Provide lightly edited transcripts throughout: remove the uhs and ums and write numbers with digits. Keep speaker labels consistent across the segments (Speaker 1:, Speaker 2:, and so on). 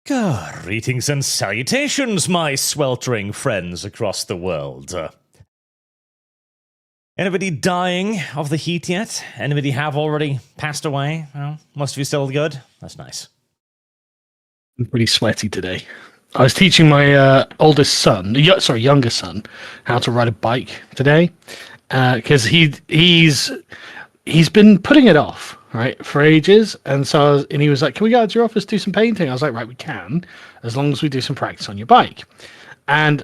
Speaker 1: Greetings and salutations, my sweltering friends across the world. Anybody dying of the heat yet? Anybody have already passed away? Well, most of you still good? That's nice.
Speaker 2: I'm pretty sweaty today. I was teaching my youngest son, how to ride a bike today, because he's been putting it off, right, for ages. And so he was like, "Can we go to your office, do some painting?" I was like, "Right, we can, as long as we do some practice on your bike." And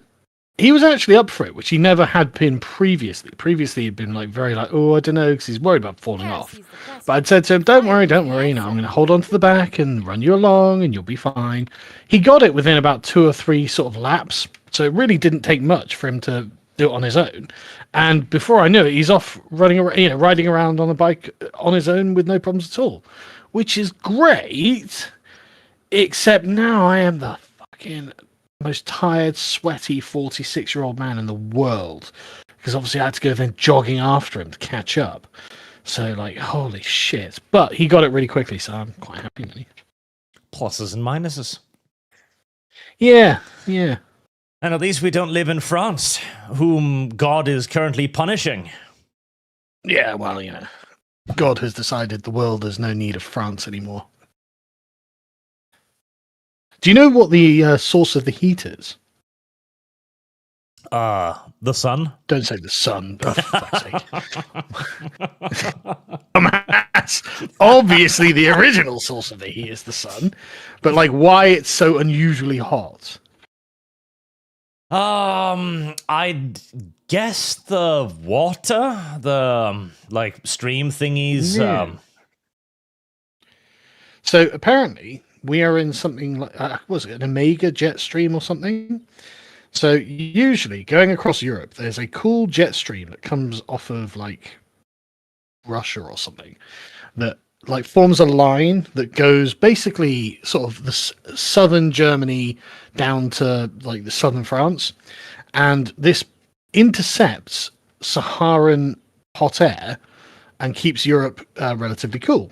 Speaker 2: he was actually up for it, which he never had been previously. Previously, he'd been very "Oh, I don't know," because he's worried about falling off. But I'd said to him, don't worry, you know, I'm going to hold on to the back and run you along and you'll be fine. He got it within about 2 or 3 sort of laps. So it really didn't take much for him to do it on his own. And before I knew it, he's off riding around on a bike on his own with no problems at all, which is great. Except now I am the fucking most tired, sweaty 46-year-old man in the world, because obviously I had to go then jogging after him to catch up. So, holy shit. But he got it really quickly, so I'm quite happy, really.
Speaker 1: Pluses and minuses.
Speaker 2: Yeah, yeah.
Speaker 1: And at least we don't live in France, whom God is currently punishing.
Speaker 2: Yeah, well, you know, God has decided the world has no need of France anymore. Do you know what the source of the heat is?
Speaker 1: The sun?
Speaker 2: Don't say the sun. Oh, for fuck's sake. Obviously, the original source of the heat is the sun. But, why it's so unusually hot?
Speaker 1: I'd guess the water, the, stream thingies.
Speaker 2: Yeah. So, apparently, we are in something like, was it an Omega jet stream or something? So usually going across Europe, there's a cool jet stream that comes off of Russia or something that forms a line that goes basically sort of the southern Germany down to the southern France. And this intercepts Saharan hot air and keeps Europe relatively cool.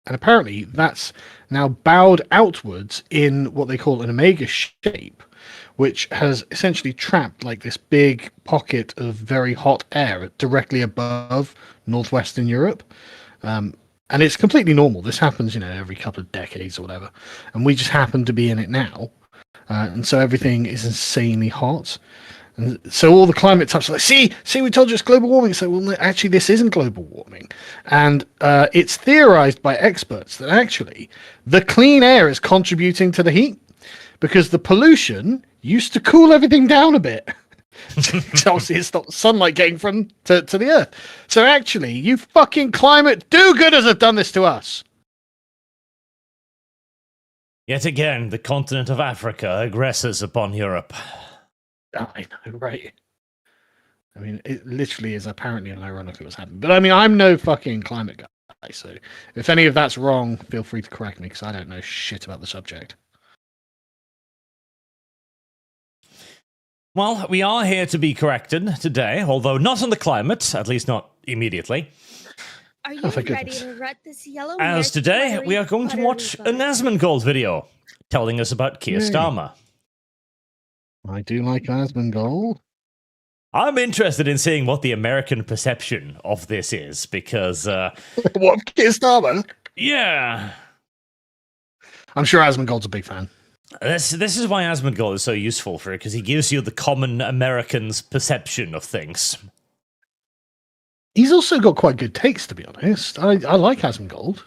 Speaker 2: And apparently that's now bowed outwards in what they call an Omega shape, which has essentially trapped this big pocket of very hot air directly above northwestern Europe. And it's completely normal. This happens, every couple of decades or whatever. And we just happen to be in it now. And so everything is insanely hot. And so all the climate types are see, we told you it's global warming. So, well, actually, this isn't global warming. And it's theorized by experts that actually the clean air is contributing to the heat because the pollution used to cool everything down a bit. So obviously it stopped sunlight getting to the earth. So actually, you fucking climate do-gooders have done this to us.
Speaker 1: Yet again, the continent of Africa aggressors upon Europe.
Speaker 2: I know, right? I mean, it literally is apparently ironic what's happened. But I mean, I'm no fucking climate guy, so if any of that's wrong, feel free to correct me, because I don't know shit about the subject.
Speaker 1: Well, we are here to be corrected today, although not on the climate, at least not immediately.
Speaker 3: Are you ready to rut this yellow?
Speaker 1: As today, we are going to watch an Asmongold video telling us about Keir Starmer.
Speaker 2: I do like Asmongold.
Speaker 1: I'm interested in seeing what the American perception of this is, because...
Speaker 2: What, Keir Starmer?
Speaker 1: Yeah.
Speaker 2: I'm sure Asmongold's a big fan.
Speaker 1: This is why Asmongold is so useful for it, because he gives you the common American's perception of things.
Speaker 2: He's also got quite good takes, to be honest. I like Asmongold.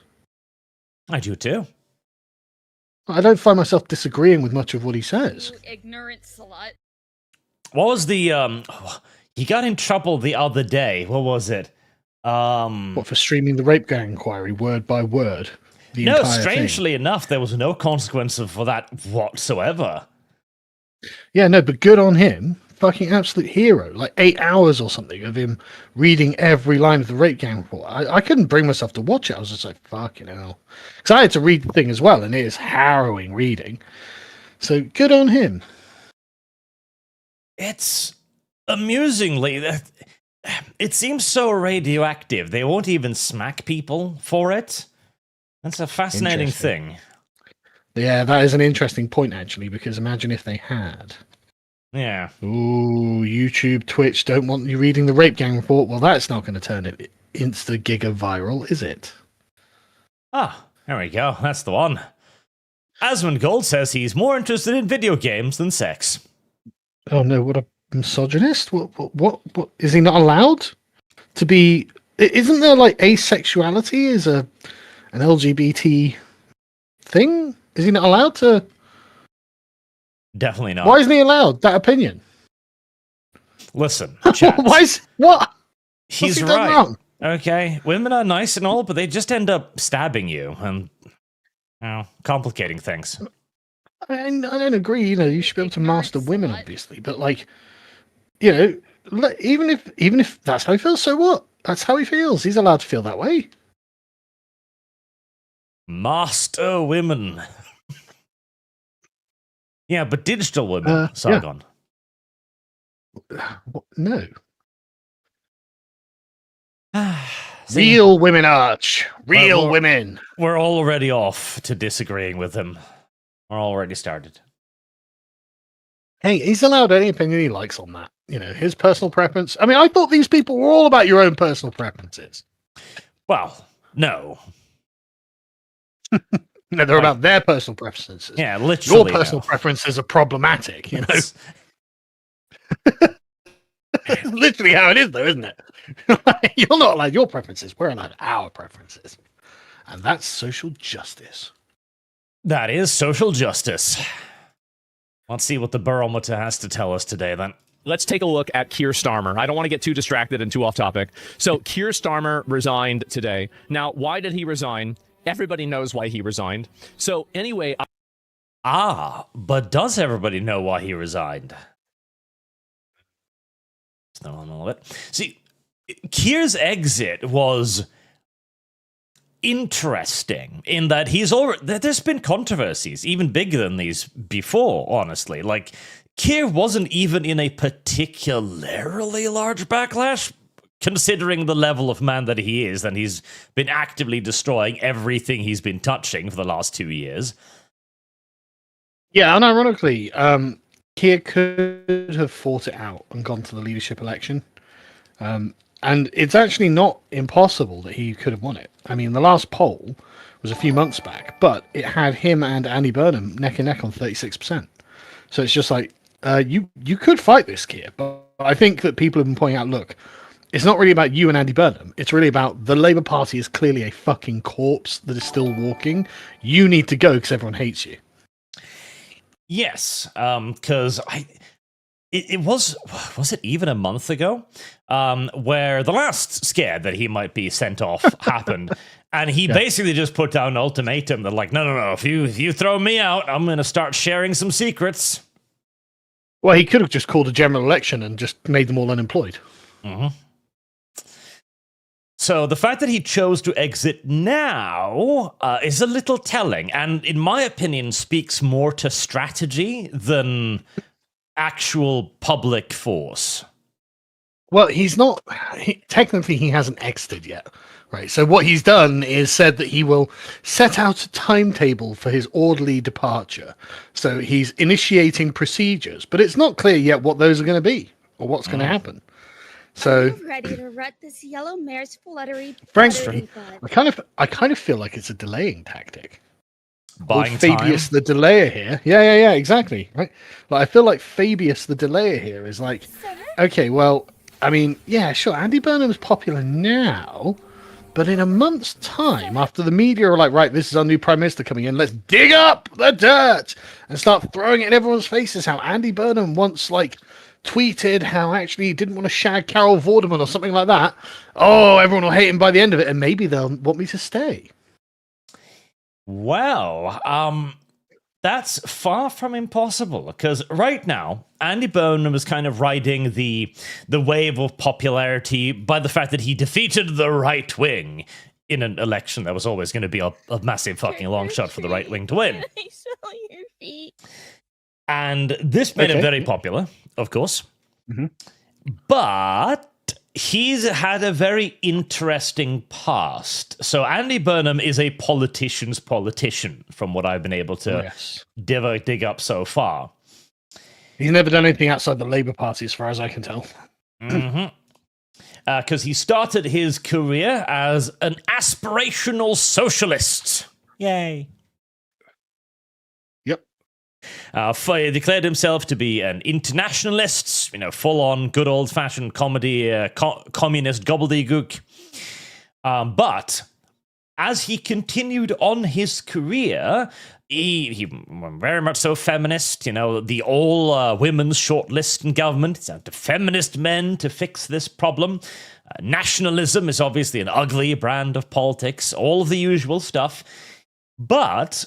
Speaker 2: I
Speaker 1: do too.
Speaker 2: I don't find myself disagreeing with much of what he says.
Speaker 3: You ignorant slut.
Speaker 1: What was the he got in trouble the other day. What was it?
Speaker 2: What, for streaming the rape gang inquiry word by word?
Speaker 1: No, strangely enough, there was no consequence for that whatsoever.
Speaker 2: Yeah, no, but good on him. Fucking absolute hero. 8 hours or something of him reading every line of the rape gang report. I couldn't bring myself to watch it. I was just like, fucking hell. Because I had to read the thing as well, and it is harrowing reading. So good on him.
Speaker 1: It's amusingly... It seems so radioactive. They won't even smack people for it. That's a fascinating thing.
Speaker 2: Yeah, that is an interesting point, actually, because imagine if they had.
Speaker 1: Yeah.
Speaker 2: Ooh, YouTube, Twitch don't want you reading the Rape Gang report. Well, that's not going to turn it insta-giga viral, is it?
Speaker 1: Ah, there we go. That's the one. Asmongold says he's more interested in video games than sex.
Speaker 2: Oh no, what a misogynist! What is he not allowed to be? Isn't there like asexuality is an LGBT thing? Is he not allowed to?
Speaker 1: Definitely not.
Speaker 2: Why isn't he allowed that opinion?
Speaker 1: Listen, chat.
Speaker 2: Why is what?
Speaker 1: He's
Speaker 2: What's he done
Speaker 1: right.
Speaker 2: wrong?
Speaker 1: Okay, women are nice and all, but they just end up stabbing you and complicating things.
Speaker 2: I don't agree. You know, you should be able to master women, obviously, but like, you know, even if that's how he feels, so what? That's how he feels. He's allowed to feel that way.
Speaker 1: Master women. Yeah, but digital women, Sargon.
Speaker 2: Yeah. No.
Speaker 1: See,
Speaker 2: Real women, Arch. Real women.
Speaker 1: We're already off to disagreeing with him. We're already started.
Speaker 2: Hey, he's allowed any opinion he likes on that. You know, his personal preference. I mean, I thought these people were all about your own personal preferences.
Speaker 1: Well, no.
Speaker 2: No, they're about their personal preferences.
Speaker 1: Yeah, literally.
Speaker 2: Your personal preferences are problematic, you know. It's literally how it is, though, isn't it? You're not allowed your preferences. We're allowed our preferences. And that's social justice.
Speaker 1: That is social justice. Let's see what the barometer has to tell us today, then.
Speaker 4: Let's take a look at Keir Starmer. I don't want to get too distracted and too off topic. So Keir Starmer resigned today. Now, why did he resign? Everybody knows why he resigned. So anyway...
Speaker 1: but does everybody know why he resigned? Still on a little bit. See, Keir's exit was interesting in that there's been controversies even bigger than these before, honestly. Like, Keir wasn't even in a particularly large backlash, considering the level of man that he is, and he's been actively destroying everything he's been touching for the last 2 years.
Speaker 2: Yeah, and ironically, Keir could have fought it out and gone to the leadership election. And it's actually not impossible that he could have won it. I mean, the last poll was a few months back, but it had him and Andy Burnham neck and neck on 36%. So it's just like, you could fight this, Keir. But I think that people have been pointing out, look, it's not really about you and Andy Burnham. It's really about the Labour Party is clearly a fucking corpse that is still walking. You need to go because everyone hates you.
Speaker 1: Yes, because it was it even a month ago where the last scare that he might be sent off happened, and he basically just put down an ultimatum that, like, no, if you throw me out, I'm going to start sharing some secrets.
Speaker 2: Well, he could have just called a general election and just made them all unemployed.
Speaker 1: Mm-hmm. So the fact that he chose to exit now is a little telling, and in my opinion speaks more to strategy than actual public force.
Speaker 2: Well, he's not... technically, he hasn't exited yet, right? So what he's done is said that he will set out a timetable for his orderly departure. So he's initiating procedures, but it's not clear yet what those are going to be or what's going to happen. So,
Speaker 3: ready to rut this yellow mare's fluttery.
Speaker 2: Frankly, I kind of feel like it's a delaying tactic.
Speaker 1: Buying
Speaker 2: Fabius
Speaker 1: time.
Speaker 2: the delayer here. Yeah, exactly. Right. Like, I feel like Fabius the delayer here is like, okay, well, I mean, yeah, sure, Andy Burnham's popular now, but in a month's time, after the media are like, right, this is our new prime minister coming in, let's dig up the dirt and start throwing it in everyone's faces. How Andy Burnham once, like, tweeted how actually he didn't want to shag Carol Vorderman or something like that. Oh, everyone will hate him by the end of it, and maybe they'll want me to stay.
Speaker 1: Well, that's far from impossible, because right now, Andy Burnham is kind of riding the wave of popularity by the fact that he defeated the right wing in an election that was always going to be a massive fucking long shot for the right wing to win.
Speaker 3: I saw your feet.
Speaker 1: And this made him very popular, of course.
Speaker 2: Mm-hmm.
Speaker 1: But he's had a very interesting past. So Andy Burnham is a politician's politician, from what I've been able to dig up so far.
Speaker 2: He's never done anything outside the Labour Party, as far as I can tell.
Speaker 1: Because he started his career as an aspirational socialist. Yay.
Speaker 2: Yep.
Speaker 1: He declared himself to be an internationalist, full-on good old-fashioned comedy, communist gobbledygook. But as he continued on his career, he very much so feminist, the all-women's shortlist in government. It's up to feminist men to fix this problem. Nationalism is obviously an ugly brand of politics, all of the usual stuff. But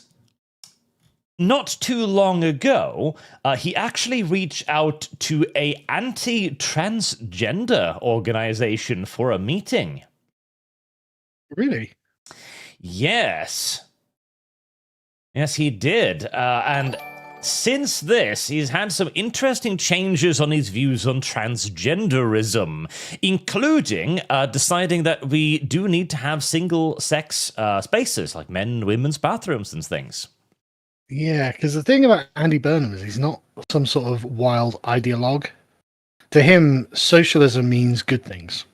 Speaker 1: not too long ago, he actually reached out to a anti-transgender organization for a meeting.
Speaker 2: Really?
Speaker 1: Yes. Yes, he did. And since this, he's had some interesting changes on his views on transgenderism, including deciding that we do need to have single-sex spaces, like men and women's bathrooms and things.
Speaker 2: Yeah, because the thing about Andy Burnham is he's not some sort of wild ideologue. To him, socialism means good things.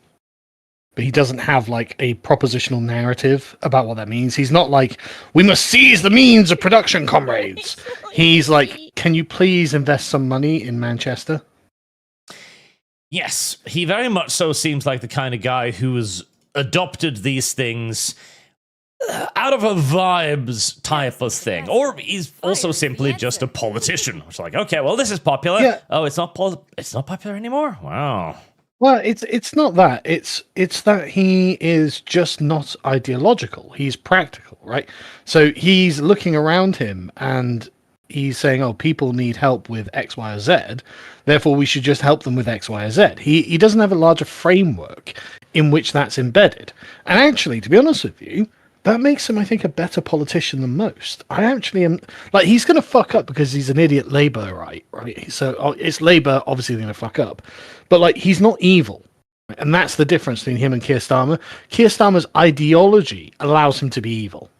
Speaker 2: But he doesn't have, like, a propositional narrative about what that means. He's not like, we must seize the means of production, comrades. He's like, can you please invest some money in Manchester?
Speaker 1: Yes, he very much so seems like the kind of guy who has adopted these things out of a vibes type of thing. Or he's also simply just a politician. It's like, okay, well, this is popular.
Speaker 2: Yeah.
Speaker 1: Oh, it's not popular anymore? Wow.
Speaker 2: Well, it's not that. It's that he is just not ideological. He's practical, right? So he's looking around him and he's saying, oh, people need help with X, Y, or Z. Therefore, we should just help them with X, Y, or Z. He doesn't have a larger framework in which that's embedded. And actually, to be honest with you, that makes him, I think, a better politician than most. I actually am... Like, he's going to fuck up because he's an idiot Labour, right? So it's Labour, obviously, going to fuck up. But, like, he's not evil. And that's the difference between him and Keir Starmer. Keir Starmer's ideology allows him to be evil.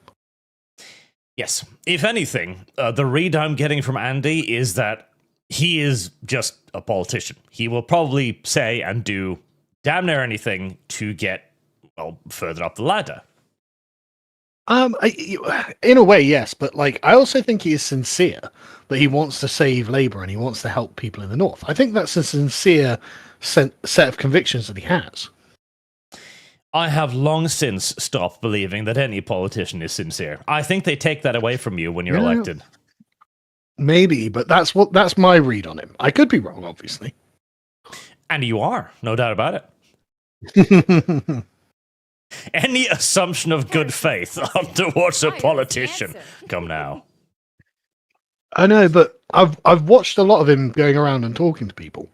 Speaker 1: Yes. If anything, the read I'm getting from Andy is that he is just a politician. He will probably say and do damn near anything to get, well, further up the ladder.
Speaker 2: In a way, yes, but like I also think he is sincere that he wants to save Labour and he wants to help people in the north. I think that's a sincere set of convictions that he has.
Speaker 1: I have long since stopped believing that any politician is sincere. I think they take that away from you when you're elected.
Speaker 2: Maybe, but that's my read on him. I could be wrong, obviously.
Speaker 1: And you are, no doubt about it. Any assumption of good faith towards a politician. Come now.
Speaker 2: I know, but I've watched a lot of him going around and talking to people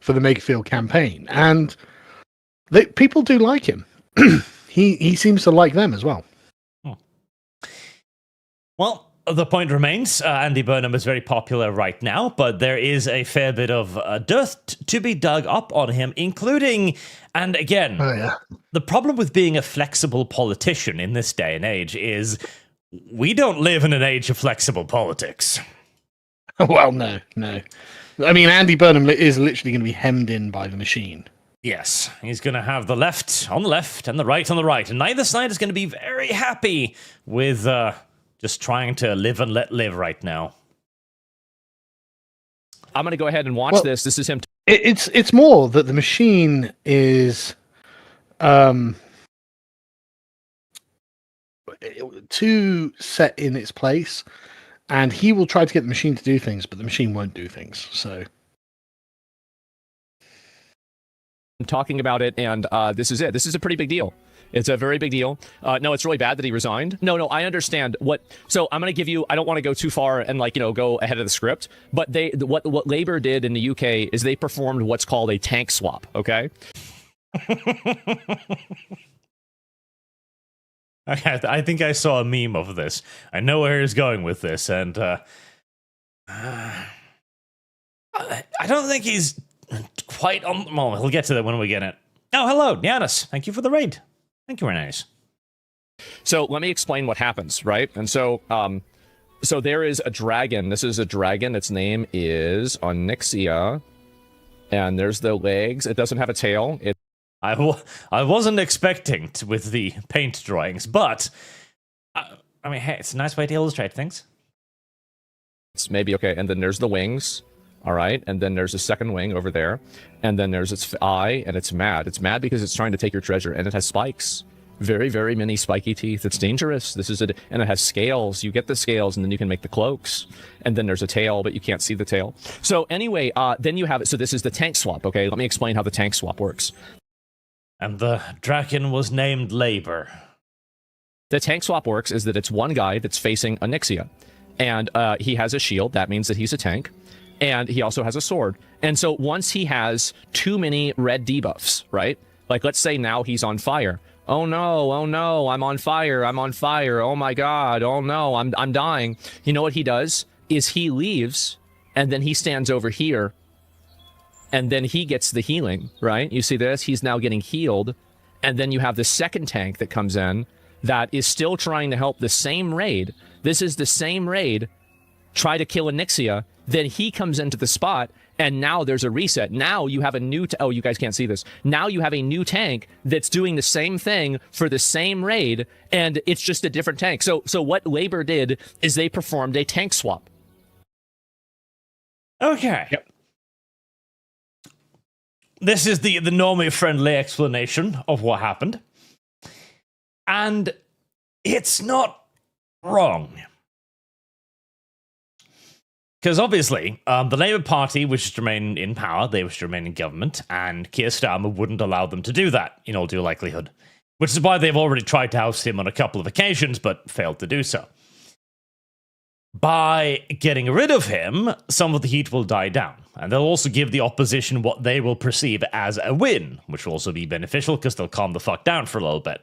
Speaker 2: for the Make It Feel campaign, and people do like him. He seems to like them as well.
Speaker 1: Well, the point remains, Andy Burnham is very popular right now, but there is a fair bit of dirt to be dug up on him, including, and again, the problem with being a flexible politician in this day and age is we don't live in an age of flexible politics.
Speaker 2: Well, no. I mean, Andy Burnham is literally going to be hemmed in by the machine.
Speaker 1: Yes, he's going to have the left on the left and the right on the right, and neither side is going to be very happy with just trying to live and let live right now.
Speaker 4: I'm going to go ahead and watch this. This is him.
Speaker 2: It's more that the machine is too set in its place, and he will try to get the machine to do things, but the machine won't do things. So
Speaker 4: I'm talking about it, and this is it. This is a pretty big deal. It's a very big deal. No, it's really bad that he resigned. No, I understand what. So I'm going to give you. I don't want to go too far and go ahead of the script. But what Labour did in the UK is they performed what's called a tank swap. Okay.
Speaker 1: I think I saw a meme of this. I know where he's going with this, and I don't think he's quite on the moment. We'll get to that when we get it. Oh, hello, Giannis. Thank you for the raid. Thank you, very nice.
Speaker 4: So let me explain what happens, right? And so, so there is a dragon. This is a dragon. Its name is Onyxia. And there's the legs. It doesn't have a tail.
Speaker 1: I wasn't expecting with the paint drawings, but I mean, hey, it's a nice way to illustrate things.
Speaker 4: It's maybe okay. And then there's the wings. All right. And then there's a second wing over there. And then there's its eye, and it's mad. It's mad because it's trying to take your treasure, and it has spikes. Very, very many spiky teeth. It's dangerous. This is it, and it has scales. You get the scales, and then you can make the cloaks. And then there's a tail, but you can't see the tail. So anyway, then you have it. So this is the tank swap. Okay, let me explain how the tank swap works.
Speaker 1: And the dragon was named Labor.
Speaker 4: The tank swap works is that it's one guy that's facing Onyxia, and he has a shield. That means that he's a tank, and he also has a sword. And so once he has too many red debuffs, right? Like let's say now he's on fire. Oh no, I'm on fire, oh my god, oh no, I'm dying. You know what he does? Is he leaves, and then he stands over here, and then he gets the healing, right? You see this? He's now getting healed, and then you have the second tank that comes in that is still trying to help the same raid. This is the same raid, try to kill Onyxia, then he comes into the spot, and now there's a reset. Now you have a new... oh, you guys can't see this. Now you have a new tank that's doing the same thing for the same raid, and it's just a different tank. So what Labor did is they performed a tank swap.
Speaker 1: Okay.
Speaker 4: Yep.
Speaker 1: This is the normie-friendly explanation of what happened. And it's not wrong. Because obviously, the Labour Party wishes to remain in power, they wish to remain in government, and Keir Starmer wouldn't allow them to do that, in all due likelihood. Which is why they've already tried to oust him on a couple of occasions, but failed to do so. By getting rid of him, some of the heat will die down, and they'll also give the opposition what they will perceive as a win, which will also be beneficial because they'll calm the fuck down for a little bit.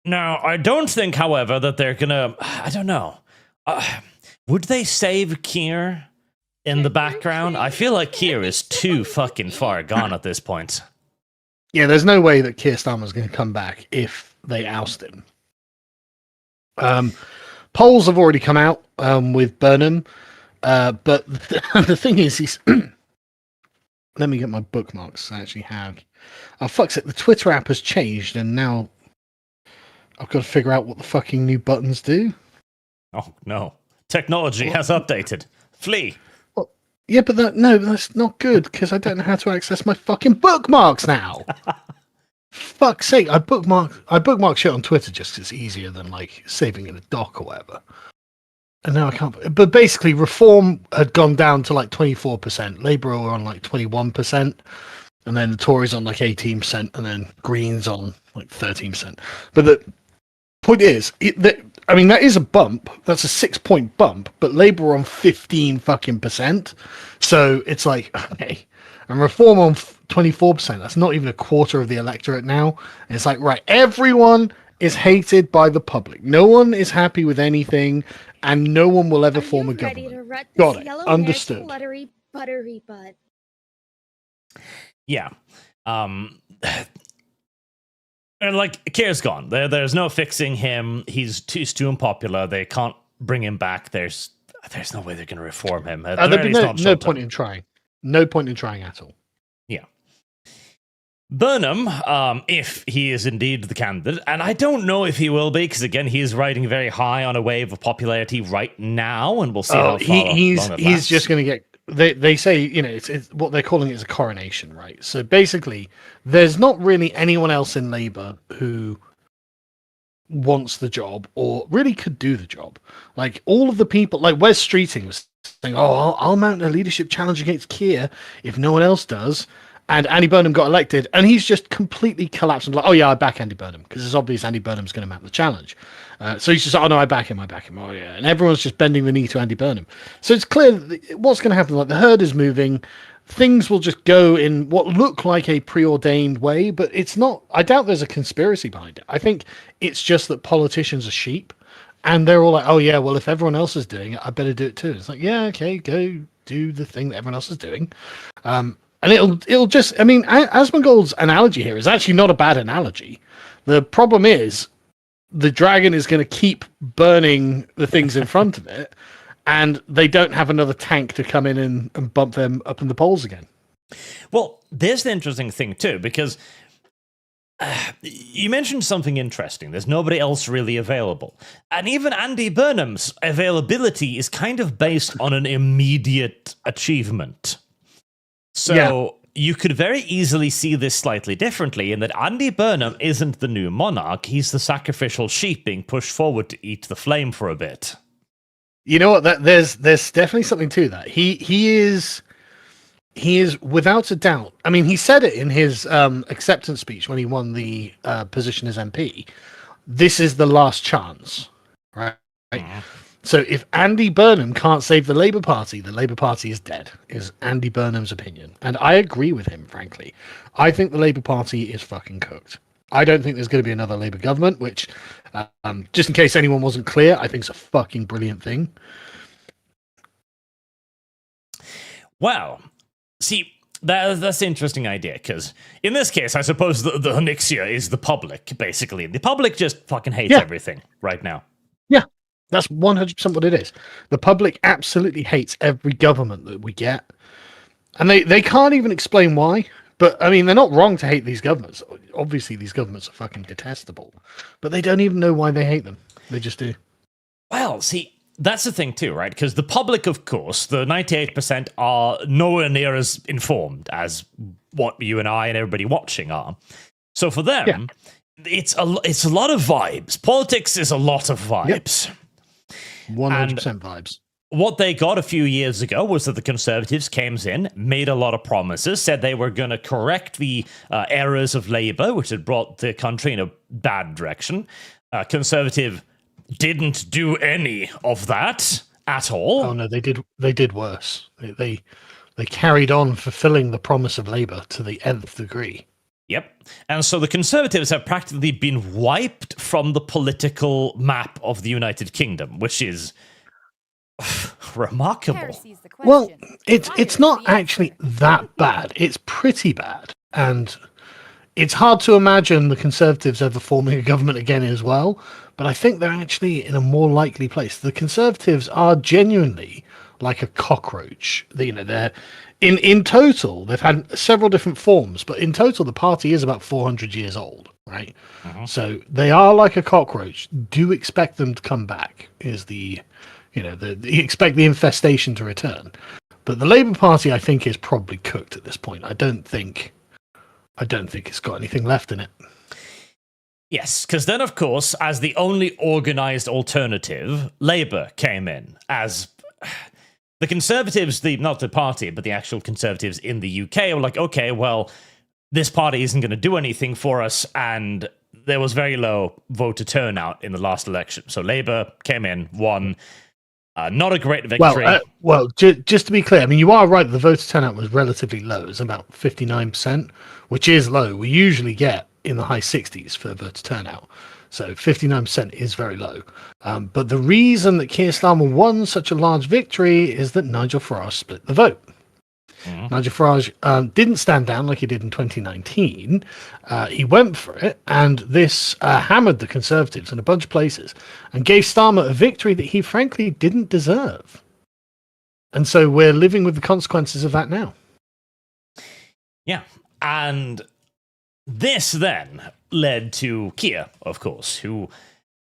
Speaker 1: Now, I don't think, however, that they're gonna... I don't know. Would they save Keir in the background? I feel like Keir is too fucking far gone at this point.
Speaker 2: Yeah, there's no way that Keir Starmer's going to come back if they oust him. Polls have already come out with Burnham, but the thing is, he's... Let me get my bookmarks I actually have. Oh, fuck's it, the Twitter app has changed, and now I've got to figure out what the fucking new buttons do.
Speaker 1: Oh, no. Technology has updated. Flee.
Speaker 2: Well, yeah, but that's not good, because I don't know how to access my fucking bookmarks now. Fuck's sake, I bookmark shit on Twitter just 'cause it's easier than like saving in a doc or whatever. And now I can't. But basically, Reform had gone down to like 24%. Labour were on like 21%, and then the Tories on like 18%, and then Greens on like 13%. But the point is, that is a bump. That's a 6-point bump. But Labour were on 15 fucking %. So it's like, okay. And Reform on 24%. That's not even a quarter of the electorate now. And it's like, right, everyone is hated by the public. No one is happy with anything, and no one will ever form a government. Got it. Understood.
Speaker 3: Buttery butt.
Speaker 1: Yeah. And like, Keir's gone. There's no fixing him. He's too unpopular. They can't bring him back. There's no way they're going to reform him.
Speaker 2: There'd be no point in trying. No point in trying at all.
Speaker 1: Yeah. Burnham, if he is indeed the candidate, and I don't know if he will be, because again, he is riding very high on a wave of popularity right now, and we'll see how
Speaker 2: he's just going to get... They say, it's what they're calling it is a coronation, right? So basically, there's not really anyone else in Labour who wants the job or really could do the job. Like, all of the people, like Wes Streeting was saying, I'll mount a leadership challenge against Keir if no one else does. And Andy Burnham got elected, and he's just completely collapsed and like, oh yeah, I back Andy Burnham, because it's obvious Andy Burnham's going to mount the challenge. So he's just like, oh no, I back him. Oh yeah, and everyone's just bending the knee to Andy Burnham. So it's clear that what's going to happen. Like, the herd is moving, things will just go in what look like a preordained way, but it's not. I doubt there's a conspiracy behind it. I think it's just that politicians are sheep, and they're all like, oh yeah, well if everyone else is doing it, I better do it too. It's like, yeah, okay, go do the thing that everyone else is doing. And it'll just, I mean, Asmongold's analogy here is actually not a bad analogy. The problem is the dragon is going to keep burning the things in front of it, and they don't have another tank to come in and bump them up in the polls again.
Speaker 1: Well, there's the interesting thing too, because you mentioned something interesting. There's nobody else really available. And even Andy Burnham's availability is kind of based on an immediate achievement. So you could very easily see this slightly differently in that Andy Burnham isn't the new monarch. He's the sacrificial sheep being pushed forward to eat the flame for a bit.
Speaker 2: You know what? There's definitely something to that. He is without a doubt. I mean, he said it in his acceptance speech when he won the position as MP. This is the last chance, right? So if Andy Burnham can't save the Labour Party is dead, is Andy Burnham's opinion. And I agree with him, frankly. I think the Labour Party is fucking cooked. I don't think there's going to be another Labour government, which, just in case anyone wasn't clear, I think is a fucking brilliant thing.
Speaker 1: Wow. See, that's an interesting idea, because in this case, I suppose the Nixia is the public, basically. The public just fucking hates everything right now.
Speaker 2: Yeah, that's 100% what it is. The public absolutely hates every government that we get. And they can't even explain why. But, I mean, they're not wrong to hate these governments. Obviously, these governments are fucking detestable. But they don't even know why they hate them. They just do.
Speaker 1: Well, see, that's the thing too, right? Because the public, of course, the 98% are nowhere near as informed as what you and I and everybody watching are. So for them, it's a lot of vibes. Politics is a lot of vibes.
Speaker 2: 100% vibes.
Speaker 1: What they got a few years ago was that the Conservatives came in, made a lot of promises, said they were going to correct the errors of Labour, which had brought the country in a bad direction. Conservative didn't do any of that at all.
Speaker 2: Oh no, they did worse. They carried on fulfilling the promise of Labour to the nth degree.
Speaker 1: Yep. And so the Conservatives have practically been wiped from the political map of the United Kingdom, which is remarkable.
Speaker 2: Well, it's not actually that bad. It's pretty bad. And it's hard to imagine the Conservatives ever forming a government again as well. But I think they're actually in a more likely place. The Conservatives are genuinely like a cockroach. They're in total, they've had several different forms, but in total, the party is about 400 years old, right? So they are like a cockroach. Do expect them to come back, is expect the infestation to return. But the Labour Party, I think, is probably cooked at this point. I don't think it's got anything left in it.
Speaker 1: Yes, because then, of course, as the only organised alternative, Labour came in as the Conservatives, not the party, but the actual Conservatives in the UK were like, okay, well, this party isn't going to do anything for us, and there was very low voter turnout in the last election. So Labour came in, won. Not a great victory.
Speaker 2: Just to be clear, I mean, you are right that the voter turnout was relatively low. It's about 59%, which is low. We usually get in the high 60s for voter turnout. So 59% is very low. But the reason that Keir Starmer won such a large victory is that Nigel Farage split the vote. Nigel Farage didn't stand down like he did in 2019. He went for it, and this hammered the Conservatives in a bunch of places and gave Starmer a victory that he frankly didn't deserve. And so we're living with the consequences of that now.
Speaker 1: Yeah, and this then led to Keir, of course, who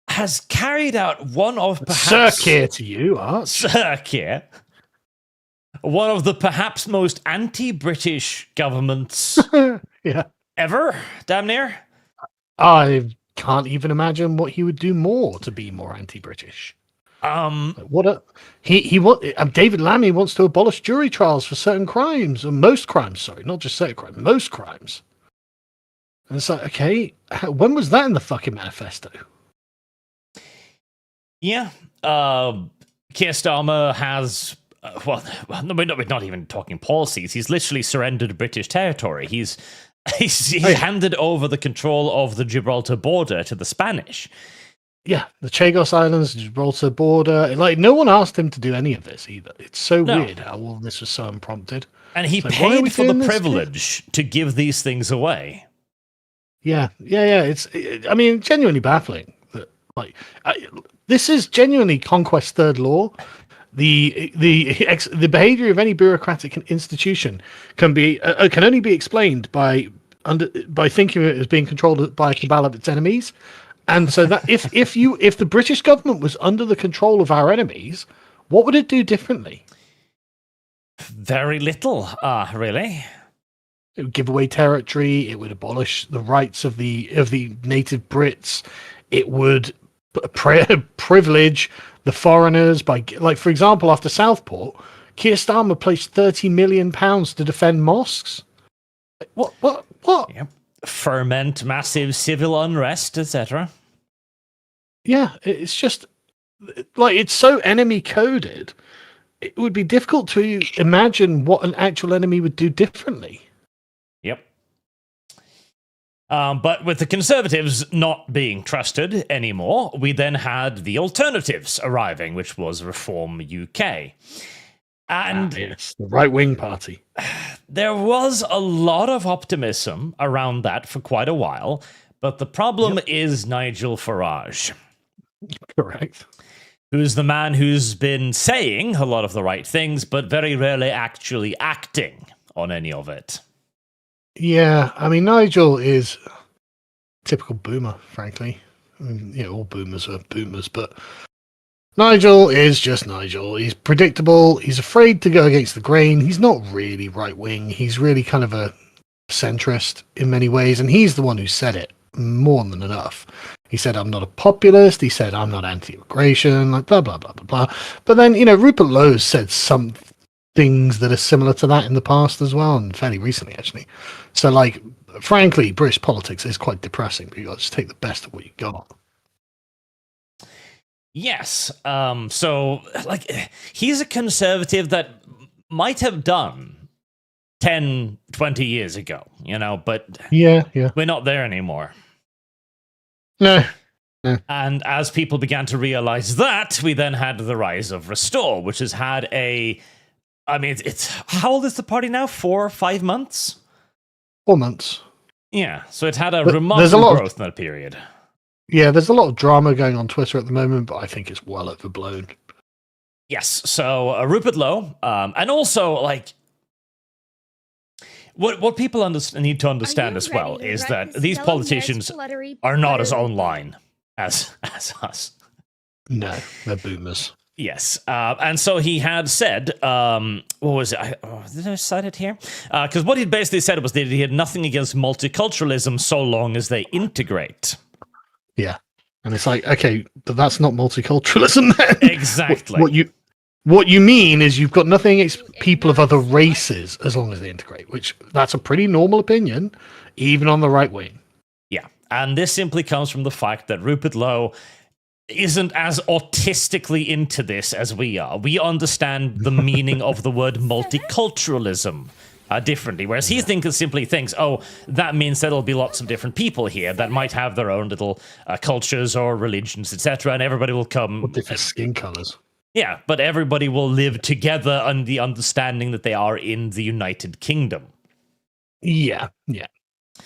Speaker 1: has carried out one of perhaps...
Speaker 2: Sir Keir to you, Arch.
Speaker 1: Sir Keir. One of the perhaps most anti-British governments ever, damn near.
Speaker 2: I can't even imagine what he would do more to be more anti-British. David Lammy wants to abolish jury trials for certain crimes, or most crimes, sorry, not just certain crimes, most crimes. And it's like, okay, when was that in the fucking manifesto?
Speaker 1: Yeah, Keir Starmer has... we're not even talking policies. He's literally surrendered British territory. He's handed over the control of the Gibraltar border to the Spanish.
Speaker 2: the Chagos Islands, the Gibraltar border. Like, no one asked him to do any of this either. It's so
Speaker 1: No.
Speaker 2: weird how all this was so unprompted.
Speaker 1: And he
Speaker 2: It's like, why are we
Speaker 1: paid for the
Speaker 2: doing this, kid?
Speaker 1: privilege to give these things away.
Speaker 2: Yeah. I mean, genuinely baffling. That, like, this is genuinely Conquest Third Law. The behavior of any bureaucratic institution can only be explained by thinking of it as being controlled by a cabal of its enemies. And so that if the British government was under the control of our enemies, what would it do differently?
Speaker 1: Very little, really.
Speaker 2: It would give away territory. It would abolish the rights of the native Brits. It would privilege the foreigners by, like, for example, after Southport, Keir Starmer pledged £30 million to defend mosques. What?
Speaker 1: Yep. Ferment massive civil unrest, etc.
Speaker 2: Yeah, it's just like, it's so enemy coded. It would be difficult to imagine what an actual enemy would do differently.
Speaker 1: Yep. But with the Conservatives not being trusted anymore, we then had the alternatives arriving, which was Reform UK. And
Speaker 2: yes, the right-wing party.
Speaker 1: there was a lot of optimism around that for quite a while, but the problem is Nigel Farage.
Speaker 2: Correct.
Speaker 1: Who's the man who's been saying a lot of the right things, but very rarely actually acting on any of it.
Speaker 2: Yeah, I mean, Nigel is typical boomer, frankly. I mean, all boomers are boomers, but Nigel is just Nigel. He's predictable. He's afraid to go against the grain. He's not really right-wing. He's really kind of a centrist in many ways, and he's the one who said it more than enough. He said, I'm not a populist. He said, I'm not anti-immigration, like blah, blah, blah, blah, blah. But then, Rupert Lowe's said some things that are similar to that in the past as well, and fairly recently, actually. So, like, frankly, British politics is quite depressing, but you got to just take the best of what you got.
Speaker 1: Yes. So, like, he's a conservative that might have done 10, 20 years ago, but
Speaker 2: yeah,
Speaker 1: we're not there anymore.
Speaker 2: No.
Speaker 1: And as people began to realize that, we then had the rise of Restore, which has had it's how old is the party now? 4 or 5 months?
Speaker 2: 4 months.
Speaker 1: Yeah, so it had a
Speaker 2: But
Speaker 1: remarkable growth in that period.
Speaker 2: Yeah, there's a lot of drama going on Twitter at the moment, but I think it's well overblown.
Speaker 1: Yes, so Rupert Lowe, and also, like, what people need to understand as well is that these politicians are not as online as us.
Speaker 2: No, they're boomers.
Speaker 1: Yes, and so he had said, what was it? Did I cite it here? Because what he basically said was that he had nothing against multiculturalism so long as they integrate.
Speaker 2: Yeah, and it's like, okay, but that's not multiculturalism then.
Speaker 1: Exactly.
Speaker 2: What you mean is you've got nothing against people of other races as long as they integrate, which that's a pretty normal opinion, even on the right wing.
Speaker 1: Yeah, and this simply comes from the fact that Rupert Lowe isn't as autistically into this as we are. We understand the meaning of the word multiculturalism differently, whereas he simply thinks, oh, that means that there'll be lots of different people here that might have their own little cultures or religions, etc., and everybody will come...
Speaker 2: With different skin colors.
Speaker 1: Yeah, but everybody will live together on the understanding that they are in the United Kingdom.
Speaker 2: Yeah.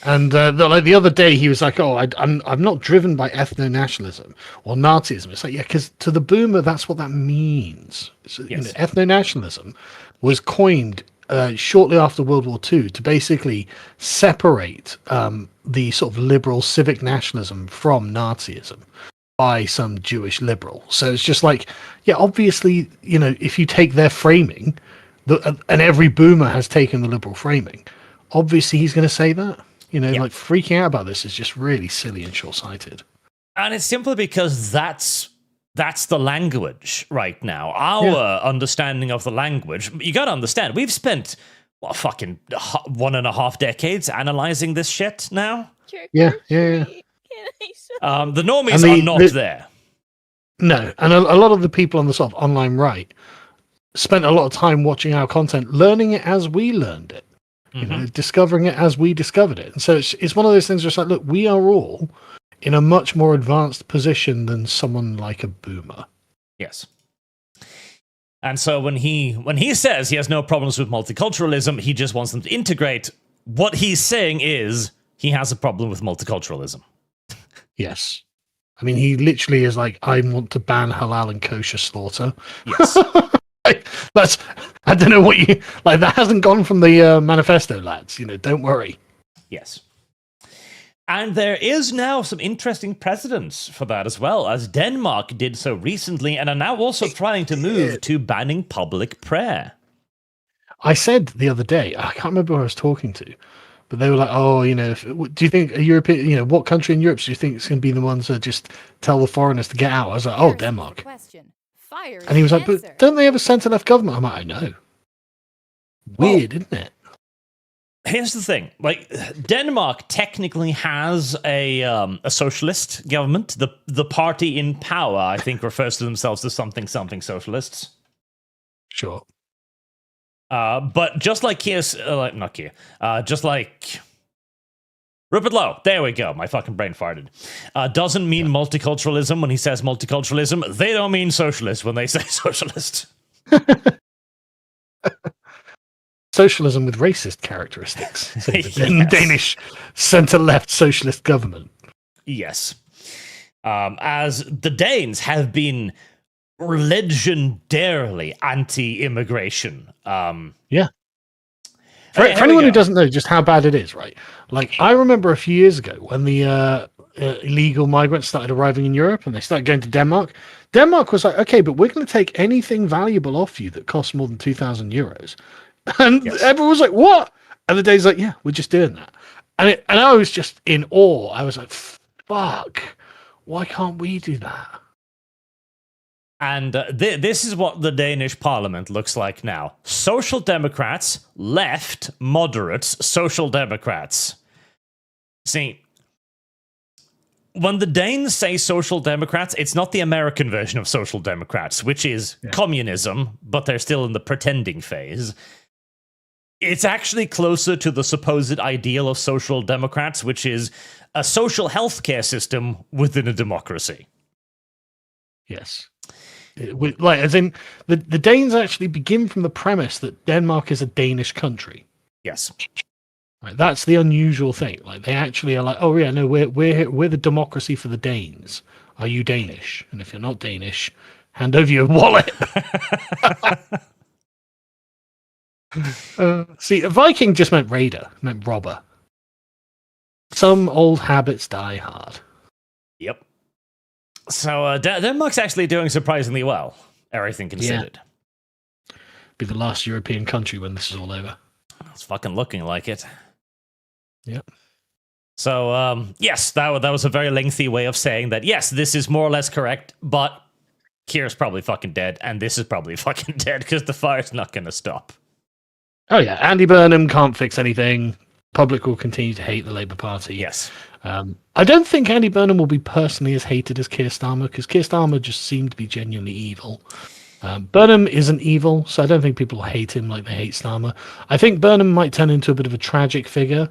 Speaker 2: And the other day he was like, "Oh, I'm not driven by ethno-nationalism or Nazism." It's like, yeah, because to the boomer, that's what that means. So,
Speaker 1: yes.
Speaker 2: Ethno-nationalism was coined shortly after World War II to basically separate the sort of liberal civic nationalism from Nazism by some Jewish liberal. So it's just like, yeah, obviously, if you take their framing, and every boomer has taken the liberal framing, obviously he's going to say that. Like, freaking out about this is just really silly and short-sighted.
Speaker 1: And it's simply because that's the language right now. Our understanding of the language, you got to understand, we've spent, fucking 1.5 decades analyzing this shit now.
Speaker 2: Yeah.
Speaker 1: The normies are not there.
Speaker 2: No, and a lot of the people on the sort of online right spent a lot of time watching our content, learning it as we learned it. Discovering it as we discovered it. And so it's one of those things where it's like, look, we are all in a much more advanced position than someone like a boomer.
Speaker 1: Yes. And so when he says he has no problems with multiculturalism, he just wants them to integrate. What he's saying is he has a problem with multiculturalism.
Speaker 2: Yes. I mean, he literally is like, I want to ban halal and kosher slaughter.
Speaker 1: Yes.
Speaker 2: That's, I don't know what you, like, that hasn't gone from the manifesto, lads. Don't worry.
Speaker 1: Yes. And there is now some interesting precedents for that as well, as Denmark did so recently and are now also trying to move to banning public prayer.
Speaker 2: I said the other day, I can't remember who I was talking to, but they were like, oh, do you think a European, what country in Europe do you think is going to be the ones that just tell the foreigners to get out? I was like, oh, Denmark. And he was like, but don't they have a centre-left government? I'm like, I know. Weird, isn't it?
Speaker 1: Here's the thing, Denmark technically has a socialist government. The party in power, I think, refers to themselves as something socialists.
Speaker 2: Sure.
Speaker 1: But just like just like Rupert Lowe, there we go. My fucking brain farted. Doesn't mean multiculturalism when he says multiculturalism. They don't mean socialist when they say socialist.
Speaker 2: Socialism with racist characteristics. So the
Speaker 1: Yes.
Speaker 2: Danish centre-left socialist government.
Speaker 1: Yes. As the Danes have been legendarily anti-immigration.
Speaker 2: Yeah. For anyone who doesn't know just how bad it is, right? Like, I remember a few years ago when the illegal migrants started arriving in Europe and they started going to Denmark. Denmark was like, okay, but we're going to take anything valuable off you that costs more than 2,000 euros. And everyone was like, what? And the Dane's like, yeah, we're just doing that. And I was just in awe. I was like, fuck, why can't we do that?
Speaker 1: And this is what the Danish parliament looks like now. Social Democrats, left, moderates, Social Democrats. See, when the Danes say Social Democrats, it's not the American version of Social Democrats, which is communism, but they're still in the pretending phase. It's actually closer to the supposed ideal of Social Democrats, which is a social healthcare system within a democracy.
Speaker 2: Yes. As in, the Danes actually begin from the premise that Denmark is a Danish country.
Speaker 1: Yes.
Speaker 2: Right, that's the unusual thing. Like, they actually are like, oh yeah, no, we're the democracy for the Danes. Are you Danish? And if you're not Danish, hand over your wallet. See, a Viking just meant raider, meant robber. Some old habits die hard.
Speaker 1: Yep. So Denmark's actually doing surprisingly well, everything considered.
Speaker 2: Yeah. Be the last European country when this is all over.
Speaker 1: It's fucking looking like it.
Speaker 2: Yep.
Speaker 1: So, yes, that was a very lengthy way of saying that, yes, this is more or less correct, but Keir's probably fucking dead, and this is probably fucking dead, because the fire's not going to stop.
Speaker 2: Oh, yeah. Andy Burnham can't fix anything. Public will continue to hate the Labour Party.
Speaker 1: Yes.
Speaker 2: I don't think Andy Burnham will be personally as hated as Keir Starmer, because Keir Starmer just seemed to be genuinely evil. Burnham isn't evil, so I don't think people hate him like they hate Starmer. I think Burnham might turn into a bit of a tragic figure,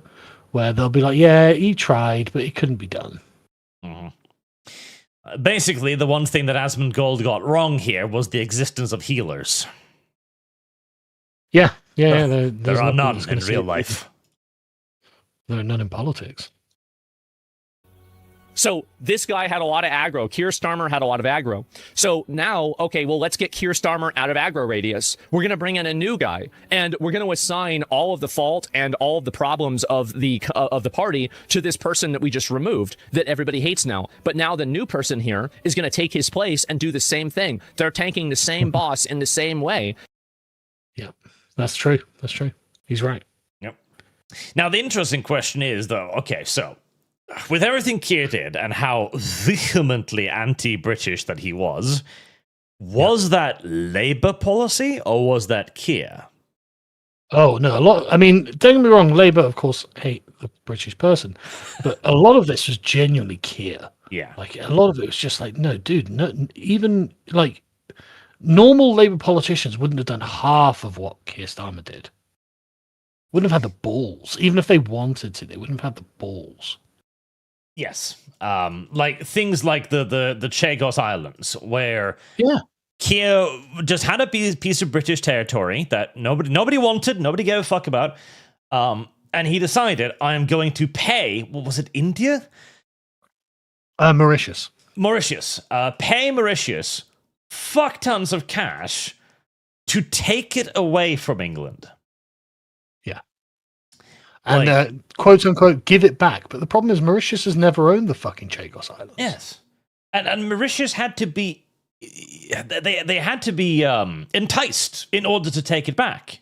Speaker 2: where they'll be like, yeah, he tried, but it couldn't be done.
Speaker 1: Mm-hmm. Basically, the one thing that Asmongold got wrong here was the existence of healers.
Speaker 2: Yeah.
Speaker 1: There are none in real life.
Speaker 2: There are none in politics.
Speaker 4: So this guy had a lot of aggro. Keir Starmer had a lot of aggro. So now, okay, well, let's get Keir Starmer out of aggro radius. We're going to bring in a new guy, and we're going to assign all of the fault and all of the problems of the party to this person that we just removed, that everybody hates now. But now the new person here is going to take his place and do the same thing. They're tanking the same boss in the same way.
Speaker 2: Yeah, that's true. That's true. He's right.
Speaker 1: Yep. Now, the interesting question is, though, okay, so with everything Keir did and how vehemently anti-British that he was that Labour policy or was that Keir?
Speaker 2: Oh, no, a lot. I mean, don't get me wrong, Labour, of course, hate the British person, but a lot of this was genuinely Keir.
Speaker 1: Yeah.
Speaker 2: Like, a lot of it was just like, no, dude, no, even, like, normal Labour politicians wouldn't have done half of what Keir Starmer did. Wouldn't have had the balls. Even if they wanted to, they wouldn't have had the balls.
Speaker 1: Yes. Like things like the Chagos Islands, where
Speaker 2: Yeah.
Speaker 1: Keir just had a piece of British territory that nobody wanted, nobody gave a fuck about, and he decided, I am going to pay. What was it? India?
Speaker 2: Mauritius.
Speaker 1: Mauritius. Pay Mauritius fuck tons of cash to take it away from England.
Speaker 2: Yeah. And quote unquote, give it back. But the problem is Mauritius has never owned the fucking Chagos Islands.
Speaker 1: Yes. And Mauritius had to be, they had to be enticed in order to take it back.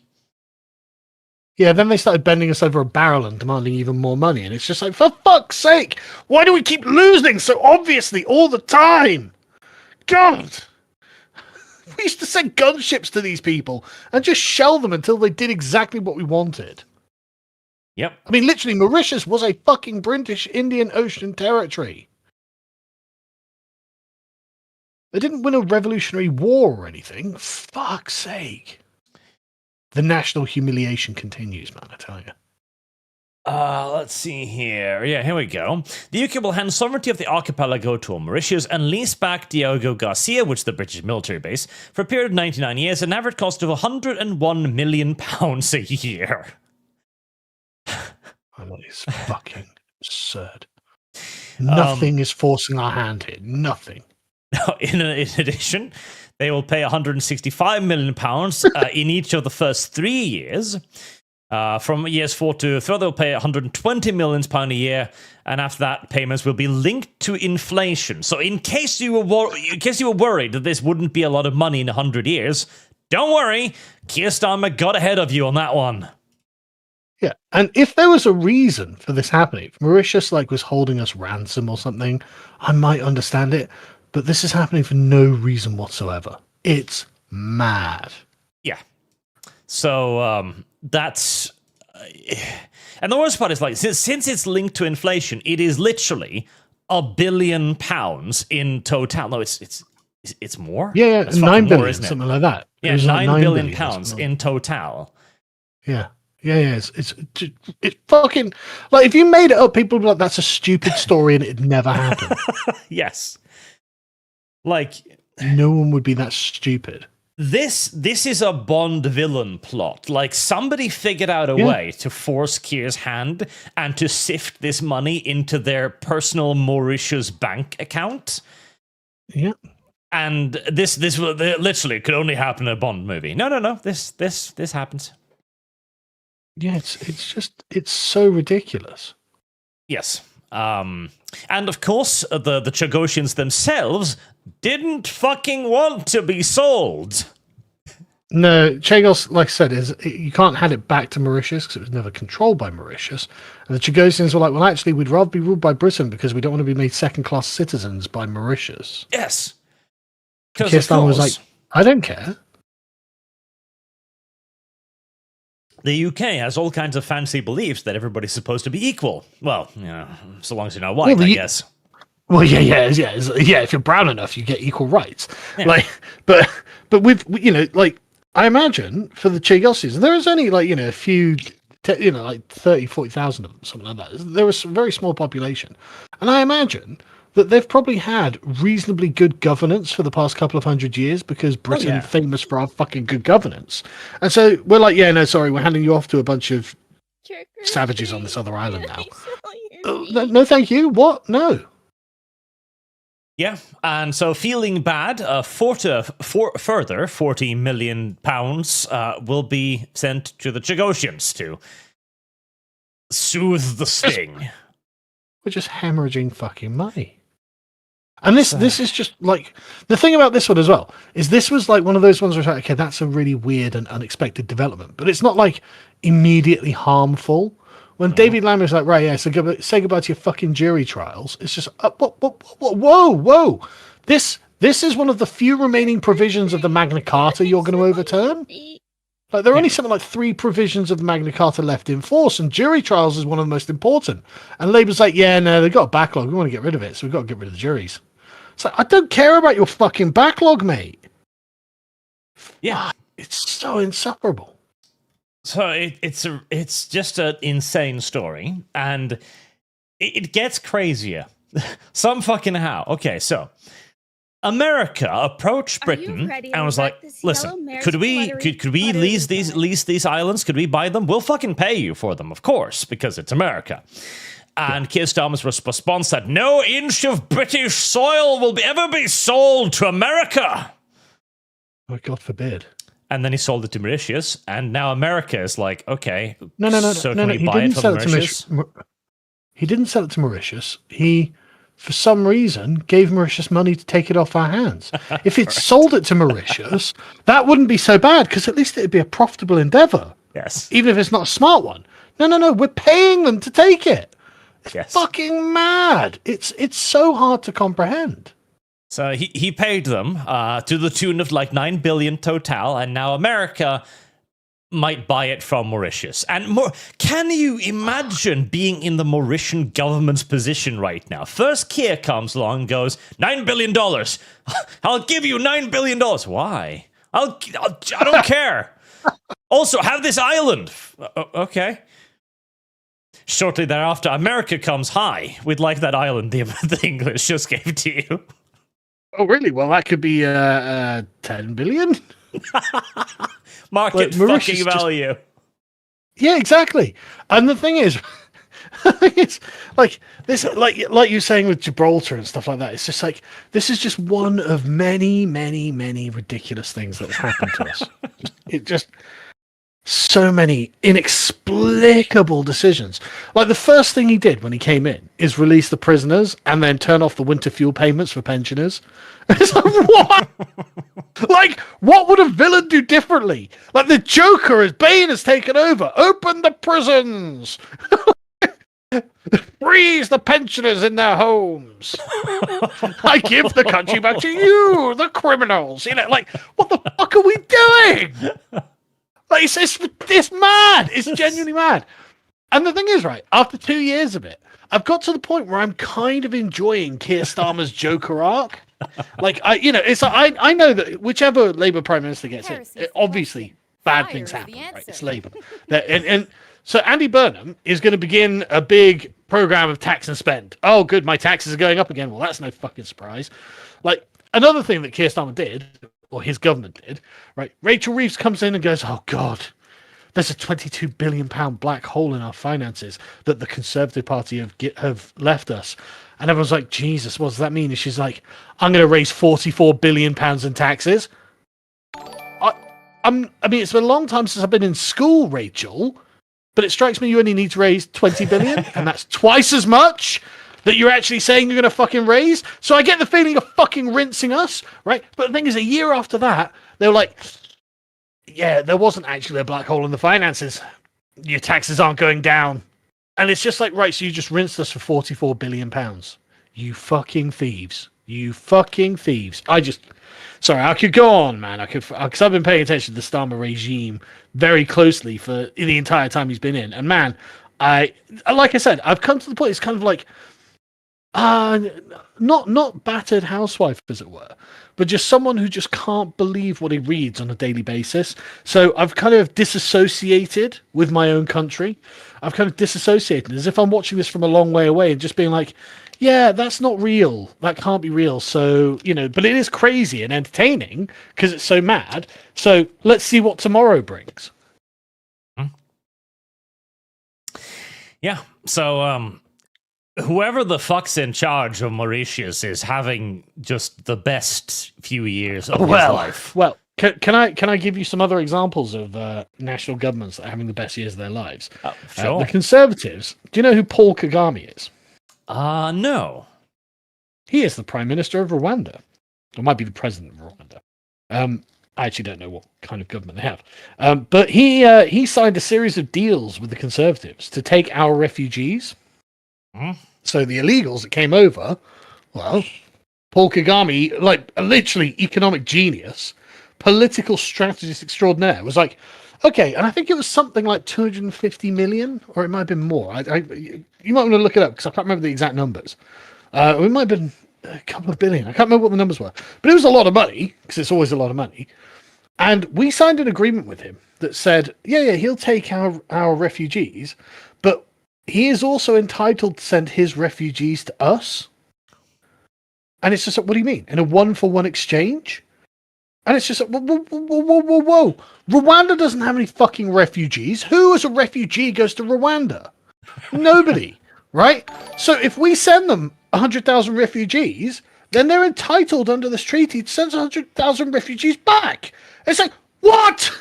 Speaker 2: Yeah, then they started bending us over a barrel and demanding even more money. And it's just like, for fuck's sake, why do we keep losing so obviously all the time? God! We used to send gunships to these people and just shell them until they did exactly what we wanted.
Speaker 1: Yep.
Speaker 2: I mean, literally, Mauritius was a fucking British Indian Ocean territory. They didn't win a revolutionary war or anything. Fuck's sake. The national humiliation continues, man, I tell you.
Speaker 1: Let's see here. Yeah, here we go. The UK will hand sovereignty of the archipelago to Mauritius and lease back Diego Garcia, which is the British military base, for a period of 99 years, an average cost of £101 million a year.
Speaker 2: That is fucking absurd. Nothing is forcing our hand here. Nothing.
Speaker 1: In addition, they will pay £165 million in each of the first 3 years. From years 4 to 3, they'll pay £120 million a year, and after that, payments will be linked to inflation. So, in case you were worried that this wouldn't be a lot of money in 100 years, don't worry, Keir Starmer got ahead of you on that one.
Speaker 2: Yeah, and if there was a reason for this happening, if Mauritius was holding us ransom or something, I might understand it. But this is happening for no reason whatsoever. It's mad.
Speaker 1: Yeah. So that's, and the worst part is since it's linked to inflation, it is literally £1 billion in total. No, it's more.
Speaker 2: Yeah,
Speaker 1: That's
Speaker 2: 9 billion,
Speaker 1: more, isn't it?
Speaker 2: something like that.
Speaker 1: Yeah, £9 billion in total.
Speaker 2: Yeah. Yeah, it's fucking if you made it up, people would be like, "That's a stupid story," and it'd never happen.
Speaker 1: Yes,
Speaker 2: no one would be that stupid.
Speaker 1: This is a Bond villain plot. Somebody figured out a way to force Keir's hand and to sift this money into their personal Mauritius bank account.
Speaker 2: Yeah,
Speaker 1: and this literally could only happen in a Bond movie. No. This happens.
Speaker 2: Yeah, it's so ridiculous.
Speaker 1: Yes. And of course, the Chagosians themselves didn't fucking want to be sold.
Speaker 2: No, Chagos, like I said, you can't hand it back to Mauritius because it was never controlled by Mauritius. And the Chagosians were like, well, actually, we'd rather be ruled by Britain because we don't want to be made second-class citizens by Mauritius.
Speaker 1: Yes.
Speaker 2: Keir Starmer was like, I don't care.
Speaker 1: The UK has all kinds of fancy beliefs that everybody's supposed to be equal. Well, so long as you're not white, I guess.
Speaker 2: Well, yeah. If you're brown enough, you get equal rights. Yeah. But with I imagine for the Chagosians, there is only a few, 30, 40,000 of them, something like that. There was a very small population, and I imagine that they've probably had reasonably good governance for the past couple of 100 years because Britain's famous for our fucking good governance. And so we're like, we're handing you off to a bunch of savages on this other island now. No, thank you. What? No.
Speaker 1: Yeah, and so feeling bad, further £40 million will be sent to the Chagosians to soothe the sting.
Speaker 2: We're just hemorrhaging fucking money. And this is just the thing about this one as well is this was one of those ones where it's okay, that's a really weird and unexpected development, but it's not immediately harmful. When David Lamb is right, yeah, so say goodbye to your fucking jury trials. It's just whoa. This is one of the few remaining provisions of the Magna Carta you're going to overturn. There are only something like 3 provisions of the Magna Carta left in force, and jury trials is one of the most important. And Labour's like, yeah, no, they've got a backlog. We want to get rid of it, so we've got to get rid of the juries. It's I don't care about your fucking backlog, mate.
Speaker 1: Yeah.
Speaker 2: It's so insufferable.
Speaker 1: So it's just an insane story, and it gets crazier. Some fucking how. Okay, so America approached Britain and was like, "Listen, could we lease these islands? Could we buy them? We'll fucking pay you for them, of course, because it's America." And Keir Starmer's response said, "No inch of British soil will ever be sold to America."
Speaker 2: Oh, God forbid.
Speaker 1: And then he sold it to Mauritius, and now America is like, okay,
Speaker 2: no.
Speaker 1: So can we buy it from Mauritius?
Speaker 2: He didn't sell it to Mauritius. He, for some reason, gave Mauritius money to take it off our hands. If he'd sold it to Mauritius, that wouldn't be so bad, because at least it'd be a profitable endeavor.
Speaker 1: Yes.
Speaker 2: Even if it's not a smart one. No. We're paying them to take it. It's
Speaker 1: yes.
Speaker 2: fucking mad. It's so hard to comprehend.
Speaker 1: So he paid them to the tune of like 9 billion total, and now America might buy it from Mauritius. And can you imagine being in the Mauritian government's position right now? First, Keir comes along and goes, $9 billion. I'll give you $9 billion. Why? I don't care. Also, have this island. Okay. Shortly thereafter, America comes, "Hi, we'd like that island the English just gave to you."
Speaker 2: Oh, really? Well, that could be 10 billion.
Speaker 1: Market fucking value.
Speaker 2: Yeah, exactly. And the thing is, like this, like you're saying with Gibraltar and stuff like that. It's just like this is just one of many, many, many ridiculous things that have happened to us. It just so many inexplicable decisions. Like the first thing he did when he came in is release the prisoners and then turn off the winter fuel payments for pensioners. It's like, what? Like, what would a villain do differently? Like the Joker, as Bane has taken over. Open the prisons. Freeze the pensioners in their homes. I give the country back to you, the criminals. You know, like, what the fuck are we doing? Like, it's mad. It's genuinely mad. And the thing is, right, after 2 years of it, I've got to the point where I'm kind of enjoying Keir Starmer's Joker arc. Like, I know that whichever Labour Prime Minister gets in, obviously bad things happen, right? It's Labour. And so Andy Burnham is going to begin a big program of tax and spend. Oh, good, my taxes are going up again. Well, that's no fucking surprise. Like, another thing that Keir Starmer did, or his government did, right? Rachel Reeves comes in and goes, "Oh, God, there's a £22 billion black hole in our finances that the Conservative Party have left us." And everyone's like, "Jesus, what does that mean?" And she's like, "I'm going to raise £44 billion in taxes." I mean, it's been a long time since I've been in school, Rachel, but it strikes me you only need to raise 20 billion, and that's twice as much that you're actually saying you're going to fucking raise. So I get the feeling you're fucking rinsing us, right? But the thing is, a year after that, they were like, "Yeah, there wasn't actually a black hole in the finances. Your taxes aren't going down." And it's just like, right, so you just rinsed us for £44 billion. You fucking thieves. You fucking thieves. Sorry, I could go on, man. Because I've been paying attention to the Starmer regime very closely for the entire time he's been in. And man, like I said, I've come to the point, it's kind of like, not battered housewife, as it were, but just someone who just can't believe what he reads on a daily basis. So I've kind of disassociated with my own country. I've kind of disassociated as if I'm watching this from a long way away and just being like, yeah, that's not real. That can't be real. So, but it is crazy and entertaining because it's so mad. So let's see what tomorrow brings.
Speaker 1: Yeah. So, whoever the fuck's in charge of Mauritius is having just the best few years of his life.
Speaker 2: Well, can I give you some other examples of national governments that are having the best years of their lives?
Speaker 1: Sure.
Speaker 2: The Conservatives. Do you know who Paul Kagame is?
Speaker 1: No.
Speaker 2: He is the Prime Minister of Rwanda. Or might be the President of Rwanda. I actually don't know what kind of government they have. But he signed a series of deals with the Conservatives to take our refugees. So the illegals that came over, well, Paul Kagame, like literally economic genius, political strategist extraordinaire, was like, okay, and I think it was something like 250 million, or it might have been more. You might want to look it up because I can't remember the exact numbers. It might have been a couple of billion. I can't remember what the numbers were, but it was a lot of money because it's always a lot of money. And we signed an agreement with him that said, yeah, he'll take our refugees, but he is also entitled to send his refugees to us. And it's just like, what do you mean? In a 1-for-1 exchange? And it's just like, whoa. Rwanda doesn't have any fucking refugees. Who as a refugee goes to Rwanda? Nobody, right? So if we send them 100,000 refugees, then they're entitled under this treaty to send 100,000 refugees back. It's like, what?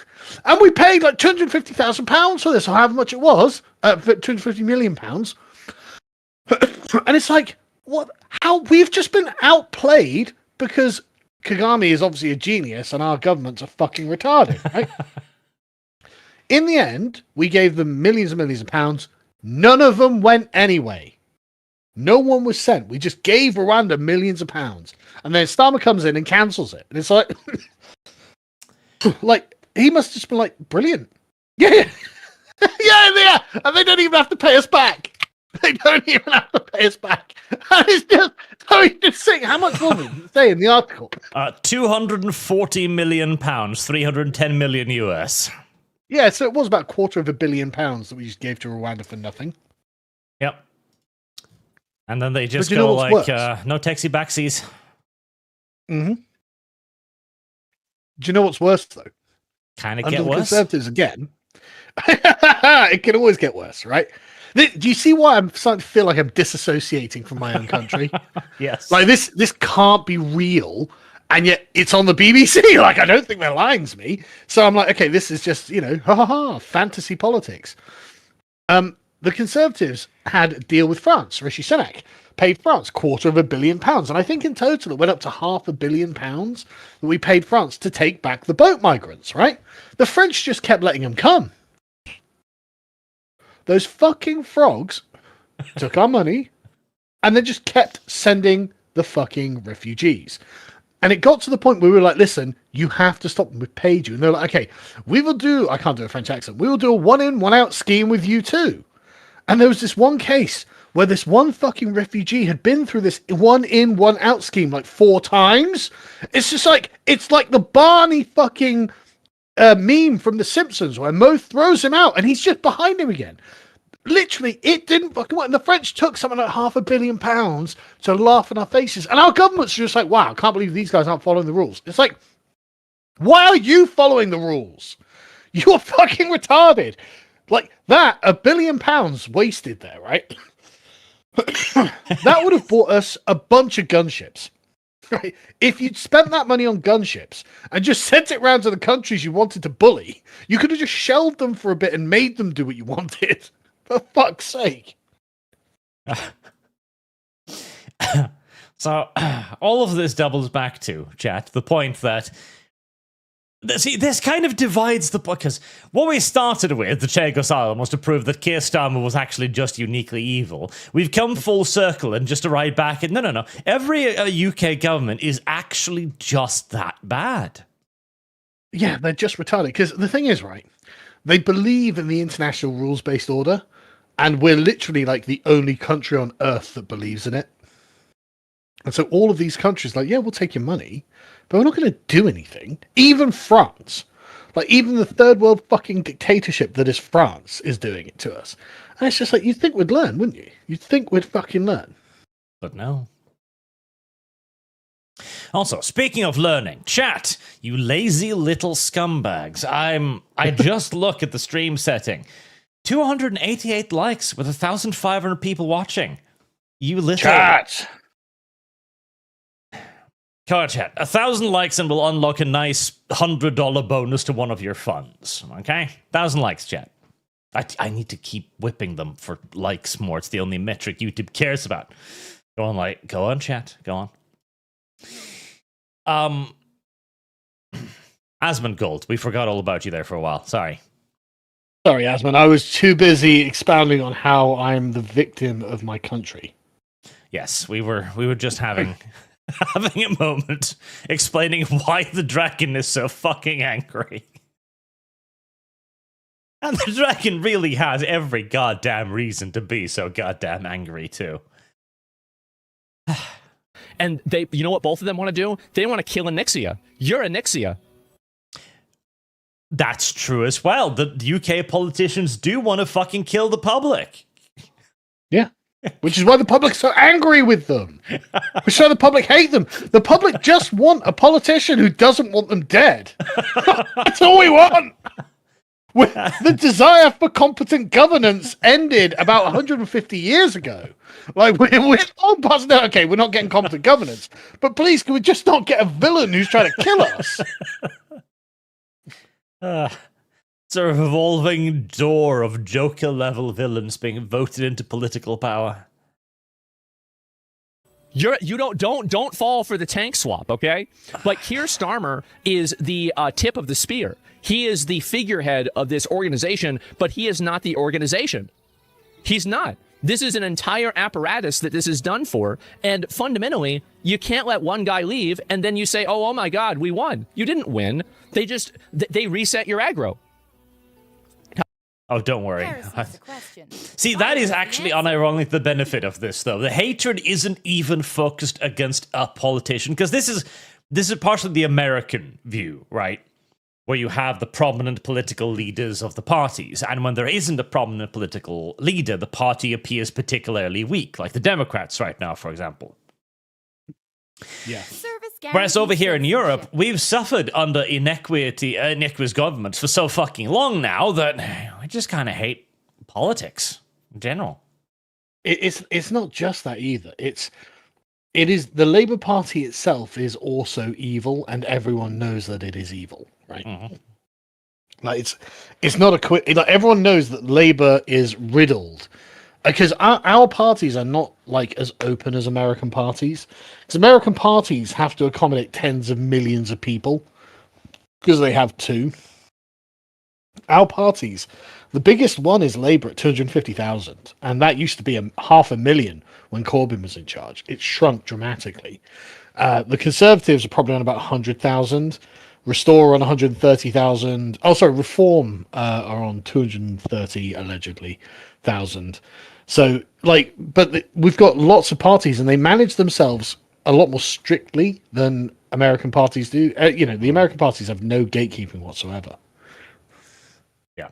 Speaker 2: And we paid like £250,000 for this, or however much it was, £250 million. And it's like, what? How? We've just been outplayed because Kagame is obviously a genius and our governments are fucking retarded, right? In the end, we gave them millions and millions of pounds. None of them went anyway. No one was sent. We just gave Rwanda millions of pounds. And then Starmer comes in and cancels it. And it's like, like, he must have just been like, brilliant. Yeah. Yeah. And they don't even have to pay us back. They don't even have to pay us back. And it's just, so he's just saying, how much more did it say in the article?
Speaker 1: 240 million pounds, 310 million US.
Speaker 2: Yeah, so it was about £250 million that we just gave to Rwanda for nothing.
Speaker 1: Yep. And then they just
Speaker 2: But you know
Speaker 1: go
Speaker 2: what's
Speaker 1: like,
Speaker 2: worse?
Speaker 1: no taxi backsies.
Speaker 2: Mm-hmm. Do you know what's worse, though?
Speaker 1: Kind of
Speaker 2: Under
Speaker 1: get
Speaker 2: the
Speaker 1: worse.
Speaker 2: Conservatives again. It can always get worse, right? Do you see why I'm starting to feel like I'm disassociating from my own country?
Speaker 1: Yes.
Speaker 2: Like, this can't be real, and yet it's on the BBC. Like, I don't think they're lying to me. So I'm like, okay, this is just, fantasy politics. The Conservatives had a deal with France. Rishi Sunak paid France £250 million. And I think in total it went up to £500 million that we paid France to take back the boat migrants, right? The French just kept letting them come. Those fucking frogs took our money and then just kept sending the fucking refugees. And it got to the point where we were like, listen, you have to stop them. We've paid you. And they're like, okay, we will do, I can't do a French accent. We will do a 1-in, 1-out scheme with you too. And there was this one case where this one fucking refugee had been through this 1-in, 1-out scheme like 4 times. It's just like, it's like the Barney fucking meme from The Simpsons where Mo throws him out and he's just behind him again. Literally, it didn't fucking work. And the French took something like £500 million to laugh in our faces. And our government's just like, wow, I can't believe these guys aren't following the rules. It's like, why are you following the rules? You're fucking retarded. Like that, £1 billion wasted there, right? That would have bought us a bunch of gunships. Right? If you'd spent that money on gunships and just sent it round to the countries you wanted to bully, you could have just shelved them for a bit and made them do what you wanted. For fuck's sake.
Speaker 1: So, all of this doubles back to, chat, the point that see, this kind of divides the... Because what we started with, the Chego Asylum, was to prove that Keir Starmer was actually just uniquely evil. We've come full circle and just arrived back at... No. Every UK government is actually just that bad.
Speaker 2: Yeah, they're just retarded. Because the thing is, right, they believe in the international rules-based order, and we're literally like the only country on Earth that believes in it. And so all of these countries are like, yeah, we'll take your money, but we're not going to do anything. Even France, like even the third world fucking dictatorship that is France is doing it to us. And it's just like, you'd think we'd learn, wouldn't you? You'd think we'd fucking learn.
Speaker 1: But no. Also, speaking of learning, chat, you lazy little scumbags. I just look at the stream setting. 288 likes with 1,500 people watching. You little...
Speaker 2: Chat!
Speaker 1: Car chat, 1,000 likes and we'll unlock a nice $100 bonus to one of your funds. Okay? 1,000 likes, chat. I need to keep whipping them for likes more. It's the only metric YouTube cares about. Go on, chat. Go on. Asmongold, we forgot all about you there for a while. Sorry,
Speaker 2: Asmon. I was too busy expounding on how I'm the victim of my country.
Speaker 1: Yes, we were just having a moment explaining why the dragon is so fucking angry. And the dragon really has every goddamn reason to be so goddamn angry too.
Speaker 4: And you know what both of them want to do? They want to kill Anixia. You're Anixia.
Speaker 1: That's true as well. The UK politicians do want to fucking kill the public.
Speaker 2: Which is why the public's so angry with them. Which is why the public hate them. The public just want a politician who doesn't want them dead. That's all we want. The desire for competent governance ended about 150 years ago. Like, we're all past now. Okay, we're not getting competent governance, but please, can we just not get a villain who's trying to kill us?
Speaker 1: It's a revolving door of Joker-level villains being voted into political power.
Speaker 4: Don't fall for the tank swap, okay? Like, Keir Starmer is the tip of the spear. He is the figurehead of this organization, but he is not the organization. He's not. This is an entire apparatus that this is done for, and fundamentally, you can't let one guy leave and then you say, oh my God, we won. You didn't win. They reset your aggro.
Speaker 1: Oh, don't worry. See, that is actually unironically the benefit of this, though. The hatred isn't even focused against a politician, because this is partially the American view, right? Where you have the prominent political leaders of the parties, and when there isn't a prominent political leader, the party appears particularly weak, like the Democrats right now, for example.
Speaker 2: Yeah.
Speaker 1: Whereas over here in Europe, we've suffered under inequitous governments for so fucking long now that I just kind of hate politics in general.
Speaker 2: It's not just that either. It is the Labour Party itself is also evil, and everyone knows that it is evil, right? Mm-hmm. Like it's not a like everyone knows that Labour is riddled. Because our parties are not like as open as American parties. Because American parties have to accommodate tens of millions of people because they have two. Our parties, the biggest one is Labour at 250,000, and that used to be 500,000 when Corbyn was in charge. It shrunk dramatically. The Conservatives are probably on about 100,000. Restore on 130,000. Oh, sorry, Reform are on 230 allegedly thousand. So, like, but we've got lots of parties, and they manage themselves a lot more strictly than American parties do. The American parties have no gatekeeping whatsoever.
Speaker 1: Yeah.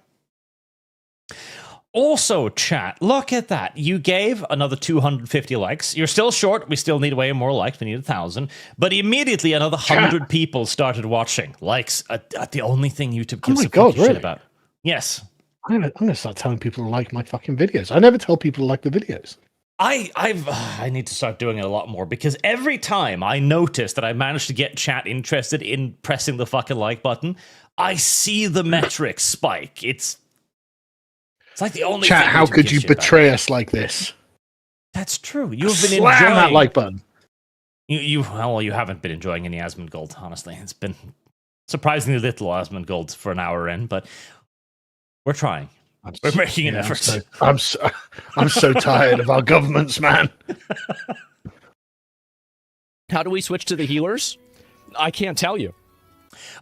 Speaker 1: Also, chat, look at that. You gave another 250 likes. You're still short. We still need way more likes. We need 1,000. But immediately another 100 people started watching. Likes at the only thing YouTube gives a fucking shit about. Yes.
Speaker 2: I'm gonna start telling people to like my fucking videos. I never tell people to like the videos.
Speaker 1: I need to start doing it a lot more, because every time I notice that I manage to get chat interested in pressing the fucking like button, I see the metrics spike. It's like the only
Speaker 2: chat.
Speaker 1: Thing
Speaker 2: how could you betray us like this?
Speaker 1: That's true. You've been
Speaker 2: Slam
Speaker 1: enjoying
Speaker 2: that like button.
Speaker 1: You haven't been enjoying any Asmongold, honestly. It's been surprisingly little Asmongold for an hour in, but we're trying. We're making an effort.
Speaker 2: I'm so tired of our governments, man.
Speaker 4: How do we switch to the healers? I can't tell you.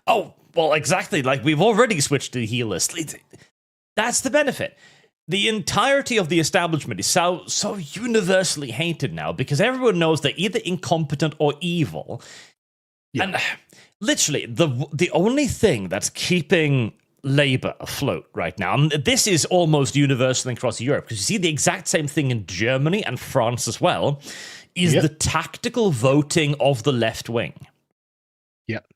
Speaker 1: Oh, well, exactly. Like, we've already switched to the healers. That's the benefit. The entirety of the establishment is so universally hated now, because everyone knows they're either incompetent or evil. Yeah. And literally, the only thing that's keeping Labour afloat right now, and this is almost universal across Europe, because you see the exact same thing in Germany and France as well, is the tactical voting of the left wing.
Speaker 2: Yep.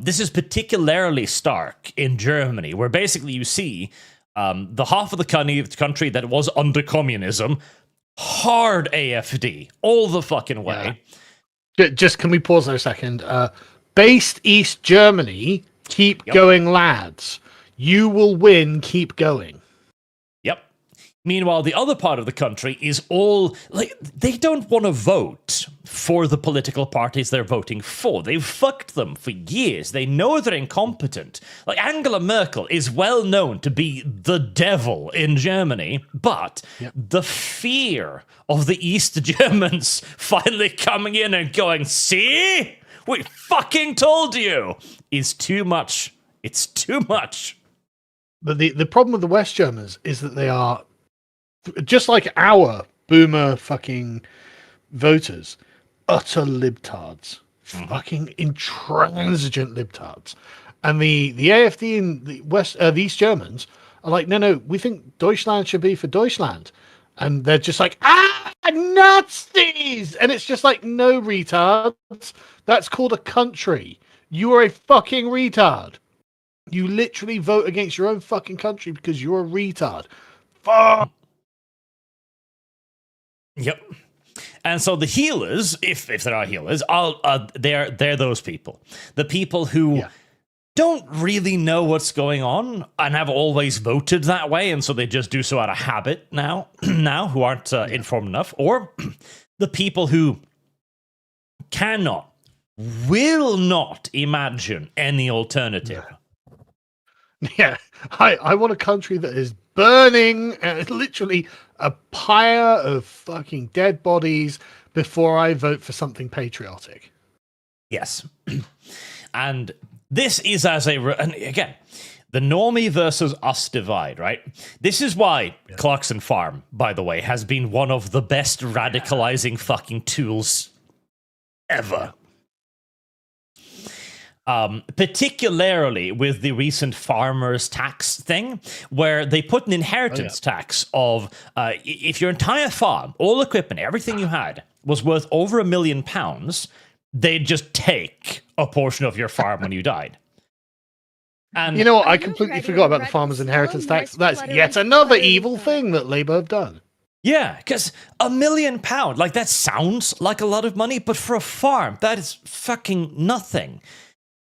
Speaker 1: This is particularly stark in Germany, where basically you see the half of the country that was under communism, hard AFD, all the fucking way.
Speaker 2: Yeah. Just can we pause there a second? Based East Germany, keep going, lads. You will win, keep going.
Speaker 1: Yep. Meanwhile, the other part of the country is all, like, they don't want to vote for the political parties they're voting for. They've fucked them for years. They know they're incompetent. Like, Angela Merkel is well known to be the devil in Germany, but the fear of the East Germans finally coming in and going, see? We fucking told you! Is too much. It's too much.
Speaker 2: But the problem with the West Germans is that they are, just like our boomer fucking voters, utter libtards. Fucking intransigent libtards. And the AFD and the East Germans are like, no, we think Deutschland should be for Deutschland. and they're just like, Nazis! And it's just like, no, retards. That's called a country. You are a fucking retard. You literally vote against your own fucking country because you're a retard. Fuck.
Speaker 1: Yep. And so the healers, if there are healers, they're those people. The people who don't really know what's going on and have always voted that way, and so they just do so out of habit now, who aren't informed enough. Or the people who will not imagine any alternative.
Speaker 2: Yeah, I want a country that is burning, literally a pyre of fucking dead bodies before I vote for something patriotic.
Speaker 1: Yes. And this is and again, the normie versus us divide, right? This is why Clarkson Farm, by the way, has been one of the best radicalizing fucking tools ever. Particularly with the recent farmers tax thing, where they put an inheritance tax of if your entire farm, all equipment, everything you had was worth over £1 million, they'd just take a portion of your farm when you died. And
Speaker 2: you know what? I completely forgot about the farmers' inheritance tax. That's yet another evil thing that Labour have done.
Speaker 1: Yeah, because £1 million, like, that sounds like a lot of money, but for a farm, that is fucking nothing.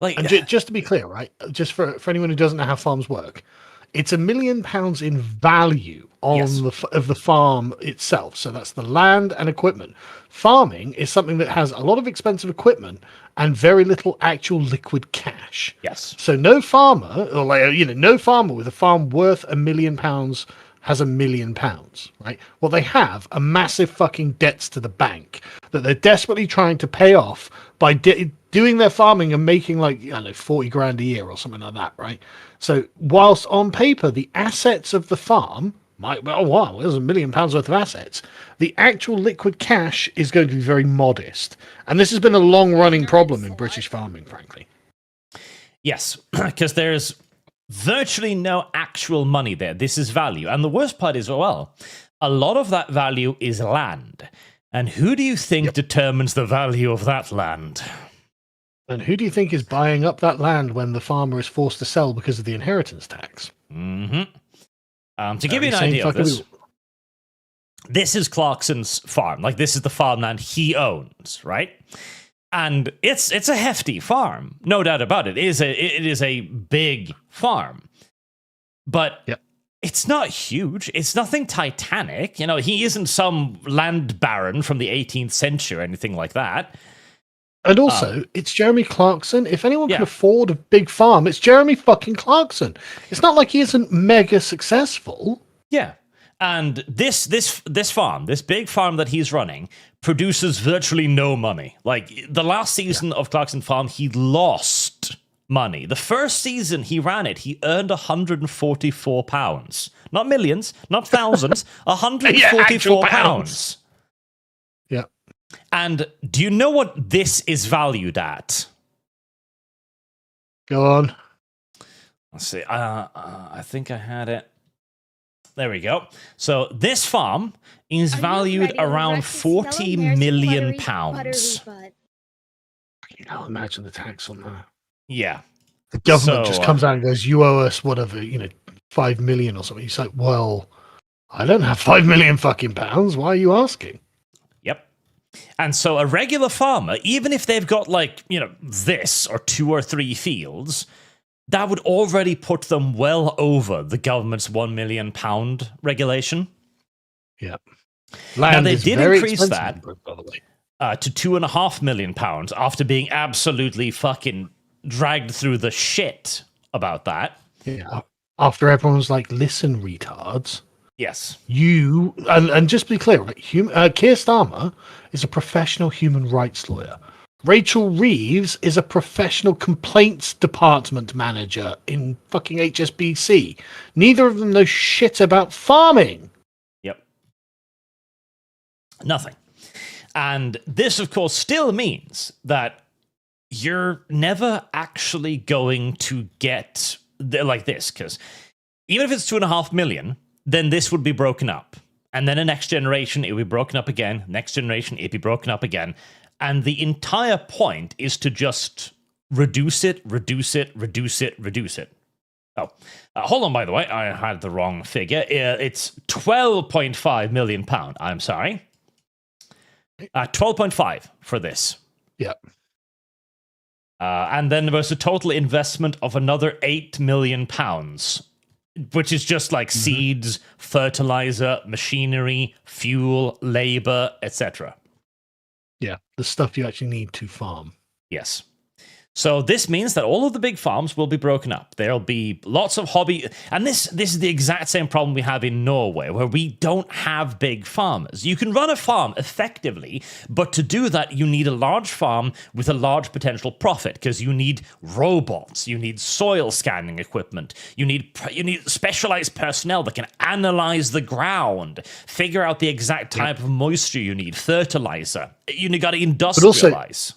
Speaker 1: Like,
Speaker 2: and just to be clear, right? Just for anyone who doesn't know how farms work, it's £1 million in value on of the farm itself. So that's the land and equipment. Farming is something that has a lot of expensive equipment and very little actual liquid cash.
Speaker 1: Yes.
Speaker 2: So no farmer, or no farmer with a farm worth £1 million has £1 million, right? Well, they have a massive fucking debts to the bank that they're desperately trying to pay off by doing their farming and making 40 grand a year or something like that, right? So whilst on paper the assets of the farm might, there's £1 million worth of assets, the actual liquid cash is going to be very modest, and this has been a long running problem in British farming, frankly.
Speaker 1: Yes, because there's virtually no actual money there. This is value, and the worst part is, well, a lot of that value is land. And who do you think determines the value of that land?
Speaker 2: And who do you think is buying up that land when the farmer is forced to sell because of the inheritance tax?
Speaker 1: To give you an idea of this, this is Clarkson's farm. Like, this is the farmland he owns, right? And it's a hefty farm, no doubt about it. It is a big farm, but it's not huge. It's nothing titanic. You know, he isn't some land baron from the 18th century or anything like that.
Speaker 2: And also, it's Jeremy Clarkson. If anyone can afford a big farm, it's Jeremy fucking Clarkson. It's not like he isn't mega successful.
Speaker 1: Yeah. And this farm, this big farm that he's running, produces virtually no money. Like, the last season of Clarkson Farm, he lost money. The first season he ran it, he earned £144. Not millions, not thousands, £144.
Speaker 2: Yeah.
Speaker 1: And do you know what this is valued at?
Speaker 2: Go on.
Speaker 1: Let's see. I think I had it. There we go. So this farm is valued around £40 million.
Speaker 2: Can't imagine the tax on that.
Speaker 1: Yeah.
Speaker 2: The government just comes out and goes, you owe us whatever, £5 million or something. It's like, well, I don't have £5 million fucking pounds. Why are you asking?
Speaker 1: Yep. And so a regular farmer, even if they've got this or 2 or 3 fields, that would already put them well over the government's £1 million regulation.
Speaker 2: Yeah.
Speaker 1: Now, they did increase that to £2.5 million after being absolutely fucking dragged through the shit about that.
Speaker 2: Yeah. After everyone's like, listen, retards.
Speaker 1: Yes.
Speaker 2: And just to be clear, right? Keir Starmer is a professional human rights lawyer. Rachel Reeves is a professional complaints department manager in fucking HSBC. Neither of them know shit about farming.
Speaker 1: Yep. Nothing. And this, of course, still means that you're never actually going to get like this, because even if it's 2.5 million, then this would be broken up. And then the next generation, it'll be broken up again. Next generation, it'll be broken up again. And the entire point is to just reduce it. Oh, hold on, by the way. I had the wrong figure. It's 12.5 million pound. I'm sorry. 12.5 for this.
Speaker 2: Yeah.
Speaker 1: And then there was a total investment of another 8 million pounds, which is just like seeds, fertilizer, machinery, fuel, labor, etc.
Speaker 2: Yeah, the stuff you actually need to farm.
Speaker 1: Yes. So this means that all of the big farms will be broken up. There'll be lots of hobby, and this is the exact same problem we have in Norway, where we don't have big farmers. You can run a farm effectively, but to do that, you need a large farm with a large potential profit, because you need robots, you need soil scanning equipment, you need specialized personnel that can analyze the ground, figure out the exact type of moisture you need, fertilizer. You got to industrialize.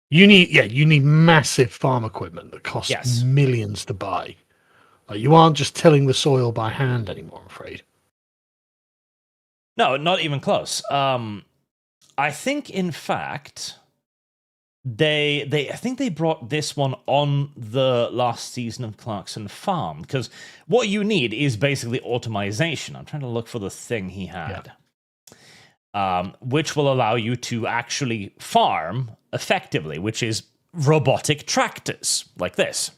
Speaker 2: You need massive farm equipment that costs millions to buy. Like, you aren't just tilling the soil by hand anymore, I'm afraid.
Speaker 1: No, not even close. I think, in fact, I think they brought this one on the last season of Clarkson Farm, because what you need is basically automation. I'm trying to look for the thing he had. Which will allow you to actually farm effectively, which is robotic tractors like this.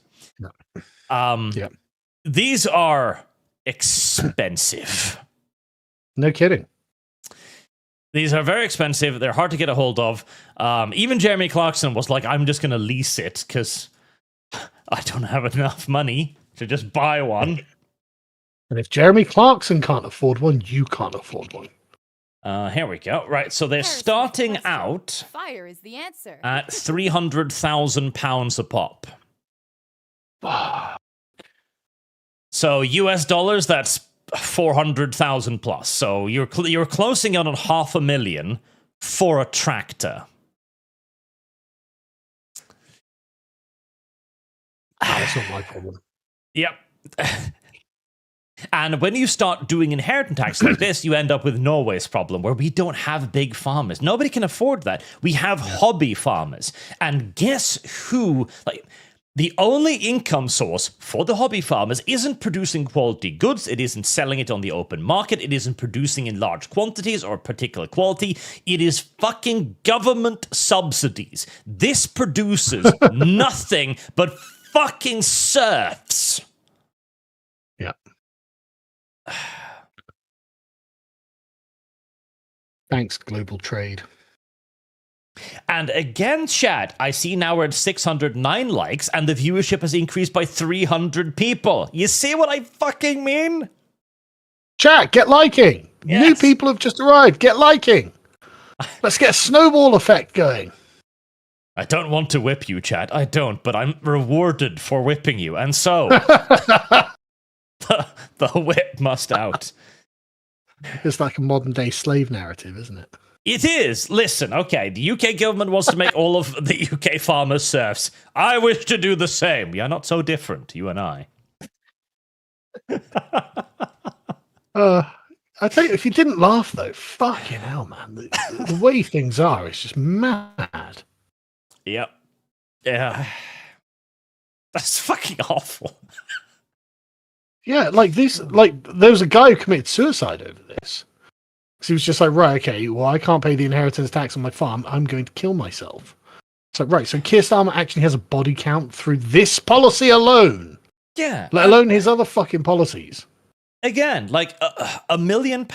Speaker 1: These are expensive.
Speaker 2: No kidding.
Speaker 1: These are very expensive. They're hard to get a hold of. Even Jeremy Clarkson was like, I'm just going to lease it because I don't have enough money to just buy one.
Speaker 2: And if Jeremy Clarkson can't afford one, you can't afford one.
Speaker 1: Here we go. Right, so they're starting out
Speaker 5: fire is the answer.
Speaker 1: at £300,000 a pop. So US dollars, that's 400,000 plus. So you're closing in on $500,000 for a tractor.
Speaker 2: That's not my problem.
Speaker 1: Yep. And when you start doing inheritance tax like this, you end up with Norway's problem, where we don't have big farmers. Nobody can afford that. We have hobby farmers. And guess who? Like, the only income source for the hobby farmers isn't producing quality goods. It isn't selling it on the open market. It isn't producing in large quantities or particular quality. It is fucking government subsidies. This produces nothing but fucking serfs.
Speaker 2: Yeah. Thanks, global trade.
Speaker 1: And again, chat, I see now we're at 609 likes and the viewership has increased by 300 people. You see what I fucking mean?
Speaker 2: Chat, get liking.
Speaker 1: Yes.
Speaker 2: New people have just arrived. Get liking. Let's get a snowball effect going.
Speaker 1: I don't want to whip you, chat. I don't, but I'm rewarded for whipping you. And so, the whip must out.
Speaker 2: It's like a modern day slave narrative, isn't it?
Speaker 1: It is. Listen, okay, the UK government wants to make all of the UK farmers serfs. I wish to do the same. We are not so different, you and I.
Speaker 2: I tell you, if you didn't laugh though, fucking hell, man, the way things are, it's just mad.
Speaker 1: Yep. Yeah. That's fucking awful.
Speaker 2: Yeah, like there was a guy who committed suicide over this. Because he was just like, right, okay, well, I can't pay the inheritance tax on my farm. I'm going to kill myself. It's like, right, so Keir Starmer actually has a body count through this policy alone.
Speaker 1: Yeah.
Speaker 2: Let alone his other fucking policies.
Speaker 1: Again, like £1 million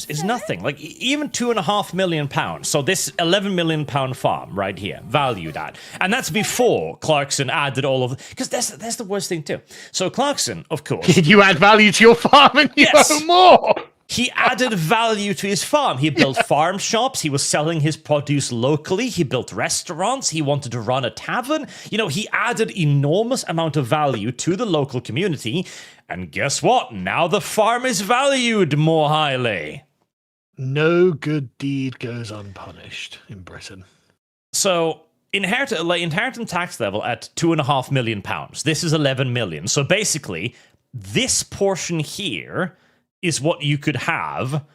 Speaker 1: is nothing. Like even £2.5 million. So this £11 million farm right here, valued at, and that's before Clarkson added all of. Because that's the worst thing too. So Clarkson, of course,
Speaker 2: Did you add value to your farm and you owe more?
Speaker 1: He added value to his farm. He built farm shops. He was selling his produce locally. He built restaurants. He wanted to run a tavern. You know, he added enormous amount of value to the local community. And guess what? Now the farm is valued more highly.
Speaker 2: No good deed goes unpunished in Britain.
Speaker 1: So inheritance tax level at £2.5 million. This is 11 million. So basically, this portion here is what you could have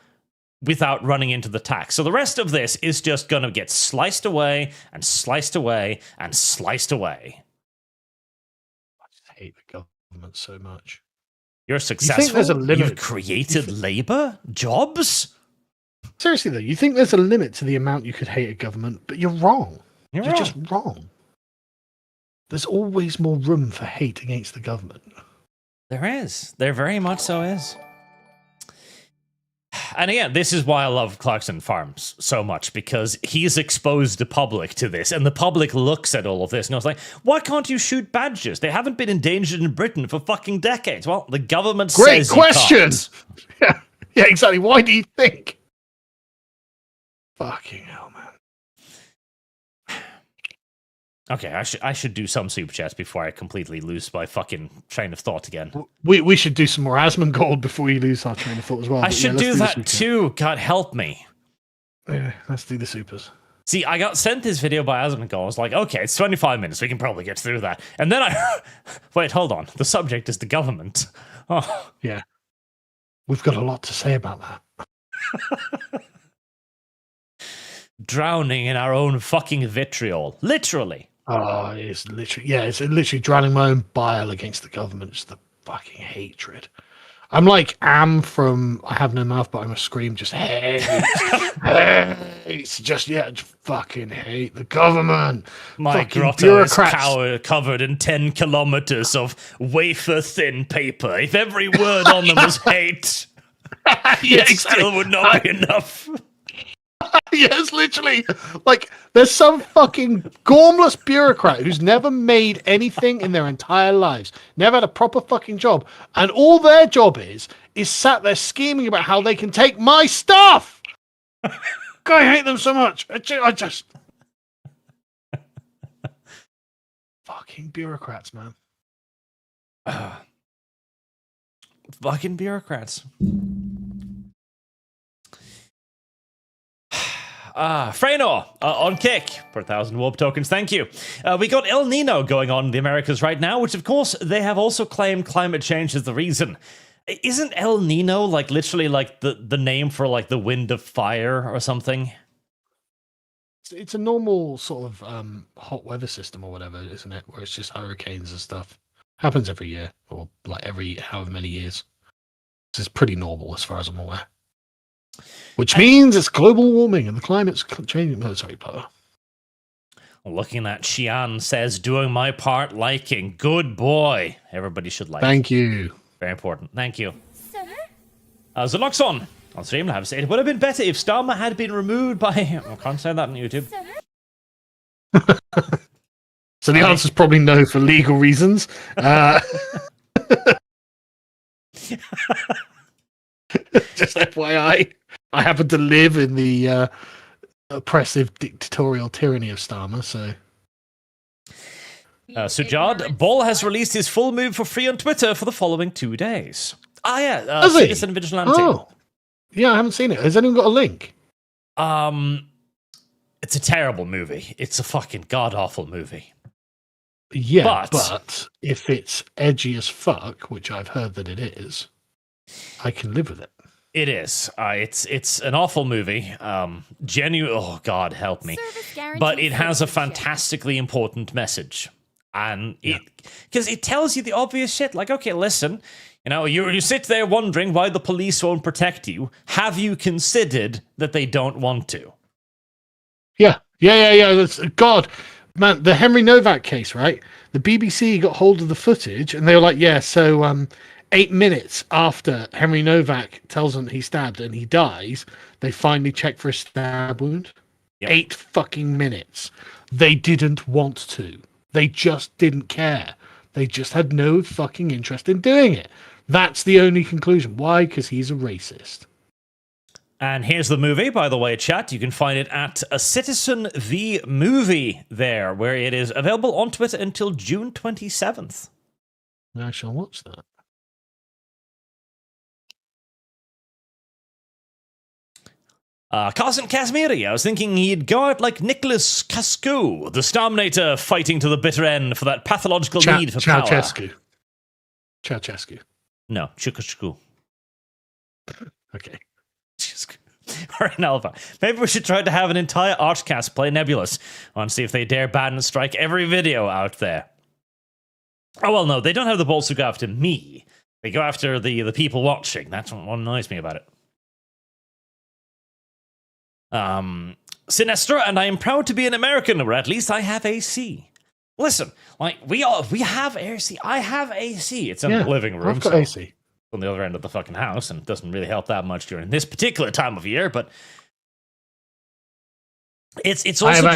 Speaker 1: without running into the tax. So the rest of this is just going to get sliced away and sliced away and sliced away.
Speaker 2: I just hate the government so much.
Speaker 1: You're successful.
Speaker 2: You think there's a limit?
Speaker 1: You've created labor? Jobs?
Speaker 2: Seriously, though, you think there's a limit to the amount you could hate a government, but you're wrong. You're
Speaker 1: wrong.
Speaker 2: just wrong. There's always more room for hate against the government.
Speaker 1: There is. There very much so is. And again, this is why I love Clarkson Farms so much, because he's exposed the public to this, and the public looks at all of this and goes like, why can't you shoot badgers? They haven't been endangered in Britain for fucking decades. Well, the government
Speaker 2: Great
Speaker 1: says
Speaker 2: question! Yeah, exactly. Why do you think? Fucking hell, man.
Speaker 1: Okay, I should do some super chats before I completely lose my fucking train of thought again.
Speaker 2: We should do some more Asmongold before we lose our train of thought as well.
Speaker 1: I should do that too. God help me.
Speaker 2: Yeah, let's do the supers.
Speaker 1: See, I got sent this video by Asmongold. I was like, okay, it's 25 minutes. We can probably get through that. And then I... Wait, hold on. The subject is the government. Oh.
Speaker 2: Yeah. We've got a lot to say about that.
Speaker 1: Drowning in our own fucking vitriol. Literally.
Speaker 2: Oh, it's literally drowning my own bile against the government. It's the fucking hatred. I'm like Am from I Have No Mouth, but I'm a Scream. Just hate. Just fucking hate the government.
Speaker 1: My
Speaker 2: fucking
Speaker 1: grotto is covered in 10 kilometers of wafer-thin paper. If every word on them was hate, it still would not be enough.
Speaker 2: Yes, literally. Like, there's some fucking gormless bureaucrat who's never made anything in their entire lives, never had a proper fucking job, and all their job is sat there scheming about how they can take my stuff. God, I hate them so much. I just... fucking bureaucrats, man.
Speaker 1: Fucking bureaucrats. Freno on Kick for 1,000 warp tokens. Thank you. We got El Nino going on in the Americas right now, which of course they have also claimed climate change is the reason. Isn't El Nino like literally like the name for like the wind of fire or something?
Speaker 2: It's a normal sort of hot weather system or whatever, isn't it? Where it's just hurricanes and stuff. Happens every year, or like every however many years. It's pretty normal as far as I'm aware. Which means it's global warming and the climate's changing. Oh, sorry, Power.
Speaker 1: Looking at Xian says, doing my part, liking. Good boy. Everybody should like.
Speaker 2: Thank you.
Speaker 1: Very important. Thank you. Zaloxon on Streamlabs. It would have been better if Starmer had been removed by... I can't say that on YouTube.
Speaker 2: So the answer's probably no for legal reasons. Just FYI, I happen to live in the oppressive dictatorial tyranny of Starmer, so...
Speaker 1: Sujad, Ball has released his full move for free on Twitter for the following 2 days.
Speaker 2: Has he?
Speaker 1: Citizen Vigilante.
Speaker 2: Oh, yeah, I haven't seen it. Has anyone got a link?
Speaker 1: It's a terrible movie. It's a fucking god-awful movie.
Speaker 2: Yeah, but if it's edgy as fuck, which I've heard that it is, I can live with it.
Speaker 1: It is. It's an awful movie. Genuine. Oh God, help me! But it has a fantastically important message, and because it tells you the obvious shit. Like, okay, listen, you sit there wondering why the police won't protect you. Have you considered that they don't want to? Yeah.
Speaker 2: God, man, the Henry Novak case, right? The BBC got hold of the footage, and they were like, yeah, so 8 minutes after Henry Novak tells them he's stabbed and he dies, they finally check for a stab wound. Yep. 8 fucking minutes. They didn't want to. They just didn't care. They just had no fucking interest in doing it. That's the only conclusion. Why? Because he's a racist.
Speaker 1: And here's the movie, by the way, chat. You can find it at a Citizen V Movie there, where it is available on Twitter until June 27th.
Speaker 2: I shall watch that.
Speaker 1: Carson Kazmiri, I was thinking he'd go out like Nicholas Cascu, the Starminator fighting to the bitter end for that pathological need for power.
Speaker 2: Ceausescu.
Speaker 1: No, Chukashku.
Speaker 2: Okay.
Speaker 1: We're in alpha. Maybe we should try to have an entire ArchCast play Nebulous and see if they dare ban and strike every video out there. Oh, well, no, they don't have the balls to go after me. They go after the people watching. That's what annoys me about it. Sinestra, and I am proud to be an American, or at least I have AC. Listen, like, we have AC. I have AC. It's in the living room.
Speaker 2: I've got AC.
Speaker 1: On the other end of the fucking house, and it doesn't really help that much during this particular time of year, but it's also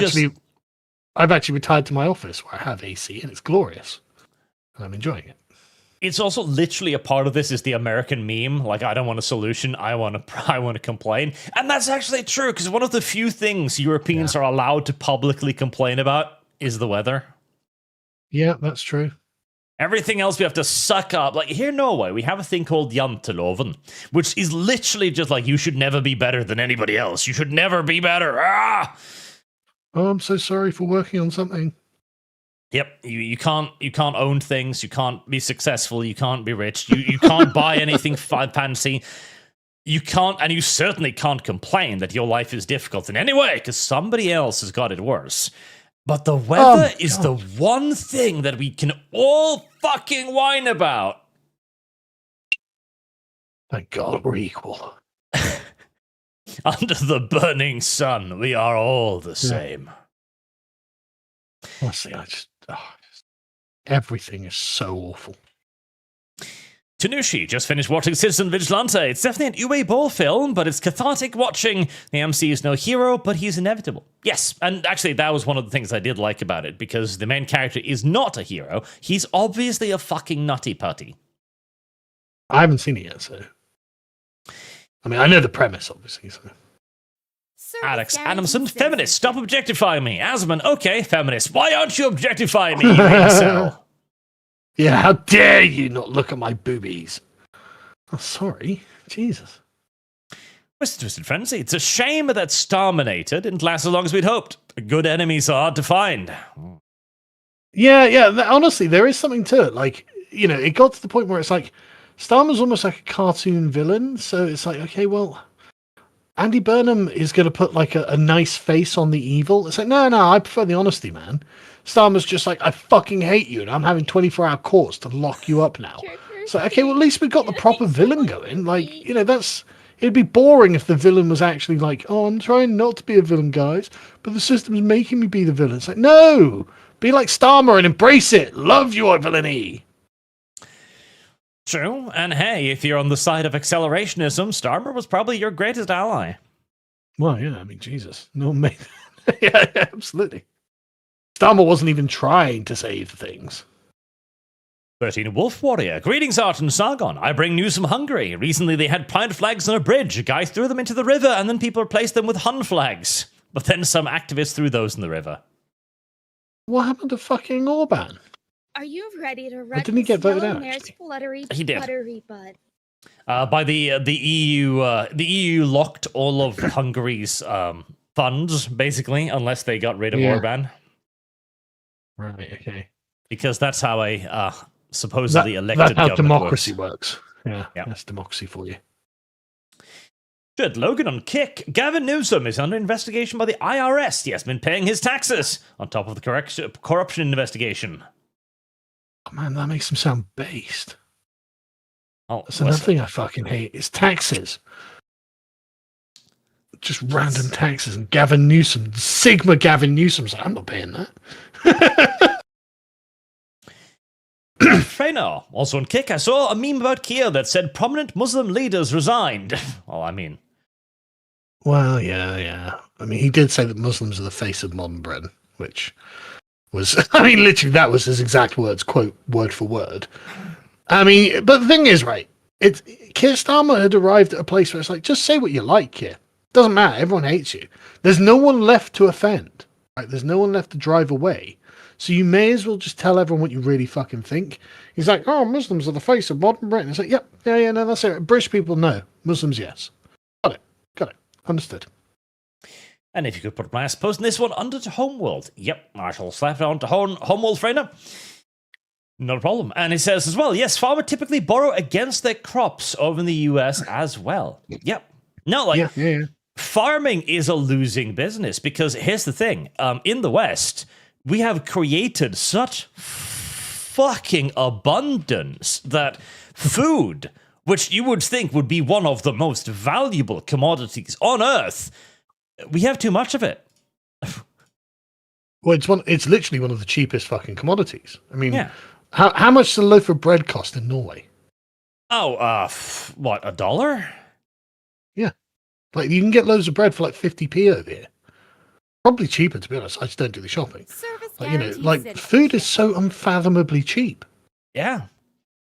Speaker 2: I've actually retired to my office where I have AC, and it's glorious. And I'm enjoying it.
Speaker 1: It's also literally a part of this is the American meme. Like, I don't want a solution. I want to complain. And that's actually true, because one of the few things Europeans are allowed to publicly complain about is the weather.
Speaker 2: Yeah, that's true.
Speaker 1: Everything else we have to suck up. Like, here in Norway, we have a thing called janteloven, which is literally just like, you should never be better than anybody else. You should never be better. Ah!
Speaker 2: Oh, I'm so sorry for working on something.
Speaker 1: Yep, you can't own things, you can't be successful, you can't be rich, you can't buy anything fancy, you can't, and you certainly can't complain that your life is difficult in any way, because somebody else has got it worse. But the weather is the one thing that we can all fucking whine about.
Speaker 2: Thank God we're equal.
Speaker 1: Under the burning sun, we are all the same.
Speaker 2: Honestly, everything is so awful.
Speaker 1: Tanushi just finished watching Citizen Vigilante. It's definitely an Uwe Boll film, but it's cathartic watching. The MC is no hero, but he's inevitable. Yes, and actually that was one of the things I did like about it, because the main character is not a hero. He's obviously a fucking nutty putty.
Speaker 2: I haven't seen it yet, so... I mean, I know the premise, obviously, so...
Speaker 1: Alex Adamson, feminist, stop objectifying me. Asmon, okay, feminist, why aren't you objectifying me, you incel?
Speaker 2: Yeah, how dare you not look at my boobies? Oh, sorry. Jesus.
Speaker 1: Mr. Twisted Frenzy, it's a shame that Starminator didn't last as long as we'd hoped. Good enemies are hard to find.
Speaker 2: Yeah, honestly, there is something to it. Like, you know, it got to the point where it's like, Starmer's almost like a cartoon villain, so it's like, okay, well... Andy Burnham is going to put like a nice face on the evil. It's like, no, I prefer the honesty, man. Starmer's just like, I fucking hate you, and I'm having 24-hour courts to lock you up now. So, okay, well, at least we've got the proper villain going. Like, you know, it'd be boring if the villain was actually like, oh, I'm trying not to be a villain, guys, but the system's making me be the villain. It's like, no, be like Starmer and embrace it. Love your villainy.
Speaker 1: True, and hey, if you're on the side of accelerationism, Starmer was probably your greatest ally.
Speaker 2: Well, yeah, I mean, Jesus. No, mate. yeah, absolutely. Starmer wasn't even trying to save things.
Speaker 1: 13 Wolf Warrior. Greetings, Art and Sargon. I bring news from Hungary. Recently, they had pride flags on a bridge. A guy threw them into the river, and then people replaced them with Hun flags. But then some activists threw those in the river.
Speaker 2: What happened to fucking Orban?
Speaker 3: Are you ready to
Speaker 2: didn't he get voted out?
Speaker 1: He did.
Speaker 3: Butt?
Speaker 1: By the EU, the EU locked all of Hungary's funds, basically, unless they got rid of Orban.
Speaker 2: Right, okay.
Speaker 1: Because that's how a supposedly elected
Speaker 2: that's how
Speaker 1: government
Speaker 2: democracy works. Yeah, that's democracy for you.
Speaker 1: Good. Logan on Kick. Gavin Newsom is under investigation by the IRS. He has been paying his taxes on top of the corruption investigation.
Speaker 2: Oh, man, that makes him sound based.
Speaker 1: Oh,
Speaker 2: that's another thing I fucking hate. Is taxes. Just random taxes. And Gavin Newsom, Sigma Gavin Newsom's like, I'm not paying that.
Speaker 1: Freyno, also on Kick, I saw a meme about Keir that said prominent Muslim leaders resigned. Well, I mean...
Speaker 2: Well, yeah. I mean, he did say that Muslims are the face of modern Britain, which was... I mean, literally, that was his exact words, quote, word for word. I mean, but the thing is, right, Keir Starmer had arrived at a place where it's like, just say what you like, Keir. Doesn't matter, everyone hates you. There's no one left to offend. Right? There's no one left to drive away. So you may as well just tell everyone what you really fucking think. He's like, oh, Muslims are the face of modern Britain. It's like, yep, yeah, no, that's it. British people, no. Muslims, yes. Got it. Understood.
Speaker 1: And if you could put my ass post in this one under to Homeworld. Yep, I shall slap it on to Homeworld, Freyna. Not a problem. And it says as well, yes, farmers typically borrow against their crops over in the US as well. Yep. No, like,
Speaker 2: yeah.
Speaker 1: farming is a losing business because here's the thing. In the West, we have created such fucking abundance that food, which you would think would be one of the most valuable commodities on Earth, we have too much of it.
Speaker 2: Well, it's literally one of the cheapest fucking commodities. I mean, how much does a loaf of bread cost in Norway?
Speaker 1: Oh, what, $1?
Speaker 2: Yeah. Like, you can get loaves of bread for like 50p over here. Probably cheaper, to be honest. I just don't do the shopping. Like, you know, like, food is so unfathomably cheap.
Speaker 1: Yeah.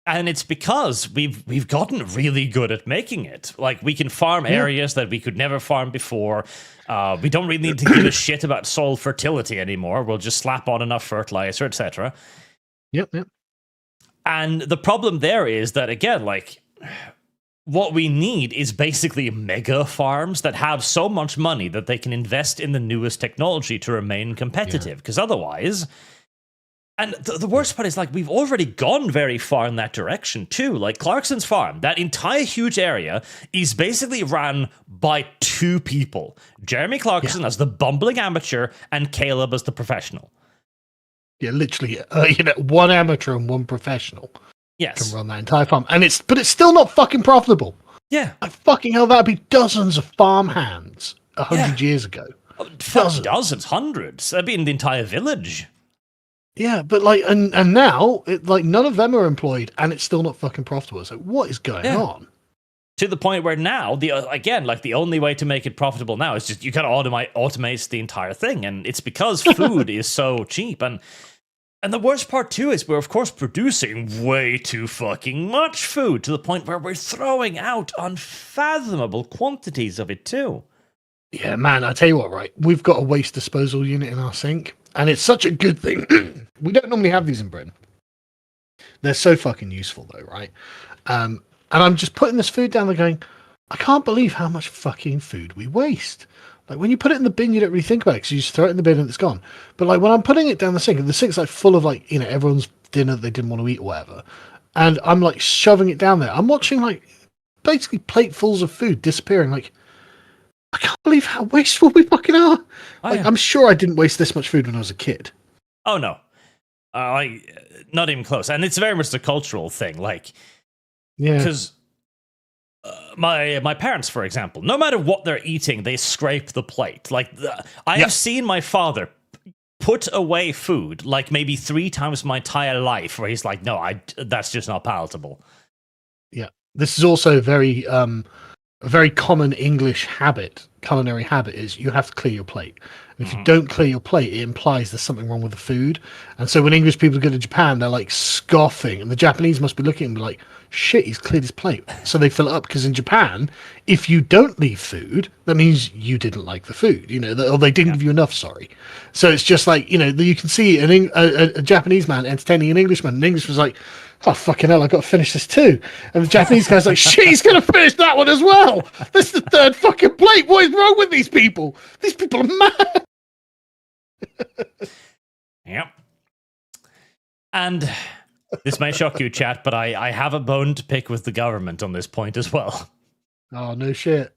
Speaker 1: And it's because we've gotten really good at making it. Like, we can farm areas that we could never farm before. We don't really need to give a shit about soil fertility anymore. We'll just slap on enough fertilizer, etc.
Speaker 2: Yep.
Speaker 1: And the problem there is that, again, like, what we need is basically mega farms that have so much money that they can invest in the newest technology to remain competitive. Because otherwise... And the worst part is, like, we've already gone very far in that direction, too. Like, Clarkson's farm, that entire huge area, is basically ran by 2 people. Jeremy Clarkson as the bumbling amateur, and Caleb as the professional.
Speaker 2: Yeah, literally, one amateur and one professional can run that entire farm. But it's still not fucking profitable.
Speaker 1: Yeah.
Speaker 2: Like, fucking hell, that'd be dozens of farm hands 100 years ago.
Speaker 1: Dozens, hundreds. That'd be in the entire village.
Speaker 2: Yeah, but like, and now, none of them are employed, and it's still not fucking profitable. So what is going on?
Speaker 1: To the point where now, the only way to make it profitable now is just you gotta automate the entire thing, and it's because food is so cheap. And the worst part too is we're of course producing way too fucking much food to the point where we're throwing out unfathomable quantities of it too.
Speaker 2: Yeah, man, I tell you what, right? We've got a waste disposal unit in our sink, and it's such a good thing. We don't normally have these in Britain. They're so fucking useful, though, right? And I'm just putting this food down there going, I can't believe how much fucking food we waste. Like, when you put it in the bin, you don't really think about it, because you just throw it in the bin and it's gone. But, like, when I'm putting it down the sink, and the sink's, like, full of, like, you know, everyone's dinner that they didn't want to eat or whatever, and I'm, like, shoving it down there, I'm watching, like, basically platefuls of food disappearing, like, I can't believe how wasteful we fucking are. I'm sure I didn't waste this much food when I was a kid.
Speaker 1: Oh, no. Not even close. And it's very much a cultural thing. Like, because my parents, for example, no matter what they're eating, they scrape the plate. Like, I have seen my father put away food, like, maybe 3 times my entire life, where he's like, no, that's just not palatable.
Speaker 2: Yeah. This is also a very common English culinary habit is you have to clear your plate. And if you don't clear your plate, it implies there's something wrong with the food. And so when English people go to Japan, they're like scoffing. And the Japanese must be looking at him like, shit, he's cleared his plate. So they fill it up, because in Japan, if you don't leave food, that means you didn't like the food, you know, or they didn't give you enough, sorry. So it's just like, you know, you can see a Japanese man entertaining an Englishman. And English was like, oh, fucking hell, I've got to finish this too. And the Japanese guy's like, shit, he's going to finish that one as well. This is the 3rd fucking plate. What is wrong with these people? These people are mad.
Speaker 1: Yep. And this may shock you, chat, but I have a bone to pick with the government on this point as well.
Speaker 2: Oh, no shit.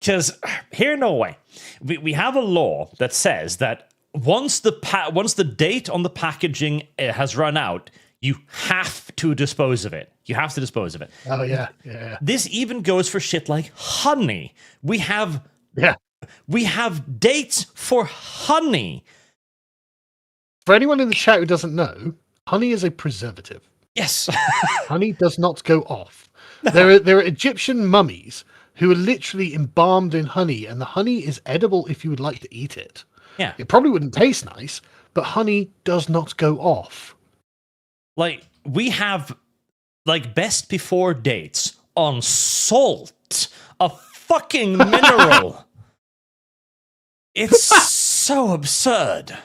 Speaker 1: Because here in Norway, we have a law that says that once the date on the packaging has run out, you have to dispose of it. You have to dispose of it.
Speaker 2: Oh, yeah.
Speaker 1: This even goes for shit like honey. We have dates for honey.
Speaker 2: For anyone in the chat who doesn't know, honey is a preservative.
Speaker 1: Yes.
Speaker 2: Honey does not go off. No. There are Egyptian mummies who are literally embalmed in honey, and the honey is edible if you would like to eat it.
Speaker 1: Yeah.
Speaker 2: It probably wouldn't taste nice, but honey does not go off.
Speaker 1: Like, we have, like, best before dates on salt, a fucking mineral. It's so absurd.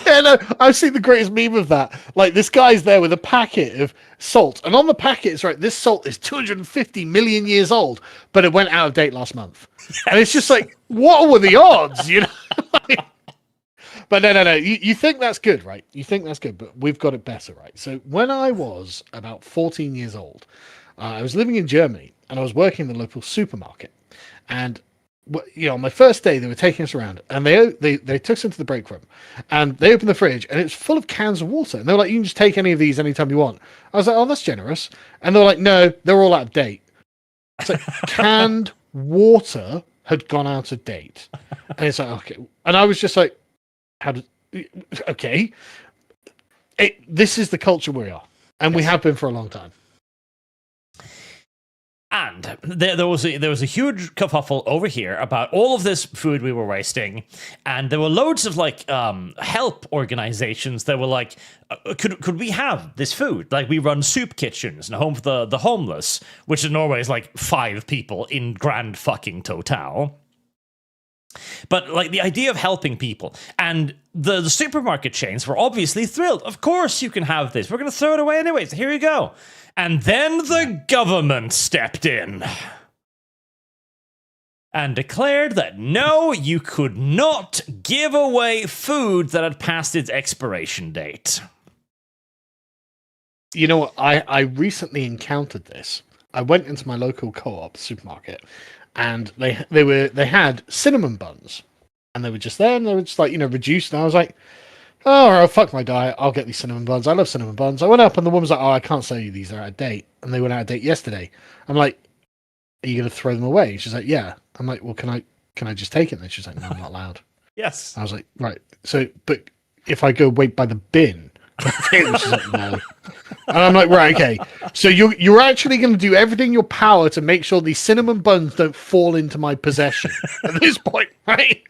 Speaker 2: Yeah, no, I've seen the greatest meme of that. Like, this guy's there with a packet of salt, and on the packet it's right, this salt is 250 million years old, but it went out of date last month. Yes. And it's just like, what were the odds, you know? But no. You think that's good, right? You think that's good, but we've got it better, right? So when I was about 14 years old, I was living in Germany, and I was working in the local supermarket. And on my first day, they were taking us around, and they took us into the break room, and they opened the fridge, and it's full of cans of water. And they were like, "You can just take any of these anytime you want." I was like, "Oh, that's generous." And they were like, "No, they're all out of date." So canned water had gone out of date, and it's like, okay. And I was just like, "How did? Okay, this is the culture we are, and we have been for a long time."
Speaker 1: And there was a huge kerfuffle over here about all of this food we were wasting, and there were loads of like help organizations that were like, could we have this food? Like, we run soup kitchens and home for the homeless, which in Norway is like 5 people in grand fucking total. But like the idea of helping people, and the supermarket chains were obviously thrilled. Of course you can have this. We're going to throw it away anyways. Here you go. And then the government stepped in and declared that no, you could not give away food that had passed its expiration date.
Speaker 2: You know what? I recently encountered this. I went into my local co-op supermarket, and they had cinnamon buns, and they were just there, and they were just like, reduced. And I was like, "Oh, fuck my diet. I'll get these cinnamon buns. I love cinnamon buns." I went up, and the woman was like, "Oh, I can't sell you these. They're out of date." And they went out of date yesterday. I'm like, "Are you going to throw them away?" She's like, "Yeah." I'm like, "Well, can I just take it?" And she's like, "No, I'm not allowed."
Speaker 1: Yes.
Speaker 2: I was like, "Right. So, but if I go wait by the bin," she's like, "No." And I'm like, "Right, okay. So you're actually going to do everything in your power to make sure these cinnamon buns don't fall into my possession at this point, right?"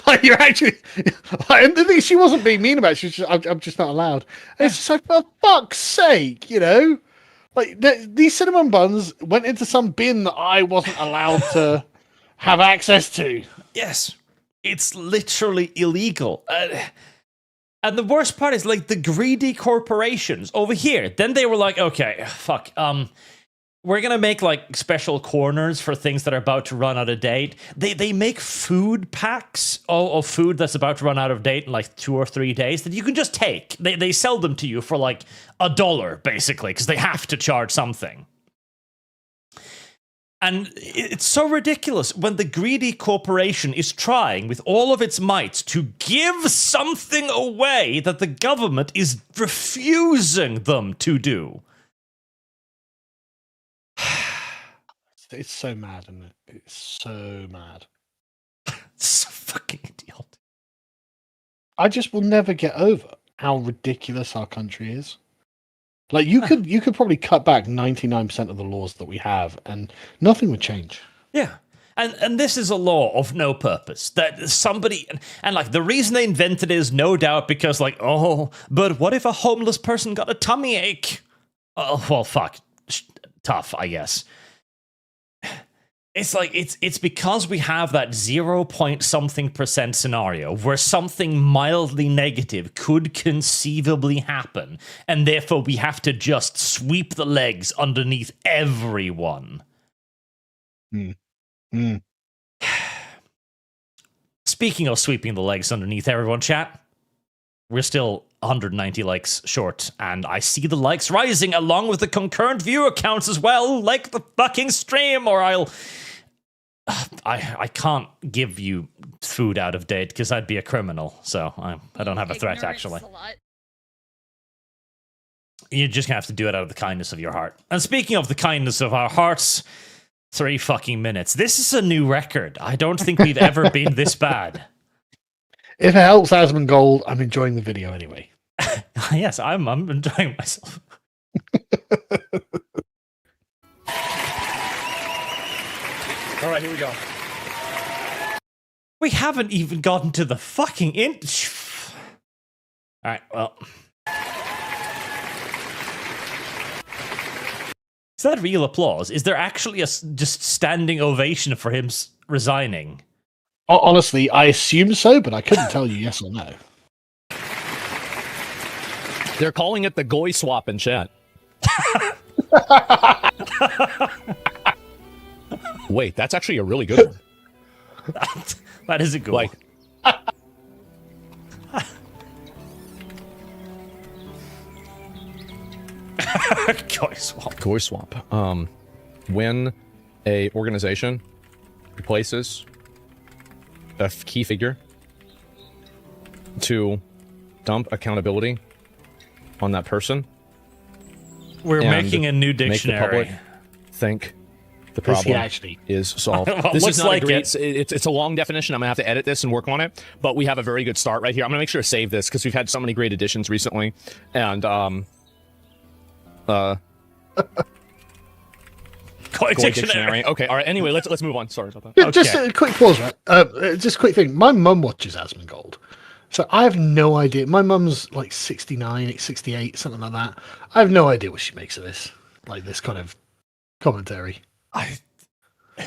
Speaker 2: Like, you're actually, and the thing, she wasn't being mean about it. She's just, I'm just not allowed. And it's just like, for fuck's sake, like these cinnamon buns went into some bin that I wasn't allowed to have access to.
Speaker 1: Yes, it's literally illegal. And the worst part is, like, the greedy corporations over here. Then they were like, okay, fuck, we're going to make, like, special corners for things that are about to run out of date. They make food packs of food that's about to run out of date in, like, 2 or 3 days that you can just take. They sell them to you for, like, $1, basically, because they have to charge something. And it's so ridiculous when the greedy corporation is trying with all of its might to give something away that the government is refusing them to do.
Speaker 2: It's so mad, isn't it? It's so mad.
Speaker 1: It's so fucking idiotic.
Speaker 2: I just will never get over how ridiculous our country is. Like, you could probably cut back 99% of the laws that we have, and nothing would change.
Speaker 1: Yeah. And this is a law of no purpose. That somebody, and like, the reason they invented it is no doubt because, like, oh, but what if a homeless person got a tummy ache? Oh, well, fuck. Tough, I guess. It's like, it's because we have that 0 point something% scenario where something mildly negative could conceivably happen, and therefore we have to just sweep the legs underneath everyone. Speaking of sweeping the legs underneath everyone, chat, we're still 190 likes short, and I see the likes rising along with the concurrent viewer counts as well. Like the fucking stream, or I can't give you food out of date because I'd be a criminal, so I don't have a threat, actually. You're just gonna have to do it out of the kindness of your heart. And speaking of the kindness of our hearts, 3 fucking minutes. This is a new record. I don't think we've ever been this bad.
Speaker 2: If it helps Asmongold, I'm enjoying the video anyway.
Speaker 1: Yes, I'm enjoying myself.
Speaker 4: All right, here we go.
Speaker 1: We haven't even gotten to the fucking All right, well. Is that real applause? Is there actually a just standing ovation for him resigning?
Speaker 2: Honestly, I assume so, but I couldn't tell you yes or no.
Speaker 4: They're calling it the goy swap in chat. Wait, that's actually a really good one.
Speaker 1: That is a good one. Goy swap.
Speaker 4: Goy swap. When a organization places a key figure to dump accountability on that person.
Speaker 1: We're
Speaker 4: and
Speaker 1: making a new
Speaker 4: make the
Speaker 1: dictionary.
Speaker 4: public think the
Speaker 2: Is he
Speaker 4: problem
Speaker 2: actually?
Speaker 4: is solved.
Speaker 1: Well,
Speaker 4: This
Speaker 1: looks
Speaker 4: is not
Speaker 1: like
Speaker 4: a great, it's a long definition. I'm gonna have to edit this and work on it, but we have a very good start right here. I'm gonna make sure to save this because we've had so many great additions recently, and
Speaker 1: Koi
Speaker 4: Goy
Speaker 1: dictionary.
Speaker 4: Okay, all right. Anyway, let's move on. Sorry about that.
Speaker 2: Yeah, just a quick pause, right? Just a quick thing. My mum watches Asmongold, so I have no idea. My mum's like 69, 68, something like that. I have no idea what she makes of this, like this kind of commentary.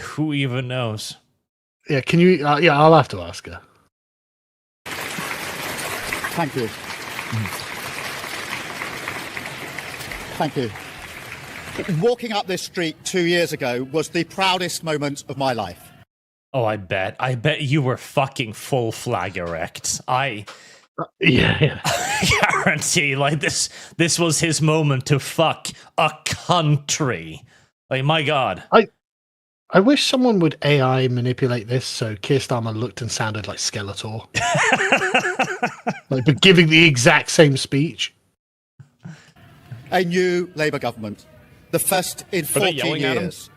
Speaker 1: Who even knows?
Speaker 2: Yeah, can you? Yeah, I'll have to ask her.
Speaker 5: Thank you. Thank you. Walking up this street 2 years ago was the proudest moment of my life.
Speaker 1: Oh, I bet you were fucking full flag erect.
Speaker 2: Yeah.
Speaker 1: Guarantee, like this was his moment to fuck a country. Like, my God.
Speaker 2: I wish someone would AI manipulate this so Keir Starmer looked and sounded like Skeletor, like, but giving the exact same speech.
Speaker 5: A new Labour government, the first in
Speaker 4: they
Speaker 5: 14
Speaker 4: yelling at him?
Speaker 5: years.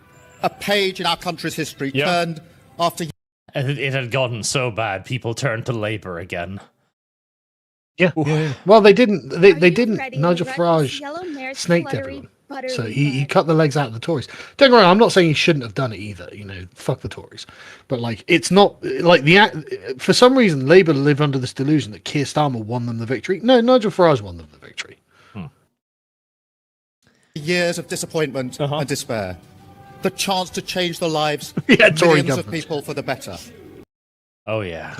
Speaker 5: A page in our country's history
Speaker 4: Yeah.
Speaker 5: turned after
Speaker 1: And it had gotten so bad, people turned to Labour again.
Speaker 2: Yeah. Well, they didn't. They didn't. Nigel Farage snaked everyone. So he cut the legs out of the Tories. Don't get me wrong, I'm not saying he shouldn't have done it either. You know, fuck the Tories. But like, it's not like for some reason Labour live under this delusion that Keir Starmer won them the victory. No, Nigel Farage won them the victory.
Speaker 5: years of disappointment and despair. The chance to change the lives
Speaker 2: Yeah,
Speaker 5: of
Speaker 2: Tory
Speaker 5: millions of
Speaker 2: government.
Speaker 5: people for the better.
Speaker 1: Oh, yeah.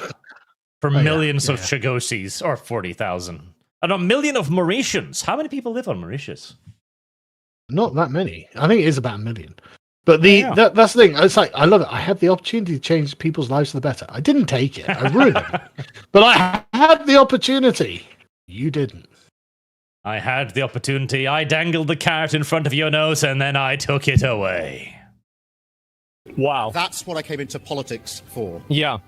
Speaker 1: For
Speaker 2: yeah,
Speaker 1: millions of
Speaker 2: yeah.
Speaker 1: Chagosis, or 40,000. And a million of Mauritians. How many people live on Mauritius?
Speaker 2: Not that many. I think it is about 1 million. But
Speaker 1: Yeah.
Speaker 2: that's the thing. It's like, I love it. I had the opportunity to change people's lives for the better. I didn't take it. I ruined it. But I had the opportunity. You didn't.
Speaker 1: I had the opportunity. I dangled the carrot in front of your nose, and then I took it away.
Speaker 4: Wow.
Speaker 5: That's what I came into politics for.
Speaker 4: Yeah.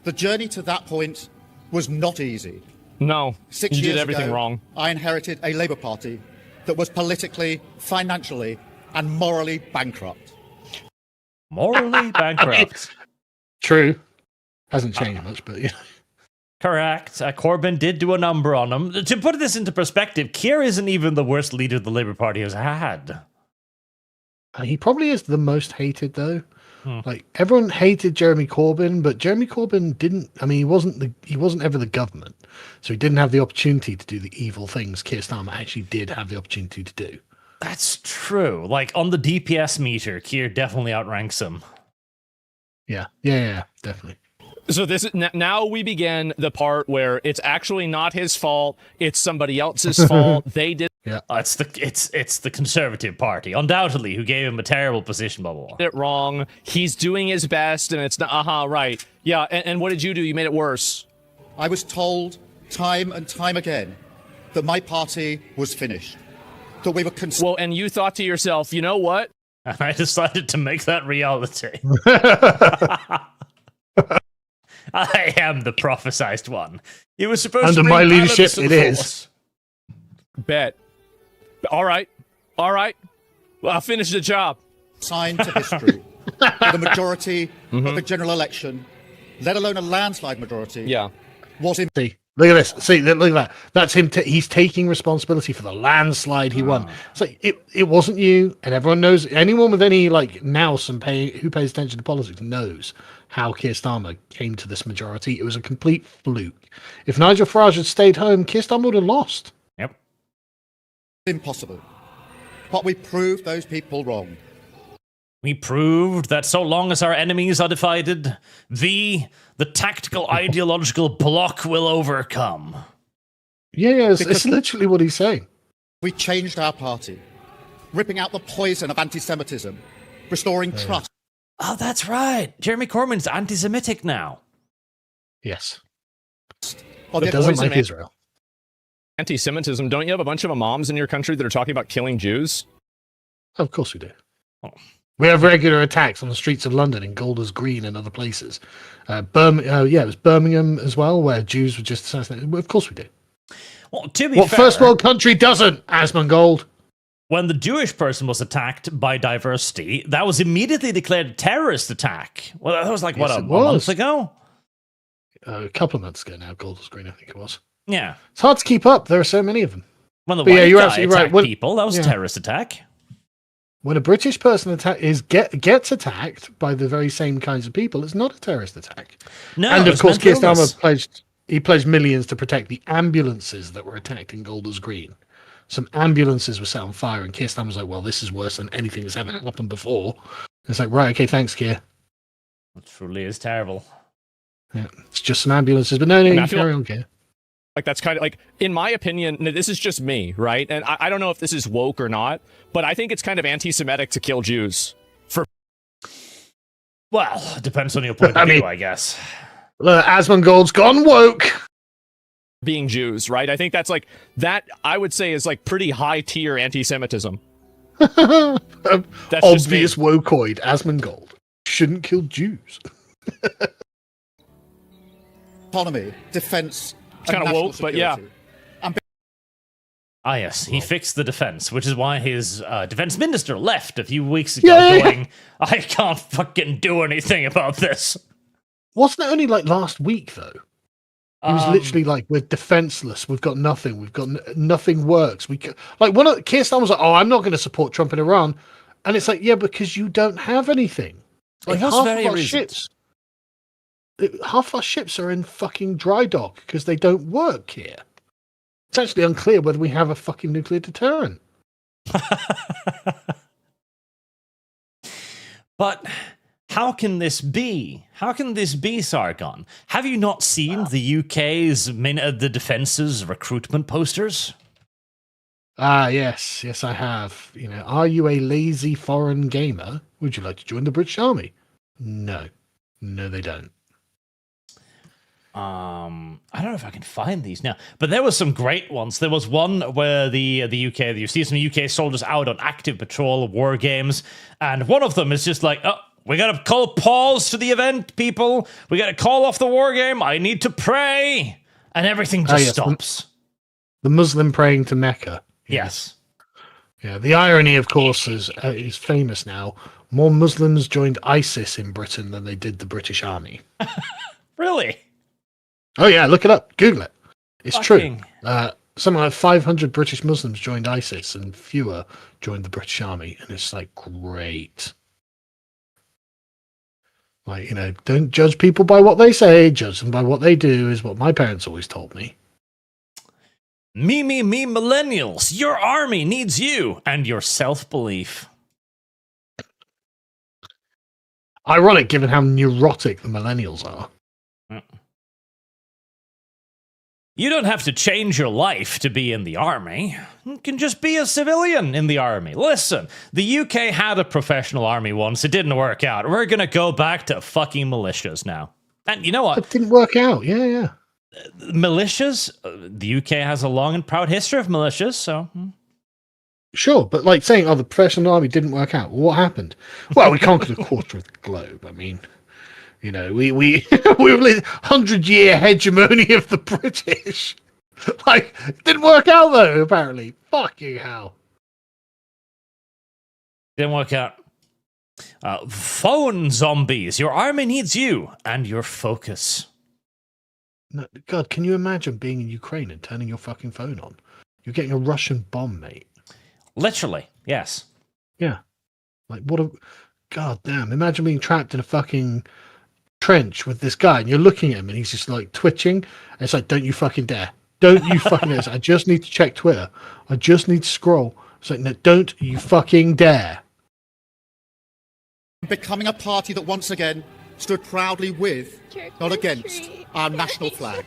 Speaker 5: The journey to that point was not easy.
Speaker 4: No.
Speaker 5: 6
Speaker 4: You
Speaker 5: years
Speaker 4: did everything
Speaker 5: ago,
Speaker 4: wrong.
Speaker 5: I inherited a Labour Party that was politically, financially, and morally bankrupt.
Speaker 1: Morally bankrupt.
Speaker 2: True. Hasn't changed much, but yeah.
Speaker 1: Correct. Corbyn did do a number on him. To put this into perspective, Keir isn't even the worst leader the Labour Party has had.
Speaker 2: He probably is the most hated, though. Like, everyone hated Jeremy Corbyn, but Jeremy Corbyn didn't. I mean, he wasn't ever the government, so he didn't have the opportunity to do the evil things Keir Starmer actually did have the opportunity to do.
Speaker 1: That's true. Like, on the DPS meter, Keir definitely outranks him.
Speaker 2: Yeah, definitely.
Speaker 4: So this is now we begin the part where it's actually not his fault. It's somebody else's fault. They did
Speaker 1: It's the Conservative Party, undoubtedly, who gave him a terrible position, blah, blah, blah.
Speaker 4: it wrong. He's doing his best, and it's not. Right. Yeah. And what did you do? You made it worse.
Speaker 5: I was told time and time again that my party was finished. That we were
Speaker 4: Well, and you thought to yourself, you know what?
Speaker 1: And I decided to make that reality. I am the prophesized one. It was supposed
Speaker 2: Under
Speaker 1: to
Speaker 2: my
Speaker 1: bring balance
Speaker 2: leadership,
Speaker 1: to
Speaker 2: it
Speaker 1: the
Speaker 2: is.
Speaker 1: force.
Speaker 4: Bet. All right. Well, I'll finish the job.
Speaker 5: signed to history. The majority of the general election, let alone a landslide majority,
Speaker 4: Yeah.
Speaker 5: was in
Speaker 2: See, look at this. See, look at that. That's him. He's taking responsibility for the landslide he won. So it wasn't you, and everyone knows. Anyone with any like nous and who pays attention to politics knows how Keir Starmer came to this majority. It was a complete fluke. If Nigel Farage had stayed home, Keir Starmer would have lost.
Speaker 1: Yep.
Speaker 5: impossible. But we proved those people wrong.
Speaker 1: We proved that so long as our enemies are divided, the tactical ideological bloc will overcome.
Speaker 2: Yeah, it's literally what he's saying.
Speaker 5: We changed our party, ripping out the poison of anti-Semitism, restoring trust.
Speaker 1: Oh, that's right. Jeremy Corbyn's anti-Semitic now.
Speaker 2: Yes,
Speaker 5: on
Speaker 2: but
Speaker 5: the
Speaker 2: doesn't
Speaker 4: poison
Speaker 2: like
Speaker 4: man.
Speaker 2: Israel.
Speaker 4: Anti-Semitism. Don't you have a bunch of imams in your country that are talking about killing Jews?
Speaker 2: Of course we do. We have regular attacks on the streets of London in Golders Green and other places. It was Birmingham as well, where Jews were just assassinated. Of course we do.
Speaker 1: Well, to be
Speaker 2: What
Speaker 1: fair,
Speaker 2: first world country doesn't, Asmongold?
Speaker 1: when the Jewish person was attacked by diversity, that was immediately declared a terrorist attack. Well, that was like,
Speaker 2: Yes,
Speaker 1: a
Speaker 2: it was.
Speaker 1: month ago?
Speaker 2: A couple of months ago now, Golders Green, I think it was.
Speaker 1: Yeah.
Speaker 2: It's hard to keep up. There are so many of them.
Speaker 1: When the
Speaker 2: But yeah,
Speaker 1: white
Speaker 2: you're
Speaker 1: guy
Speaker 2: absolutely
Speaker 1: attacked
Speaker 2: right.
Speaker 1: people, that was a terrorist attack.
Speaker 2: When a British person gets attacked by the very same kinds of people, it's not a terrorist attack.
Speaker 1: No,
Speaker 2: And
Speaker 1: it
Speaker 2: of
Speaker 1: was
Speaker 2: course, Keir
Speaker 1: mental illness.
Speaker 2: Starmer pledged millions to protect the ambulances that were attacked in Golders Green. Some ambulances were set on fire, and Keir Starmer was like, "Well, this is worse than anything that's ever happened before." It's like, right, okay, thanks, Keir.
Speaker 1: It truly is terrible.
Speaker 2: Yeah, it's just some ambulances, but no,
Speaker 4: I
Speaker 2: you
Speaker 4: feel-
Speaker 2: carry on, Keir.
Speaker 4: Like, that's kind of like, in my opinion, this is just me, right? And I don't know if this is woke or not, but I think it's kind of anti-Semitic to kill Jews.
Speaker 1: Well, it depends on your point of view, I guess.
Speaker 2: Asmongold's gone woke.
Speaker 4: Being Jews, right? I think that's like, that I would say is like pretty high tier anti-Semitism. That's just me.
Speaker 2: Obvious wokeoid, Asmongold. Shouldn't kill Jews.
Speaker 5: Economy, defence,
Speaker 4: It's kind of woke, but yeah.
Speaker 1: Ah, yes, he fixed the defense, which is why his defense minister left a few weeks ago going, I can't fucking do anything about this.
Speaker 2: Wasn't it only like last week, though? He was literally like, we're defenseless. We've got nothing. We've got nothing works. Keir Starmer was like, oh, I'm not going to support Trump in Iran. And it's like, yeah, because you don't have anything. Like
Speaker 1: It was
Speaker 2: half
Speaker 1: very
Speaker 2: of our
Speaker 1: reasoned.
Speaker 2: ships. Half our ships are in fucking dry dock because they don't work here. It's actually unclear whether we have a fucking nuclear deterrent.
Speaker 1: But how can this be? How can this be, Sargon? Have you not seen the UK's the defence's recruitment posters?
Speaker 2: Ah, yes, I have. You know, are you a lazy foreign gamer? Would you like to join the British Army? No, they don't.
Speaker 1: I don't know if I can find these now, but there was some great ones. There was one where the UK, you see some UK soldiers out on active patrol of war games, and one of them is just like, oh, we gotta call a pause to the event, people. We gotta call off the war game. I need to pray, and everything just stops.
Speaker 2: The Muslim praying to Mecca.
Speaker 1: Yes.
Speaker 2: Yeah, the irony, of course, is famous now. More Muslims joined ISIS in Britain than they did the British Army.
Speaker 1: Really?
Speaker 2: Oh, yeah, look it up. Google it. It's
Speaker 1: Fucking-
Speaker 2: true. Something like 500 British Muslims joined ISIS and fewer joined the British Army. And it's like, great. Like, you know, don't judge people by what they say, judge them by what they do, is what my parents always told me.
Speaker 1: Me, millennials. Your army needs you and your self-belief.
Speaker 2: Ironic, given how neurotic the millennials are.
Speaker 1: You don't have to change your life to be in the army. You can just be a civilian in the army. Listen, the UK had a professional army once. It didn't work out. We're going to go back to fucking militias now. And you know what?
Speaker 2: It didn't work out. Yeah.
Speaker 1: Militias, the UK has a long and proud history of militias, so...
Speaker 2: Sure, but like saying, oh, the professional army didn't work out. Well, what happened? Well, we conquered a quarter of the globe. I mean, you know, we were in 100-year hegemony of the British. Like, it didn't work out though. Apparently, fucking hell.
Speaker 1: Didn't work out. Phone zombies. Your army needs you and your focus.
Speaker 2: No, God, can you imagine being in Ukraine and turning your fucking phone on? You're getting a Russian bomb, mate.
Speaker 1: Literally, yes.
Speaker 2: Yeah. Like, what a... God damn. Imagine being trapped in a fucking trench with this guy, and you're looking at him, and he's just, like, twitching. And it's like, don't you fucking dare. Don't you fucking dare. I just need to check Twitter. I just need to scroll. It's like, no, don't you fucking dare.
Speaker 5: Becoming a party that once again stood proudly with, not against, our national flag.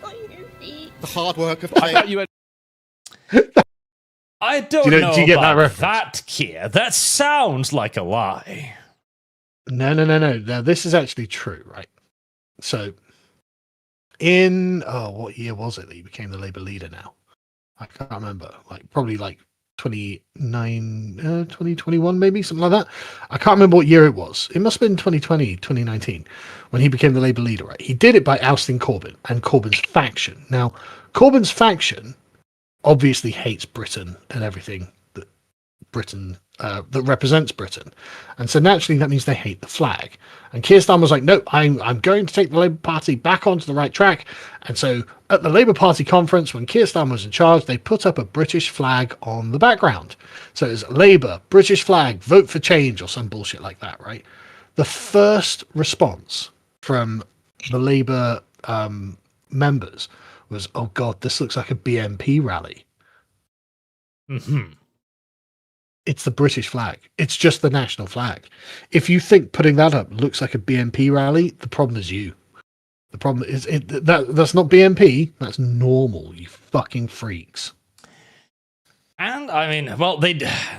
Speaker 5: The hard work of
Speaker 4: I thought you had.
Speaker 1: I don't
Speaker 2: Do you
Speaker 1: know
Speaker 2: get that
Speaker 1: about
Speaker 2: reference?
Speaker 1: that, Keir. That sounds like a lie.
Speaker 2: No. Now, this is actually true, right? So, what year was it that he became the Labour leader now? I can't remember. Like, probably like 2021, maybe something like that. I can't remember what year it was. It must have been 2020, 2019, when he became the Labour leader. Right, he did it by ousting Corbyn and Corbyn's faction. Now, Corbyn's faction obviously hates Britain and everything that that represents Britain, and so naturally that means they hate the flag. And Keir Starmer was like, "No, I'm going to take the Labour Party back onto the right track." And so at the Labour Party conference, when Keir Starmer was in charge, they put up a British flag on the background. So it was Labour, British flag, vote for change, or some bullshit like that, right? The first response from the Labour members was, "Oh God, this looks like a BNP rally."
Speaker 1: Mm-hmm.
Speaker 2: It's the British flag. It's just the national flag. If you think putting that up looks like a BNP rally, the problem is you. The problem is that's not BNP. That's normal. You fucking freaks.
Speaker 1: And I mean, well, they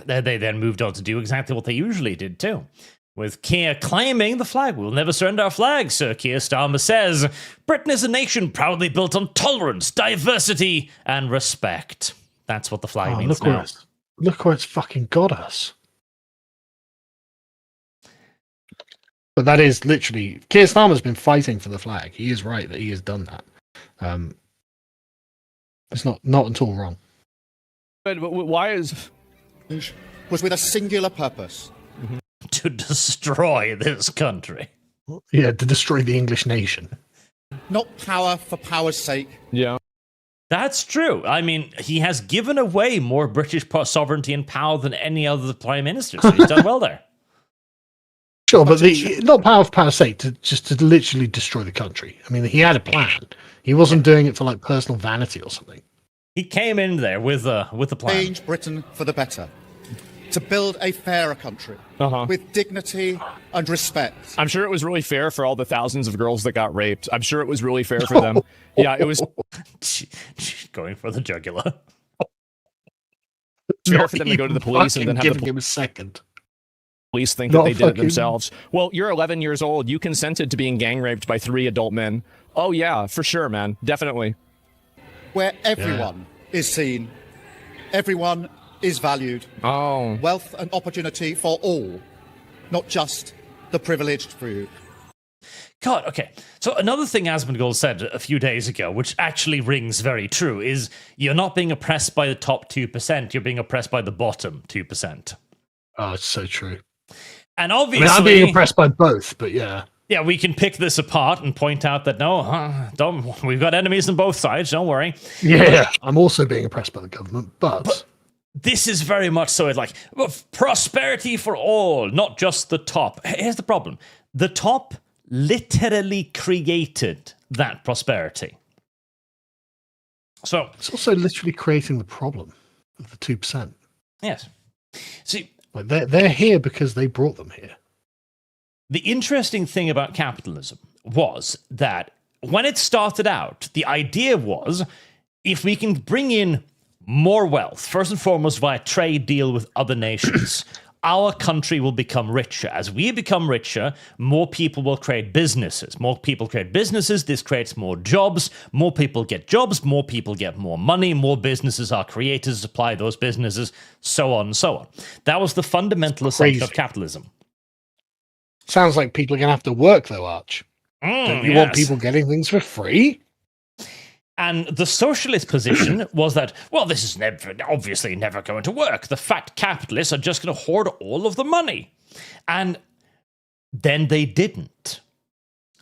Speaker 1: then moved on to do exactly what they usually did too. With Keir claiming the flag, we'll never surrender our flag, Sir Keir Starmer says. Britain is a nation proudly built on tolerance, diversity, and respect. That's what the flag means now.
Speaker 2: Look where it's fucking got us. But that is literally... Keir Starmer's been fighting for the flag. He is right that he has done that. It's not at all wrong.
Speaker 4: But why is...
Speaker 5: Was with a singular purpose.
Speaker 1: To destroy this country.
Speaker 2: Yeah, to destroy the English nation.
Speaker 5: Not power for power's sake.
Speaker 4: Yeah.
Speaker 1: That's true. I mean, he has given away more British sovereignty and power than any other prime minister, so he's done well there.
Speaker 2: Sure, but not power for power's sake, just to literally destroy the country. I mean, he had a plan. He wasn't doing it for like personal vanity or something.
Speaker 1: He came in there with a plan.
Speaker 5: Change Britain for the better. To build a fairer country with dignity and respect.
Speaker 4: I'm sure it was really fair for all the thousands of girls that got raped. I'm sure it was really fair for them. Yeah, it was
Speaker 1: going for the jugular.
Speaker 4: fair for them to go to the police and then have the
Speaker 2: him a second.
Speaker 4: Police think that they did it themselves. Well, you're 11 years old. You consented to being gang raped by 3 adult men. Oh yeah, for sure, man. Definitely.
Speaker 5: Where everyone is seen, everyone is valued.
Speaker 4: Oh.
Speaker 5: Wealth and opportunity for all, not just the privileged few.
Speaker 1: God, okay. So another thing Asmongold said a few days ago, which actually rings very true, is you're not being oppressed by the top 2%, you're being oppressed by the bottom 2%.
Speaker 2: Oh, it's so true.
Speaker 1: And obviously...
Speaker 2: I'm being impressed by both, but yeah.
Speaker 1: Yeah, we can pick this apart and point out that, we've got enemies on both sides, don't worry.
Speaker 2: Yeah, I'm also being impressed by the government, but
Speaker 1: this is very much so like prosperity for all, not just the top. Here's the problem. The top literally created that prosperity. So
Speaker 2: it's also literally creating the problem of the 2%.
Speaker 1: Yes. See,
Speaker 2: like they're here because they brought them here.
Speaker 1: The interesting thing about capitalism was that when it started out, the idea was if we can bring in more wealth, first and foremost via trade deal with other nations, our country will become richer. As we become richer, more people will create businesses. More people create businesses, this creates more jobs. More people get jobs, more people get more money, more businesses are created to supply those businesses, so on and so on. That was the fundamental assumption of capitalism.
Speaker 2: Sounds like people are going to have to work, though, Arch. Don't you want people getting things for free?
Speaker 1: And the socialist position was that, well, this is obviously never going to work. The fat capitalists are just going to hoard all of the money. And then they didn't.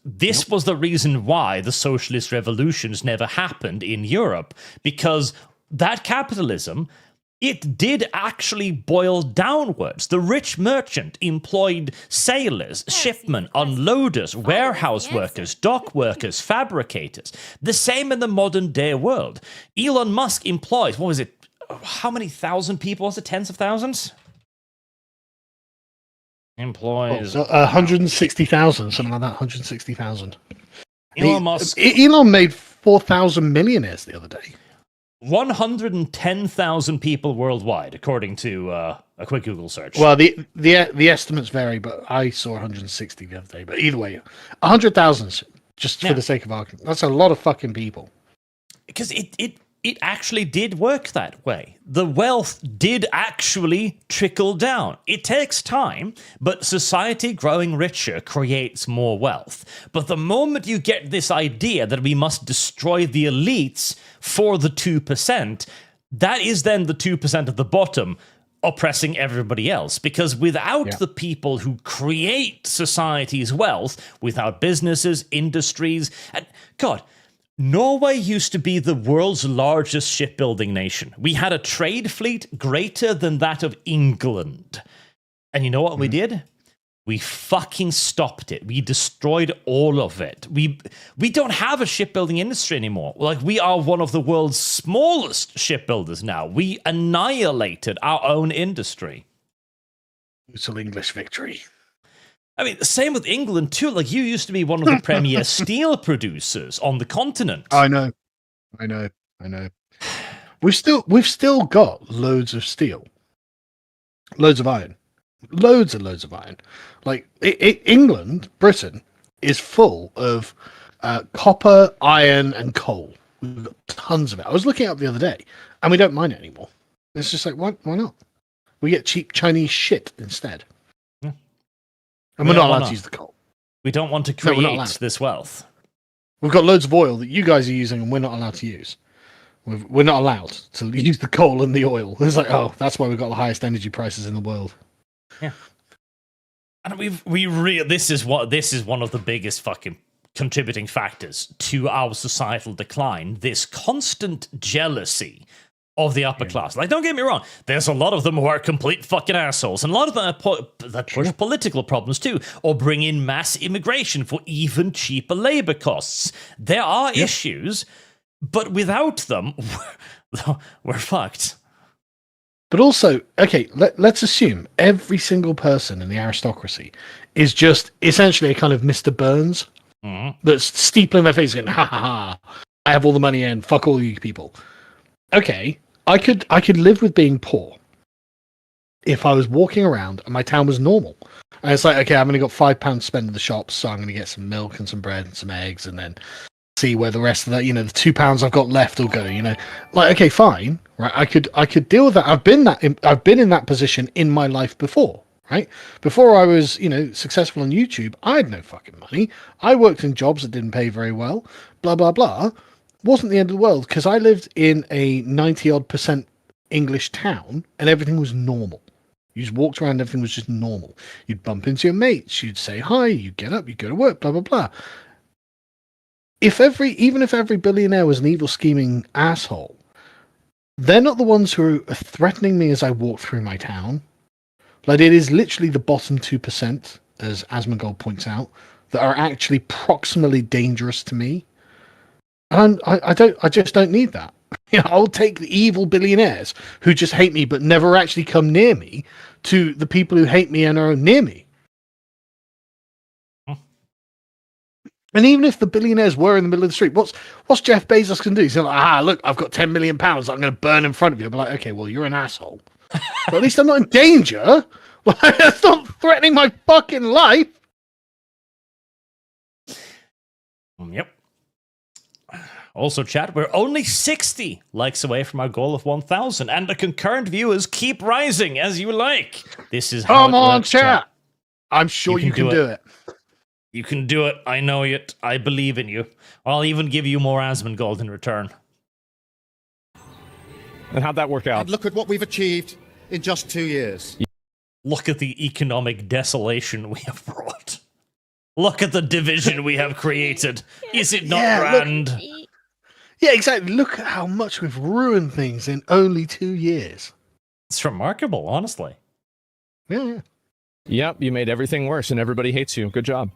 Speaker 1: This was the reason why the socialist revolutions never happened in Europe, because that capitalism, it did actually boil downwards. The rich merchant employed sailors, shipmen, unloaders, warehouse workers, dock workers, fabricators. The same in the modern day world. Elon Musk employs, what was it? How many thousand people? Was it tens of thousands? Employs
Speaker 2: 160,000, something like that. 160,000.
Speaker 1: Elon Musk.
Speaker 2: Elon made 4,000 millionaires the other day.
Speaker 1: 110,000 people worldwide, according to a quick Google search.
Speaker 2: Well, the estimates vary, but I saw 160 the other day. But either way, 100,000, just for the sake of argument. That's a lot of fucking people.
Speaker 1: Because it it actually did work that way. The wealth did actually trickle down. It takes time, but society growing richer creates more wealth. But the moment you get this idea that we must destroy the elites for the 2%, that is then the 2% at the bottom oppressing everybody else. Because without the people who create society's wealth, without businesses, industries, and God, Norway used to be the world's largest shipbuilding nation. We had a trade fleet greater than that of England. And you know what we did? We fucking stopped it. We destroyed all of it. We don't have a shipbuilding industry anymore. Like, we are one of the world's smallest shipbuilders now. We annihilated our own industry.
Speaker 2: Brutal English victory.
Speaker 1: I mean, same with England too. Like, you used to be one of the premier steel producers on the continent.
Speaker 2: I know. We've still got loads of steel, loads of iron, loads of iron. Like England, Britain is full of copper, iron, and coal. We've got tons of it. I was looking it up the other day, and we don't mine it anymore. It's just like, why not? We get cheap Chinese shit instead. And we're not allowed to use the coal.
Speaker 1: We don't want to create this wealth.
Speaker 2: We've got loads of oil that you guys are using and we're not allowed to use. We're not allowed to use the coal and the oil. It's like, oh, that's why we've got the highest energy prices in the world.
Speaker 1: Yeah. And this is one of the biggest fucking contributing factors to our societal decline. This constant jealousy of the upper class. Like, don't get me wrong, there's a lot of them who are complete fucking assholes, and a lot of them that push political problems too, or bring in mass immigration for even cheaper labor costs. There are issues, but without them, we're fucked.
Speaker 2: But also, okay, let's assume every single person in the aristocracy is just essentially a kind of Mr. Burns that's steepling their face and ha ha ha, I have all the money and fuck all you people. Okay, I could live with being poor if I was walking around and my town was normal. And it's like, okay, I've only got £5 to spend in the shops, so I'm going to get some milk and some bread and some eggs, and then see where the rest of that, the £2 I've got left will go. Like, okay, fine, right? I could deal with that. I've been in that position in my life before, right? Before I was, successful on YouTube, I had no fucking money. I worked in jobs that didn't pay very well. Blah blah blah. Wasn't the end of the world because I lived in a 90-odd% English town and everything was normal. You just walked around, everything was just normal. You'd bump into your mates, you'd say hi, you'd get up, you'd go to work, blah blah blah. Even if every billionaire was an evil scheming asshole, they're not the ones who are threatening me as I walk through my town. Like, it is literally the bottom 2%, as Asmongold points out, that are actually proximally dangerous to me. And I just don't need that. I'll take the evil billionaires who just hate me but never actually come near me to the people who hate me and are near me. And even if the billionaires were in the middle of the street, what's Jeff Bezos going to do? He's like, look, I've got £10 million. I'm going to burn in front of you. I'll be like, okay, well, you're an asshole. But at least I'm not in danger. That's not threatening my fucking life.
Speaker 1: Yep. Also, chat, we're only 60 likes away from our goal of 1,000, and the concurrent viewers keep rising as you like. This is how
Speaker 2: Come on, chat. I'm sure you can do it.
Speaker 1: You can do it. I know it. I believe in you. I'll even give you more Asmongold in return.
Speaker 4: And how'd that work out?
Speaker 5: And look at what we've achieved in just 2 years.
Speaker 1: Look at the economic desolation we have brought. Look at the division we have created. Is it not grand?
Speaker 2: Yeah, exactly. Look at how much we've ruined things in only 2 years.
Speaker 1: It's remarkable, honestly.
Speaker 2: Yeah.
Speaker 4: Yep, you made everything worse and everybody hates you. Good job.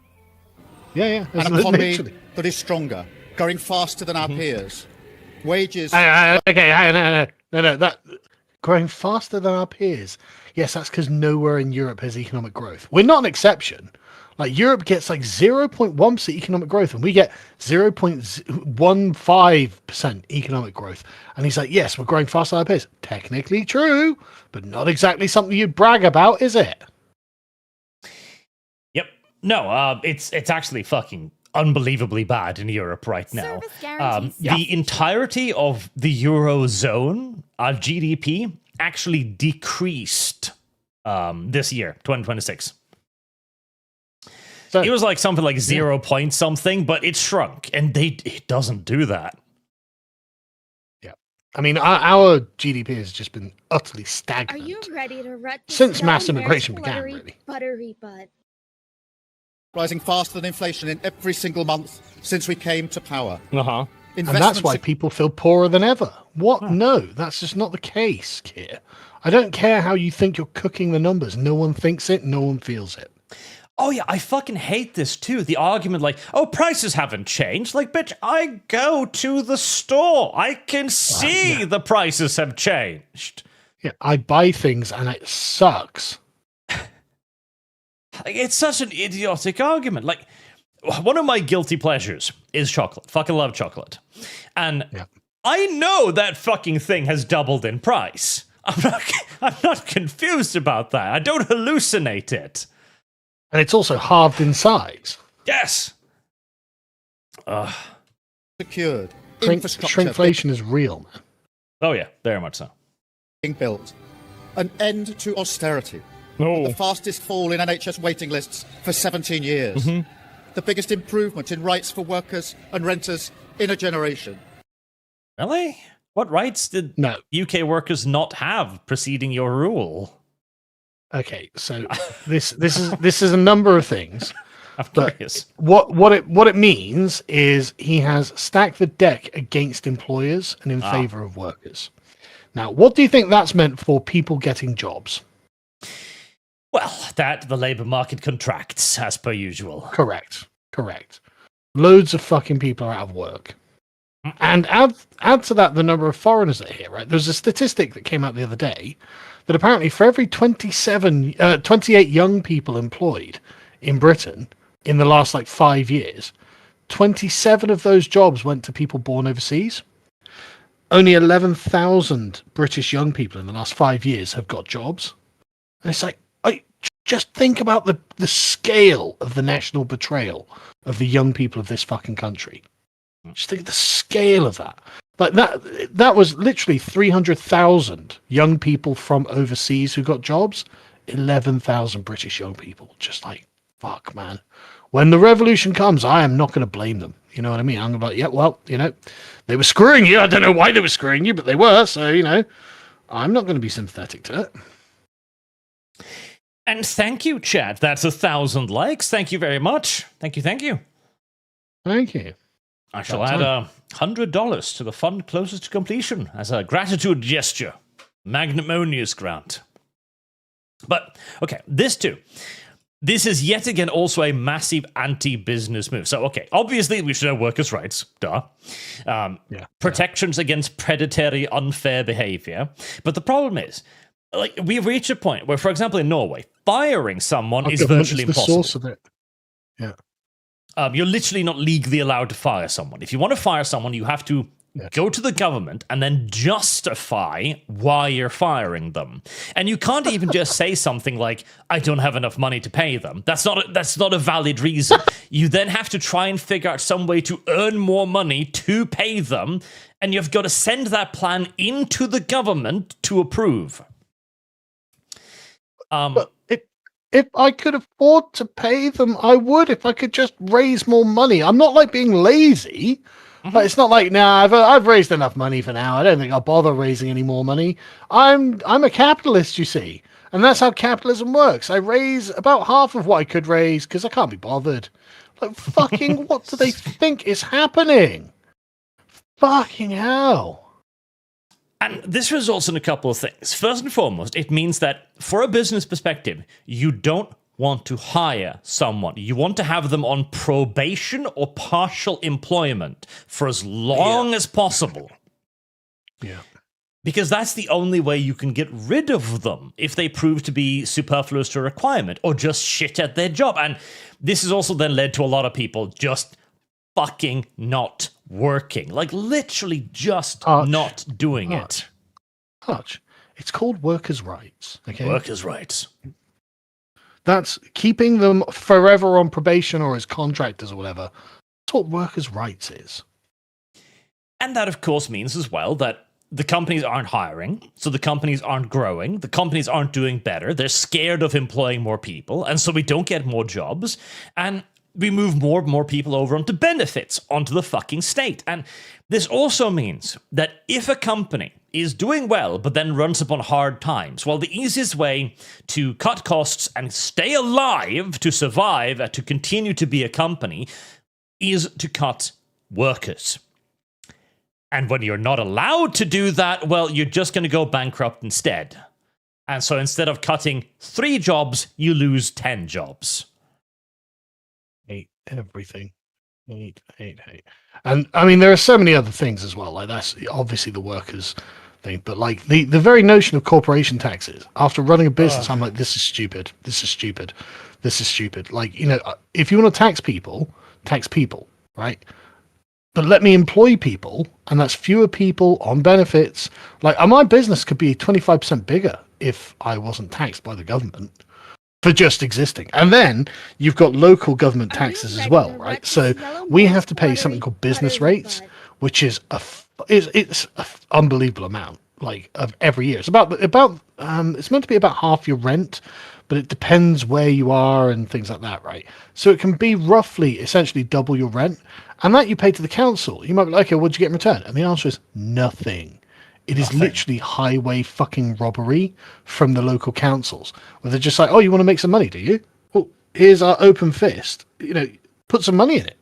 Speaker 2: Yeah.
Speaker 5: An economy that is stronger, growing faster than our peers. Wages...
Speaker 2: No, that growing faster than our peers. Yes, that's because nowhere in Europe has economic growth. We're not an exception. Like, Europe gets like 0.1% economic growth, and we get 0.15% economic growth. And he's like, yes, we're growing faster than our peers. Technically true, but not exactly something you'd brag about, is it?
Speaker 1: Yep. No, it's actually fucking unbelievably bad in Europe right now.
Speaker 3: Service guarantees.
Speaker 1: The entirety of the Eurozone GDP actually decreased this year, 2026.
Speaker 2: So,
Speaker 1: It was like something like 0 point something, but it shrunk, and it doesn't do that.
Speaker 2: I mean, our GDP has just been utterly
Speaker 3: Are
Speaker 2: stagnant.
Speaker 3: you ready to rut this
Speaker 2: Since mass
Speaker 3: down there,
Speaker 2: immigration began,
Speaker 3: fluttery,
Speaker 2: really.
Speaker 3: Buttery butt.
Speaker 5: rising faster than inflation in every single month since we came to power.
Speaker 4: Uh-huh.
Speaker 2: And that's why people feel poorer than ever. What? No, that's just not the case, Keir. I don't care how you think you're cooking the numbers. No one thinks it, no one feels it.
Speaker 1: Oh yeah, I fucking hate this too. The argument like, oh, prices haven't changed. Like, bitch, I go to the store. I can see the prices have changed.
Speaker 2: Yeah, I buy things and it sucks.
Speaker 1: Like, it's such an idiotic argument. Like, one of my guilty pleasures is chocolate. Fucking love chocolate. And I know that fucking thing has doubled in price. I'm not confused about that. I don't hallucinate it.
Speaker 2: And it's also halved in size.
Speaker 1: Yes.
Speaker 5: secured, infrastructure
Speaker 2: Shrinkflation is real, man.
Speaker 1: Oh yeah, very much so.
Speaker 5: being built, an end to austerity,
Speaker 4: Oh.
Speaker 5: the fastest fall in NHS waiting lists for 17 years, the biggest improvement in rights for workers and renters in a generation.
Speaker 1: Really? What rights did UK workers not have preceding your rule?
Speaker 2: Okay, so this is a number of things.
Speaker 1: I'm
Speaker 2: But
Speaker 1: curious.
Speaker 2: what it means is he has stacked the deck against employers and in favor of workers. Now, what do you think that's meant for people getting jobs?
Speaker 1: Well, that the labour market contracts as per usual.
Speaker 2: Correct. Loads of fucking people are out of work. And add to that the number of foreigners that are here, right? There's a statistic that came out the other day that apparently for every 28 young people employed in Britain in the last 5 years, 27 of those jobs went to people born overseas. Only 11,000 British young people in the last 5 years have got jobs. And it's like, just think about the scale of the national betrayal of the young people of this fucking country. Just think of the scale of that. Like that was literally 300,000 young people from overseas who got jobs. 11,000 British young people. Just like, fuck, man. When the revolution comes, I am not going to blame them. You know what I mean? I'm going to be like, yeah, well, they were screwing you. I don't know why they were screwing you, but they were. So, I'm not going to be sympathetic to it.
Speaker 1: And thank you, chat. That's 1,000 likes. Thank you very much. Thank you.
Speaker 2: Thank you.
Speaker 1: I shall add $100 to the fund closest to completion as a gratitude gesture. Magnanimous grant. But, okay, this too. This is yet again also a massive anti-business move. So, okay, obviously we should have workers' rights. Duh. Protections against predatory, unfair behavior. But the problem is, we've reached a point where, for example, in Norway, firing someone is virtually impossible.
Speaker 2: Source of it. Yeah.
Speaker 1: You're literally not legally allowed to fire someone. If you want to fire someone, you have to go to the government and then justify why you're firing them. And you can't even just say something like, I don't have enough money to pay them. That's not a valid reason. You then have to try and figure out some way to earn more money to pay them, and you've got to send that plan into the government to approve.
Speaker 2: But if I could afford to pay them, I would. If I could just raise more money, I'm not being lazy. But it's not like, I've raised enough money for now. I don't think I'll bother raising any more money. I'm a capitalist, you see, and that's how capitalism works. I raise about half of what I could raise because I can't be bothered. Fucking, what do they think is happening? Fucking hell.
Speaker 1: And this results in a couple of things. First and foremost, it means that for a business perspective, you don't want to hire someone. You want to have them on probation or partial employment for as long as possible.
Speaker 2: Yeah.
Speaker 1: Because that's the only way you can get rid of them if they prove to be superfluous to a requirement or just shit at their job. And this has also then led to a lot of people just fucking not working. Literally just not doing it.
Speaker 2: Hutch, it's called workers' rights. Okay.
Speaker 1: Workers' rights.
Speaker 2: That's keeping them forever on probation or as contractors or whatever. That's what workers' rights is.
Speaker 1: And that, of course, means as well that the companies aren't hiring, so the companies aren't growing, the companies aren't doing better, they're scared of employing more people, and so we don't get more jobs, and we move more and more people over onto benefits, onto the fucking state. And this also means that if a company is doing well but then runs upon hard times, well, the easiest way to cut costs and stay alive, to survive, to continue to be a company, is to cut workers. And when you're not allowed to do that, well, you're just going to go bankrupt instead. And so instead of cutting 3 jobs, you lose 10 jobs.
Speaker 2: Hate everything. Hate. And I mean, there are so many other things as well. Like, that's obviously the workers thing, but like the very notion of corporation taxes. After running a business, I'm like, this is stupid. Like, you know, if you want to tax people, right? But let me employ people, and that's fewer people on benefits. Like, my business could be 25% bigger if I wasn't taxed by the government for just existing. And then you've got local government taxes as well, right? So we have to pay something called business rates, which is it's an unbelievable amount, like, of every year. It's about it's meant to be about half your rent, but it depends where you are and things like that, right? So it can be roughly, essentially double your rent, and that you pay to the council. You might be like, okay, what'd you get in return? And the answer is nothing. It is literally highway fucking robbery from the local councils, where they're just like, oh, you want to make some money, do you? Well, here's our open fist. You know, put some money in it.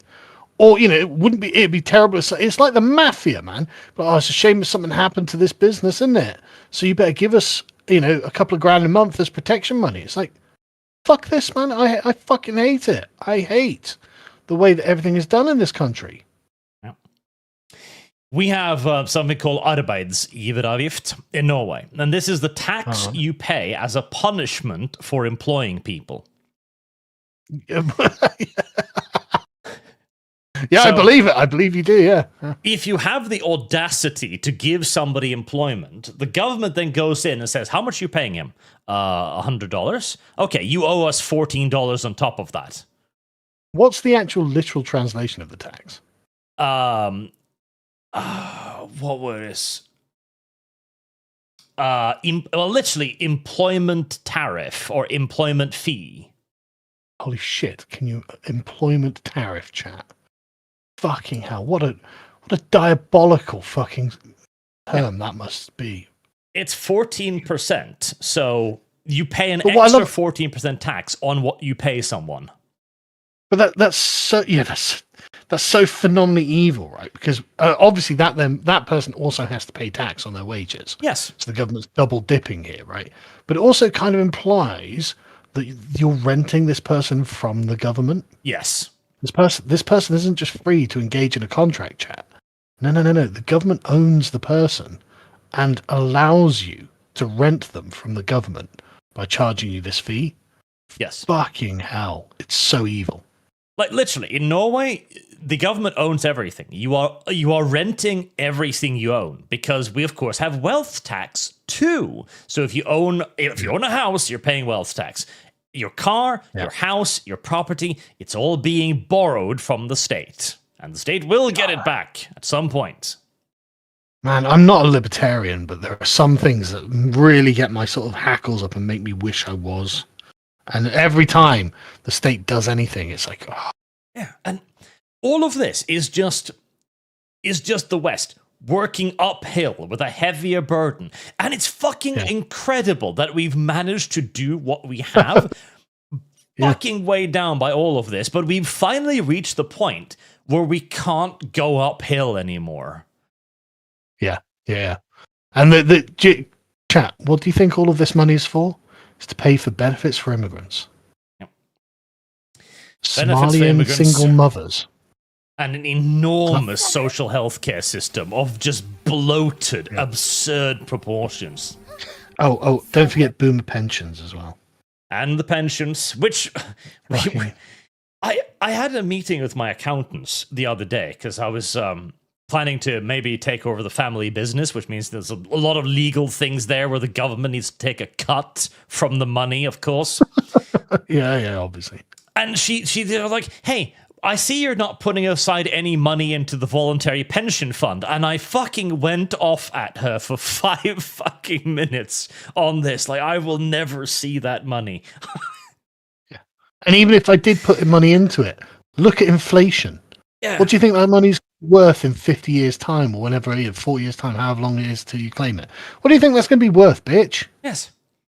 Speaker 2: Or, you know, it'd be terrible. It's like the mafia, man. But, oh, it's a shame if something happened to this business, isn't it? So you better give us, you know, a couple of grand a month as protection money. It's like, fuck this, man. I fucking hate it. I hate the way that everything is done in this country.
Speaker 1: Yeah. We have something called arbeidsgiveravgift in Norway. And this is the tax you pay as a punishment for employing people.
Speaker 2: Yeah,
Speaker 1: So,
Speaker 2: I believe it. I believe you do, yeah.
Speaker 1: If you have the audacity to give somebody employment, the government then goes in and says, how much are you paying him? $100? Okay, you owe us $14 on top of that.
Speaker 2: What's the actual literal translation of the tax?
Speaker 1: What was... literally, employment tariff or employment fee.
Speaker 2: Holy shit, can you... Employment tariff, chat. Fucking hell, what a diabolical fucking term that must be.
Speaker 1: It's 14%, so you pay an extra 14% tax on what you pay someone.
Speaker 2: But that's so phenomenally evil, right? Because obviously that person also has to pay tax on their wages.
Speaker 1: Yes.
Speaker 2: So the government's double dipping here, right? But it also kind of implies that you're renting this person from the government.
Speaker 1: Yes.
Speaker 2: This person isn't just free to engage in a contract chat. No. The government owns the person and allows you to rent them from the government by charging you this fee.
Speaker 1: Yes.
Speaker 2: Fucking hell. It's so evil.
Speaker 1: Like, literally, in Norway, the government owns everything. You are renting everything you own, because we, of course, have wealth tax too. So if you own a house, you're paying wealth tax. Your car, your house, your property, it's all being borrowed from the state. And the state will get it back at some point.
Speaker 2: Man, I'm not a libertarian, but there are some things that really get my sort of hackles up and make me wish I was. And every time the state does anything, it's like, oh.
Speaker 1: Yeah, and all of this is just the West working uphill with a heavier burden. And it's fucking incredible that we've managed to do what we have, fucking weighed down by all of this, but we've finally reached the point where we can't go uphill anymore.
Speaker 2: Yeah. And the chat, what do you think all of this money is for? It's to pay for benefits for immigrants.
Speaker 1: Yep.
Speaker 2: Somalian single mothers.
Speaker 1: And an enormous social health care system of just bloated, absurd proportions.
Speaker 2: Oh, don't forget boomer pensions as well.
Speaker 1: And the pensions, which... I had a meeting with my accountants the other day, because I was planning to maybe take over the family business, which means there's a lot of legal things there where the government needs to take a cut from the money, of course.
Speaker 2: Yeah, obviously.
Speaker 1: And she was like, hey, I see you're not putting aside any money into the voluntary pension fund, and I fucking went off at her for 5 fucking minutes on this. Like, I will never see that money.
Speaker 2: And even if I did put money into it, look at inflation.
Speaker 1: Yeah.
Speaker 2: What do you think that money's worth in 50 years' time, or whenever it is, 40 years' time, however long it is till you claim it? What do you think that's going to be worth, bitch?
Speaker 1: Yes.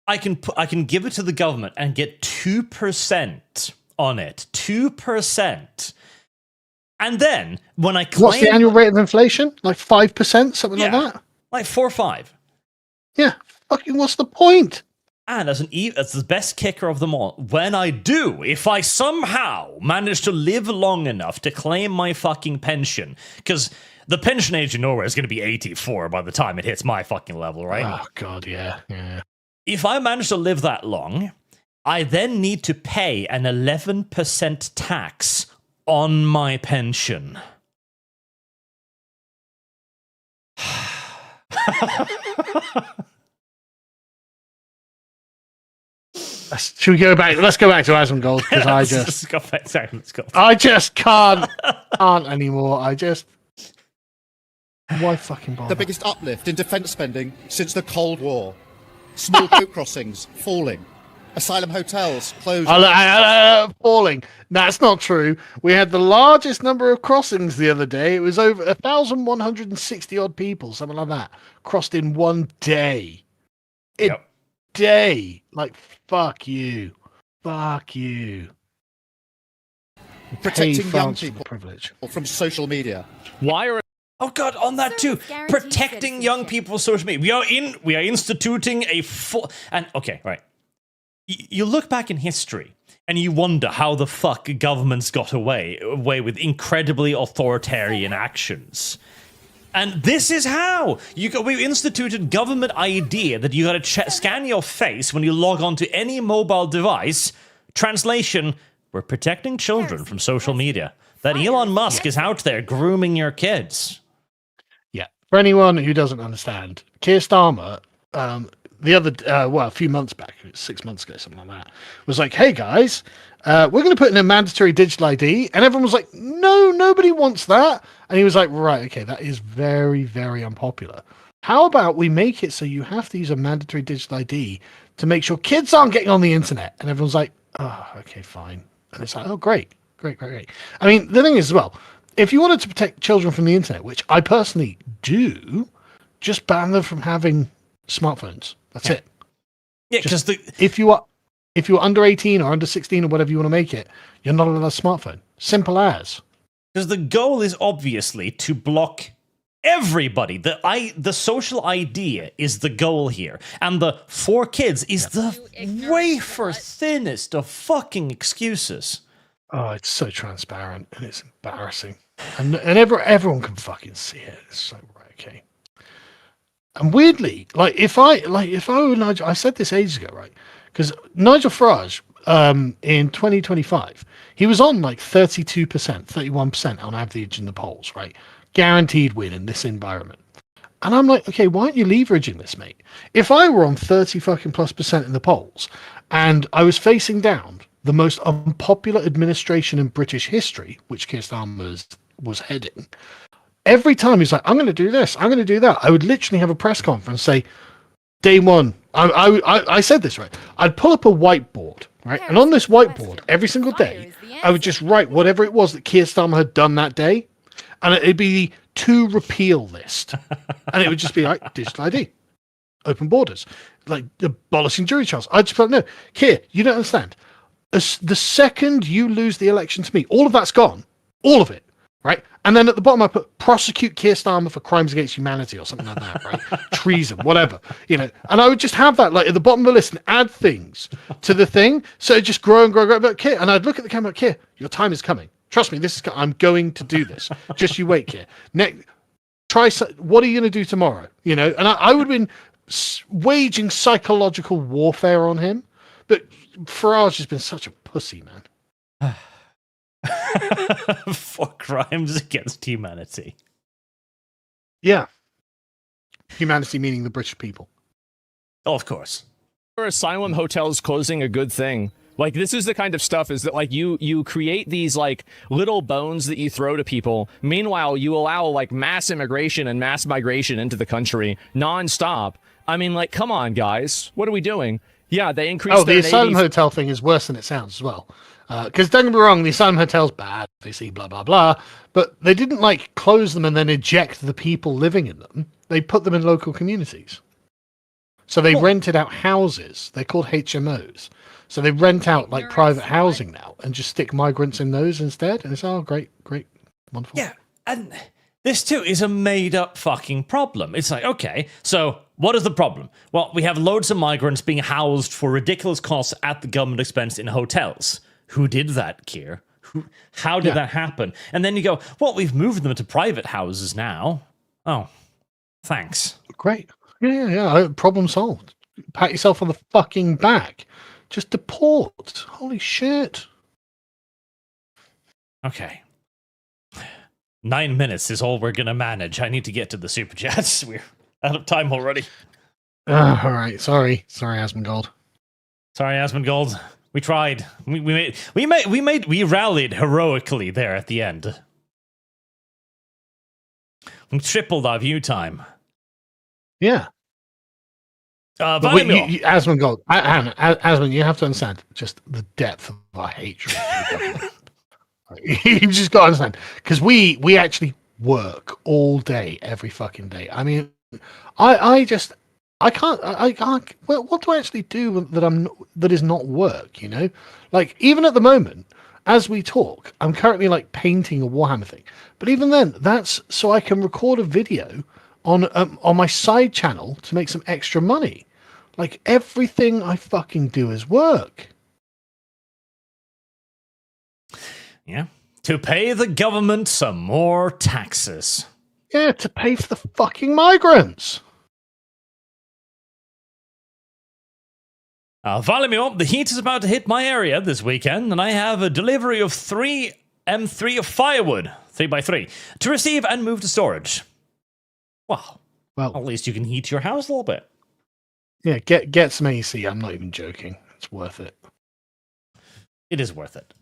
Speaker 1: I can give it to the government and get 2% on it. 2%. And then, when I claim...
Speaker 2: What's the annual rate of inflation? Like 5%? Something like that?
Speaker 1: Like 4 or 5.
Speaker 2: Yeah. Fucking what's the point?
Speaker 1: And as the best kicker of them all, when I do, if I somehow manage to live long enough to claim my fucking pension, because the pension age in Norway is going to be 84 by the time it hits my fucking level, right?
Speaker 2: Oh, God, yeah.
Speaker 1: If I manage to live that long, I then need to pay an 11% tax on my pension.
Speaker 2: Should we go back? Let's go back to Asmongold, because
Speaker 1: Let's go back. Sorry, let's go.
Speaker 2: I just can't anymore. Why fucking bother?
Speaker 5: The biggest uplift in defence spending since the Cold War. Small boat crossings falling. Asylum hotels closing.
Speaker 2: Falling. That's not true. We had the largest number of crossings the other day. It was over 1,160 odd people, something like that, crossed in one day. Day. Like, fuck you.
Speaker 5: Protecting young people
Speaker 2: privilege
Speaker 5: from social media.
Speaker 4: Why are
Speaker 1: Oh God, on that too. Protecting young people's social media. We are instituting a full and okay, right. You look back in history and you wonder how the fuck governments got away with incredibly authoritarian actions. And this is how we instituted government idea that you got to scan your face when you log on to any mobile device. Translation: we're protecting children from social media. That Elon Musk is out there grooming your kids.
Speaker 2: Yeah. For anyone who doesn't understand, Keir Starmer, a few months back, 6 months ago, something like that, was like, "Hey guys, we're going to put in a mandatory digital ID," and everyone was like, "No, nobody wants that." And he was like, "Right, okay, that is very, very unpopular. How about we make it so you have to use a mandatory digital ID to make sure kids aren't getting on the internet?" And everyone's like, "Oh, okay, fine." And it's like, "Oh, great. I mean, the thing is, as well, if you wanted to protect children from the internet, which I personally do, just ban them from having smartphones. That's it.
Speaker 1: Yeah, because
Speaker 2: if you're under 18 or under 16 or whatever you want to make it, you're not allowed a smartphone. Simple as.
Speaker 1: Because the goal is obviously to block everybody. The social idea is the goal here, and the 4 kids is the wafer thinnest of fucking excuses.
Speaker 2: Oh, it's so transparent and it's embarrassing, and everyone can fucking see it. It's like, right, okay. And weirdly, if I were Nigel, I said this ages ago, right? Because Nigel Farage, in 2025, he was on like 32%, 31% on average in the polls, right? Guaranteed win in this environment. And I'm like, okay, why aren't you leveraging this, mate? If I were on 30 fucking +% in the polls and I was facing down the most unpopular administration in British history, which Keir Starmer was heading, every time he's like, "I'm going to do this, I'm going to do that," I would literally have a press conference, say, day one, I said this, right? I'd pull up a whiteboard, right? And on this whiteboard, every single day, I would just write whatever it was that Keir Starmer had done that day. And it'd be the to repeal list. And it would just be like digital ID, open borders, like abolishing jury trials. I just felt, no, Keir, you don't understand. The second you lose the election to me, all of that's gone. All of it. Right? And then at the bottom, I put prosecute Keir Starmer for crimes against humanity or something like that, right? Treason, whatever, And I would just have that like at the bottom of the list and add things to the thing. So it just grow and grow. But Keir, and I'd look at the camera, Keir, your time is coming. Trust me, I'm going to do this. Just you wait, Keir. Next, what are you going to do tomorrow? And I would have been waging psychological warfare on him. But Farage has been such a pussy, man.
Speaker 1: For crimes against humanity.
Speaker 2: Yeah. Humanity meaning the British people.
Speaker 1: Oh, of course.
Speaker 4: Are asylum hotels closing a good thing? Like, this is the kind of stuff is that, like, you create these, like, little bones that you throw to people. Meanwhile, you allow, like, mass immigration and mass migration into the country nonstop. I mean, like, come on, guys. What are we doing? Yeah, they increased
Speaker 2: the
Speaker 4: their
Speaker 2: asylum
Speaker 4: Navy's-
Speaker 2: hotel thing is worse than it sounds as well. Because don't get me wrong, the asylum hotel's bad. They see blah, blah, blah. But they didn't, like, close them and then eject the people living in them. They put them in local communities. So they rented out houses. They're called HMOs. So they rent out like private housing now and just stick migrants in those instead. And it's great, wonderful.
Speaker 1: Yeah, and this too is a made-up fucking problem. It's like, okay, so what is the problem? Well, we have loads of migrants being housed for ridiculous costs at the government expense in hotels. Who did that, Keir? How did that happen? And then you go, well, we've moved them to private houses now. Oh, thanks.
Speaker 2: Great. Yeah. Problem solved. Pat yourself on the fucking back. Just deport. Holy shit.
Speaker 1: Okay. 9 minutes is all we're going to manage. I need to get to the Superchats. We're out of time already.
Speaker 2: All right. Sorry, Asmongold.
Speaker 1: Sorry, Asmongold. We tried. We rallied heroically there at the end. We tripled our view time.
Speaker 2: Yeah. Asmongold, Asmon, you have to understand just the depth of our hatred for the government. You just got to understand, because we actually work all day, every fucking day. I mean, I can't. Well, what do I actually do that is not work? You know, like even at the moment, as we talk, I'm currently like painting a Warhammer thing. But even then, that's so I can record a video on my side channel to make some extra money. Like everything I fucking do is work.
Speaker 1: Yeah. To pay the government some more taxes.
Speaker 2: Yeah, to pay for the fucking migrants.
Speaker 1: Valimir, the heat is about to hit my area this weekend, and I have a delivery of 3 M3 of firewood, 3x3, to receive and move to storage. Well, at least you can heat your house a little bit.
Speaker 2: Yeah, get some AC. I'm not even joking. It's worth it.
Speaker 1: It is worth it.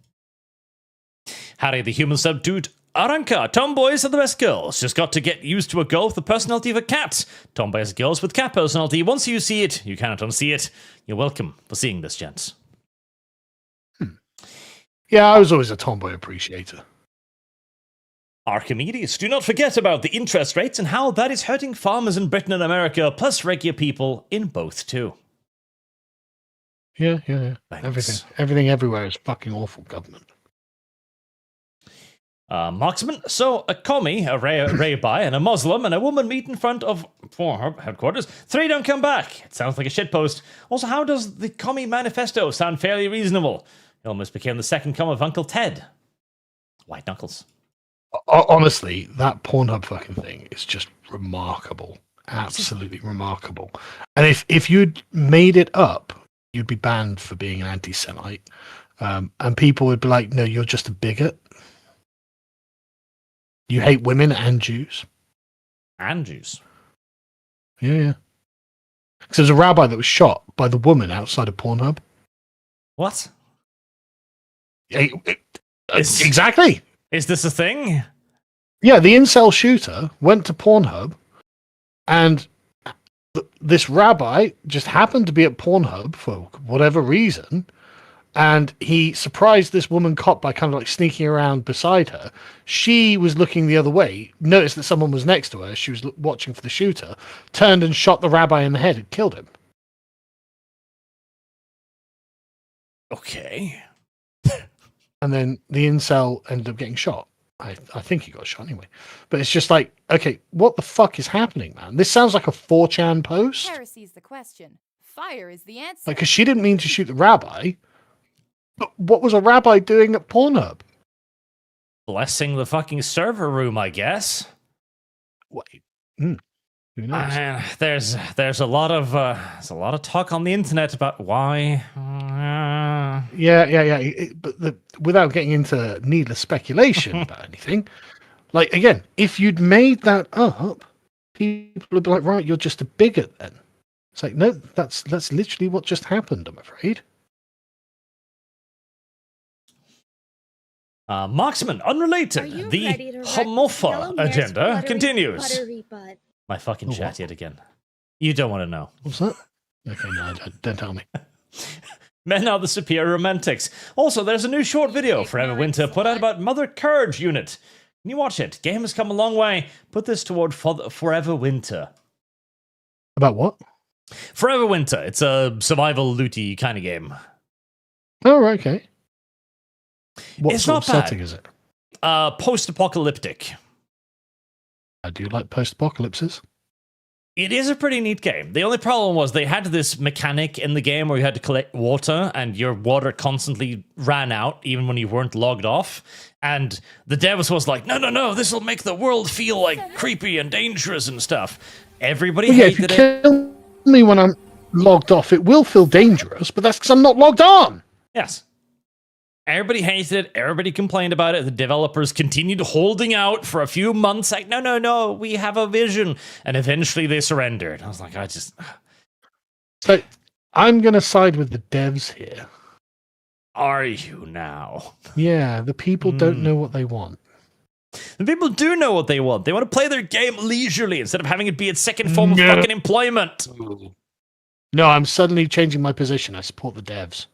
Speaker 1: Harry, the human subdued Aranka. Tomboys are the best girls. Just got to get used to a girl with the personality of a cat. Tomboys are girls with cat personality. Once you see it, you cannot unsee it. You're welcome for seeing this, gents.
Speaker 2: Yeah, I was always a tomboy appreciator.
Speaker 1: Archimedes, do not forget about the interest rates and how that is hurting farmers in Britain and America, plus regular people in both too.
Speaker 2: Yeah.
Speaker 1: Thanks.
Speaker 2: Everything everywhere is fucking awful government.
Speaker 1: Marksman, so a commie, a rabbi, and a Muslim, and a woman meet in front of headquarters. 3 don't come back. It sounds like a shitpost. Also, how does the commie manifesto sound fairly reasonable? It almost became the second come of Uncle Ted. White knuckles.
Speaker 2: Honestly, that Pornhub fucking thing is just remarkable. Absolutely remarkable. And if you'd made it up, you'd be banned for being an anti-Semite. And people would be like, no, you're just a bigot. You hate women and Jews.
Speaker 1: And Jews.
Speaker 2: Yeah. Because there's a rabbi that was shot by the woman outside of Pornhub.
Speaker 1: What?
Speaker 2: Exactly.
Speaker 1: Is this a thing?
Speaker 2: Yeah, the incel shooter went to Pornhub, and this rabbi just happened to be at Pornhub for whatever reason, and he surprised this woman cop by kind of like sneaking around beside her. She was looking the other way, noticed that someone was next to her. She was watching for the shooter, turned and shot the rabbi in the head and killed him.
Speaker 1: Okay.
Speaker 2: And then the incel ended up getting shot. I think he got shot anyway. But it's just like, okay, what the fuck is happening, man? This sounds like a 4chan post.
Speaker 6: Heresy's the question. Fire is the answer.
Speaker 2: Like, because she didn't mean to shoot the rabbi. But what was a rabbi doing at Pornhub?
Speaker 1: Blessing the fucking server room, I guess.
Speaker 2: Wait. Who knows?
Speaker 1: There's a lot of talk on the internet about why.
Speaker 2: Yeah. But without getting into needless speculation about anything, like again, if you'd made that up, people would be like, right, you're just a bigot then. It's like, no, that's literally what just happened, I'm afraid.
Speaker 1: Marksman,
Speaker 3: Are you
Speaker 1: unrelated.
Speaker 3: ready
Speaker 1: The
Speaker 3: to wreck this yellow
Speaker 1: Homopha
Speaker 3: mare's
Speaker 1: agenda
Speaker 3: buttery-
Speaker 1: continues.
Speaker 3: buttery butt?
Speaker 1: My fucking
Speaker 2: The
Speaker 1: chat
Speaker 2: what?
Speaker 1: yet again. You don't want to know.
Speaker 2: What's that? Okay, no, don't tell me.
Speaker 1: Men are the superior romantics. Also, there's a new short video Forever Winter put out about Mother Courage Unit. Can you watch it? Game has come a long way. Put this toward Forever Winter.
Speaker 2: About what?
Speaker 1: Forever Winter. It's a survival looty kind of game.
Speaker 2: Oh, right, okay. What
Speaker 1: It's
Speaker 2: sort of
Speaker 1: not bad.
Speaker 2: setting is it?
Speaker 1: Post-apocalyptic.
Speaker 2: I do like post-apocalypses.
Speaker 1: It is a pretty neat game. The only problem was they had this mechanic in the game where you had to collect water, and your water constantly ran out, even when you weren't logged off. And the devs was like, no, this will make the world feel like creepy and dangerous and stuff. Everybody
Speaker 2: Well, yeah, if you
Speaker 1: hated it.
Speaker 2: kill me when I'm logged off, it will feel dangerous, but that's because I'm not logged on.
Speaker 1: Yes. Everybody hated it. Everybody complained about it. The developers continued holding out for a few months. Like, no, we have a vision. And eventually they surrendered. I was like,
Speaker 2: So I'm going to side with the devs here.
Speaker 1: Are you now?
Speaker 2: Yeah, the people don't know what they want.
Speaker 1: The people do know what they want. They want to play their game leisurely instead of having it be its second form of fucking employment.
Speaker 2: No, I'm suddenly changing my position. I support the devs.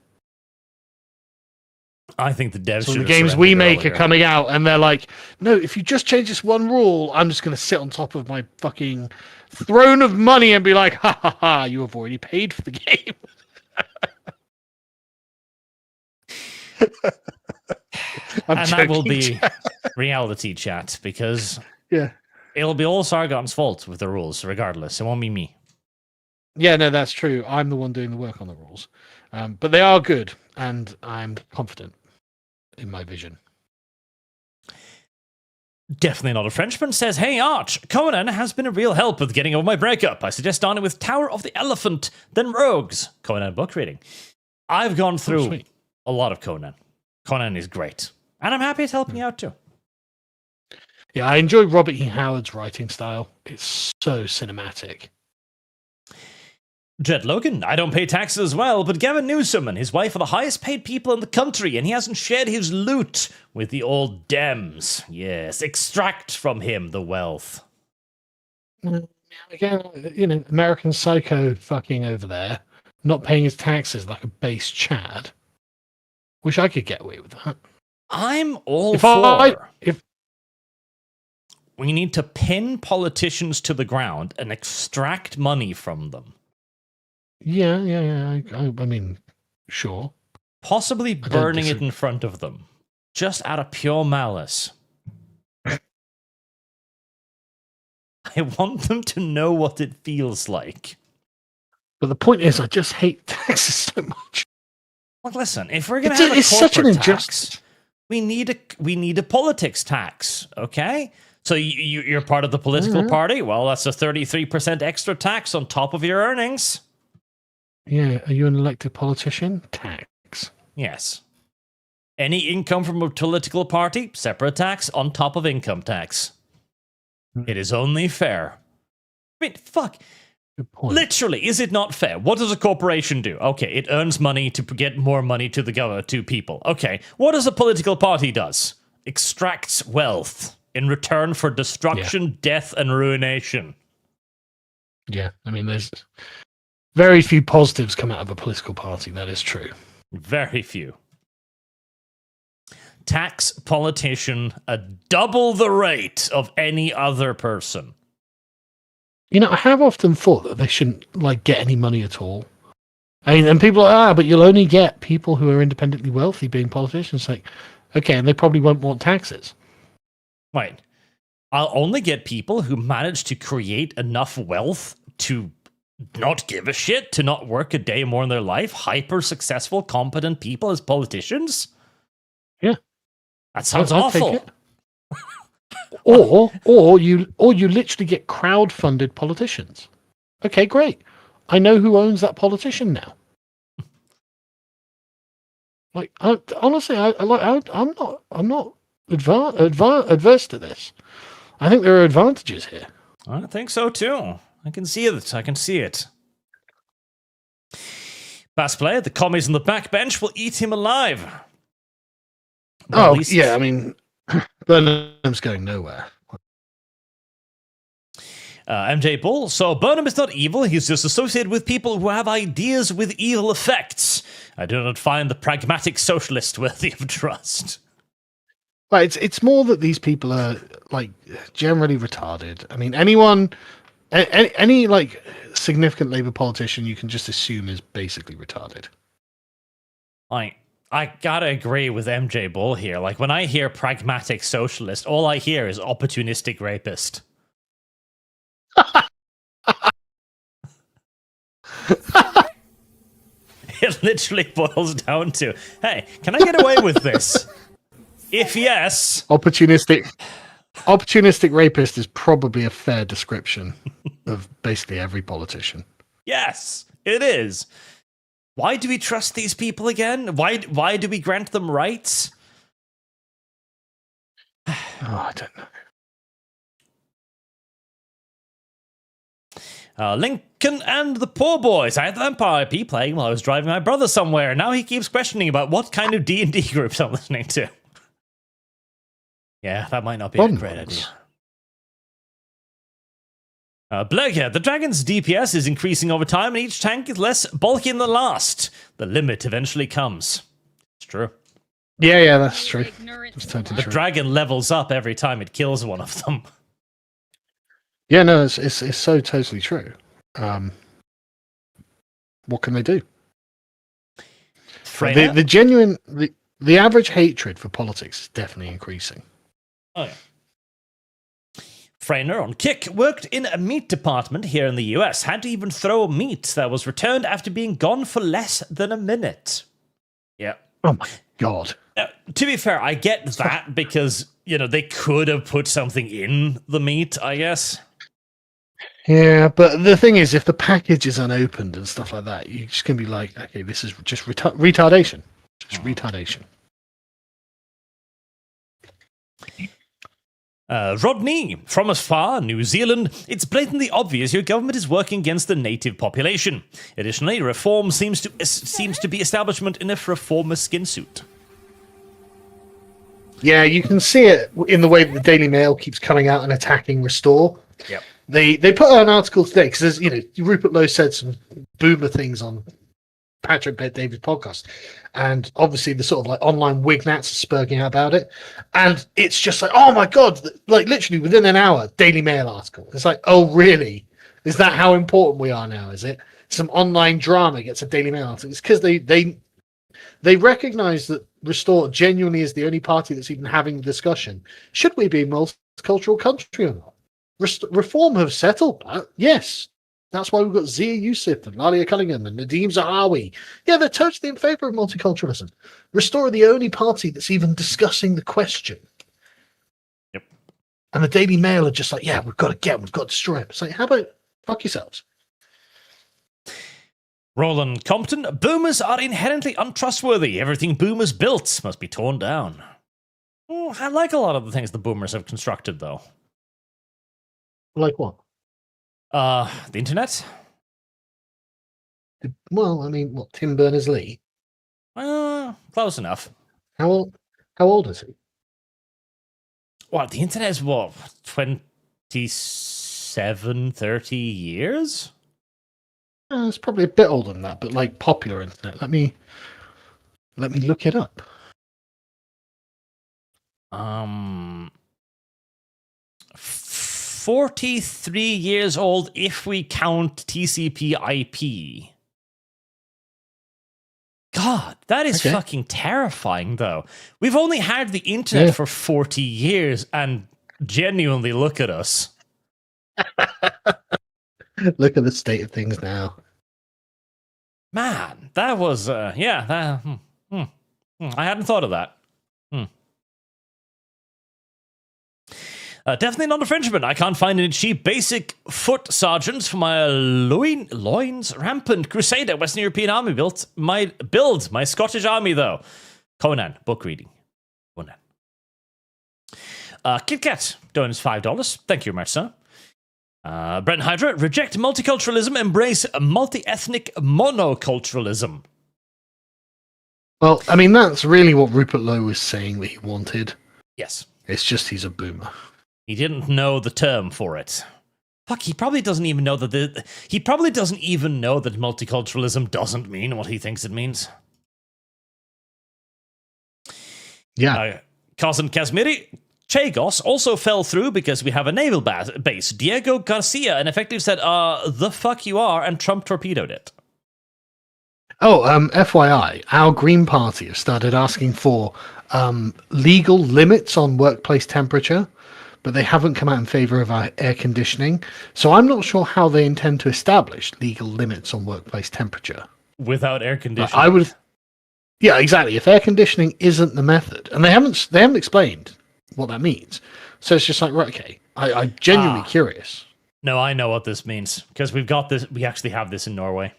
Speaker 1: I think the devs
Speaker 2: So
Speaker 1: should
Speaker 2: the
Speaker 1: have
Speaker 2: games we
Speaker 1: surrendered
Speaker 2: make
Speaker 1: earlier.
Speaker 2: are coming out, and they're like, no, if you just change this one rule, I'm just going to sit on top of my fucking throne of money and be like, ha ha ha, you have already paid for the game.
Speaker 1: And that will
Speaker 2: joking.
Speaker 1: be reality chat, because
Speaker 2: Yeah.
Speaker 1: it'll be all Sargon's fault with the rules, regardless. It won't be me.
Speaker 2: Yeah, no, that's true. I'm the one doing the work on the rules. But they are good, and I'm confident in my vision.
Speaker 1: Definitely not a Frenchman says, hey Arch, Conan has been a real help with getting over my breakup. I suggest starting with Tower of the Elephant, then Rogues. Conan book reading. I've gone through
Speaker 2: sweet.
Speaker 1: a lot of Conan. Conan is great. And I'm happy it's helping you out too.
Speaker 2: Yeah, I enjoy Robert E. Howard's writing style. It's so cinematic.
Speaker 1: Jed Logan, I don't pay taxes as well, but Gavin Newsom and his wife are the highest paid people in the country, and he hasn't shared his loot with the old Dems. Yes, extract from him the wealth.
Speaker 2: Again, American Psycho fucking over there, not paying his taxes like a base Chad. Wish I could get away with that.
Speaker 1: I'm all
Speaker 2: If
Speaker 1: we need to pin politicians to the ground and extract money from them.
Speaker 2: yeah. I mean, sure.
Speaker 1: Possibly
Speaker 2: don't
Speaker 1: burning it
Speaker 2: disagree.
Speaker 1: in front of them. Just out of pure malice. I want them to know what it feels like.
Speaker 2: But the point is, I just hate taxes so much.
Speaker 1: Look, listen, if we're going to have a
Speaker 2: It's such an
Speaker 1: corporate
Speaker 2: injustice.
Speaker 1: tax, we need a politics tax, okay? So you're part of the political party? Well, that's a 33% extra tax on top of your earnings.
Speaker 2: Yeah, are you an elected politician? Tax.
Speaker 1: Yes. Any income from a political party, separate tax on top of income tax. It is only fair. I mean, fuck.
Speaker 2: Good point.
Speaker 1: Literally, is it not fair? What does a corporation do? Okay, it earns money to get more money to the government, to people. Okay, what does a political party does? Extracts wealth in return for destruction, death, and ruination.
Speaker 2: Yeah, I mean, there's very few positives come out of a political party. That is true.
Speaker 1: Very few. Tax politician at double the rate of any other person.
Speaker 2: I have often thought that they shouldn't get any money at all. I mean, and people are like, but you'll only get people who are independently wealthy being politicians. Like, okay, and they probably won't want taxes.
Speaker 1: Right. I'll only get people who manage to create enough wealth to not give a shit, to not work a day more in their life. Hyper successful, competent people as politicians.
Speaker 2: Yeah.
Speaker 1: That sounds
Speaker 2: I'll take
Speaker 1: awful.
Speaker 2: it. Or you literally get crowd-funded politicians. Okay, great. I know who owns that politician now. Honestly, I'm not adverse to this. I think there are advantages here.
Speaker 1: I think so too. I can see it. I can see it. Bass player, the commies on the backbench will eat him alive. But at
Speaker 2: Oh,
Speaker 1: least-
Speaker 2: yeah, I mean, Burnham's going nowhere.
Speaker 1: MJ Bull, so Burnham is not evil, he's just associated with people who have ideas with evil effects. I do not find the pragmatic socialist worthy of trust.
Speaker 2: But it's more that these people are, like, generally retarded. I mean, anyone, any like, significant Labour politician you can just assume is basically retarded.
Speaker 1: I gotta agree with MJ Bull here. Like, when I hear pragmatic socialist, all I hear is opportunistic rapist. It literally boils down to, hey, can I get away with this? If yes...
Speaker 2: Opportunistic rapist is probably a fair description of basically every politician.
Speaker 1: Yes, it is. Why do we trust these people again? Why do we grant them rights?
Speaker 2: Oh, I don't know.
Speaker 1: Lincoln and the Poor Boys. I had the Empire IP playing while I was driving my brother somewhere. Now he keeps questioning about what kind of D&D groups I'm listening to. Yeah, that might not be a great idea. Blurger, the dragon's DPS is increasing over time, and each tank is less bulky than the last. The limit eventually comes. It's true.
Speaker 2: Yeah, that's true. It's totally
Speaker 1: The
Speaker 2: true.
Speaker 1: dragon levels up every time it kills one of them.
Speaker 2: Yeah, no, it's so totally true. What can they do?
Speaker 1: Freyna?
Speaker 2: The genuine, the average hatred for politics is definitely increasing.
Speaker 1: Oh, yeah. Freyner on Kick worked in a meat department here in the US. Had to even throw meat that was returned after being gone for less than a minute. Yeah.
Speaker 2: Oh my god.
Speaker 1: Now, to be fair, I get that because, you know, they could have put something in the meat, I guess.
Speaker 2: Yeah, but the thing is, if the package is unopened and stuff like that, you're just going to be like, okay, this is just retardation. Just retardation.
Speaker 1: Rodney, from afar, New Zealand, it's blatantly obvious your government is working against the native population. Additionally, reform seems to be establishment in a reformer skin suit.
Speaker 2: Yeah, you can see it in the way that the Daily Mail keeps coming out and attacking Restore.
Speaker 1: Yep.
Speaker 2: They put out an article today because, you know, Rupert Lowe said some boomer things on Patrick Bet-David's podcast, and obviously the sort of like online wignats are spurging out about it, and it's just like, oh my god, like literally within an hour, Daily Mail article. It's like, oh really? Is that how important we are now? Is it some online drama gets a Daily Mail article? It's because they recognise that Restore genuinely is the only party that's even having the discussion. Should we be a multicultural country or not? Reform have settled that. Yes. That's why we've got Zia Yusuf and Lalia Cunningham and Nadeem Zahawi. Yeah, they're totally in favour of multiculturalism. Restore are the only party that's even discussing the question.
Speaker 1: Yep.
Speaker 2: And the Daily Mail are just like, yeah, we've got to destroy it. It's like, how about fuck yourselves?
Speaker 1: Roland Compton, boomers are inherently untrustworthy. Everything boomers built must be torn down. I like a lot of the things the boomers have constructed, though.
Speaker 2: Like what?
Speaker 1: The internet?
Speaker 2: Well, I mean, what, Tim Berners-Lee?
Speaker 1: Close enough.
Speaker 2: How old is he?
Speaker 1: What, the internet is what, 27, 30 years?
Speaker 2: It's probably a bit older than that, but like popular internet. Let me look it up.
Speaker 1: 43 years old if we count TCP IP. God, that is fucking terrifying, though. We've only had the internet for 40 years, and genuinely look at us.
Speaker 2: Look at the state of things now.
Speaker 1: Man, that was, I hadn't thought of that. Definitely not a Frenchman. I can't find any cheap basic foot sergeants for my loins. Rampant Crusader Western European army build my Scottish army, though. Conan, book reading. Conan. Kit Kat donates $5. Thank you very much, sir. Brent Hydra, reject multiculturalism, embrace multi-ethnic monoculturalism.
Speaker 2: Well, I mean, that's really what Rupert Lowe was saying that he wanted.
Speaker 1: Yes.
Speaker 2: It's just he's a boomer.
Speaker 1: He didn't know the term for it. Fuck, he probably doesn't even know that he probably doesn't even know that multiculturalism doesn't mean what he thinks it means.
Speaker 2: Yeah.
Speaker 1: Cousin Kazmiri, Chagos also fell through because we have a naval base. Diego Garcia, and effectively said, the fuck you are, and Trump torpedoed it.
Speaker 2: Oh, FYI, our Green Party have started asking for legal limits on workplace temperature, but they haven't come out in favor of our air conditioning. So I'm not sure how they intend to establish legal limits on workplace temperature.
Speaker 1: Without air conditioning.
Speaker 2: I would... Yeah, exactly. If air conditioning isn't the method, and they haven't explained what that means. So it's just like, right, okay, I'm genuinely curious.
Speaker 1: No, I know what this means, because we've got this, we actually have this in Norway.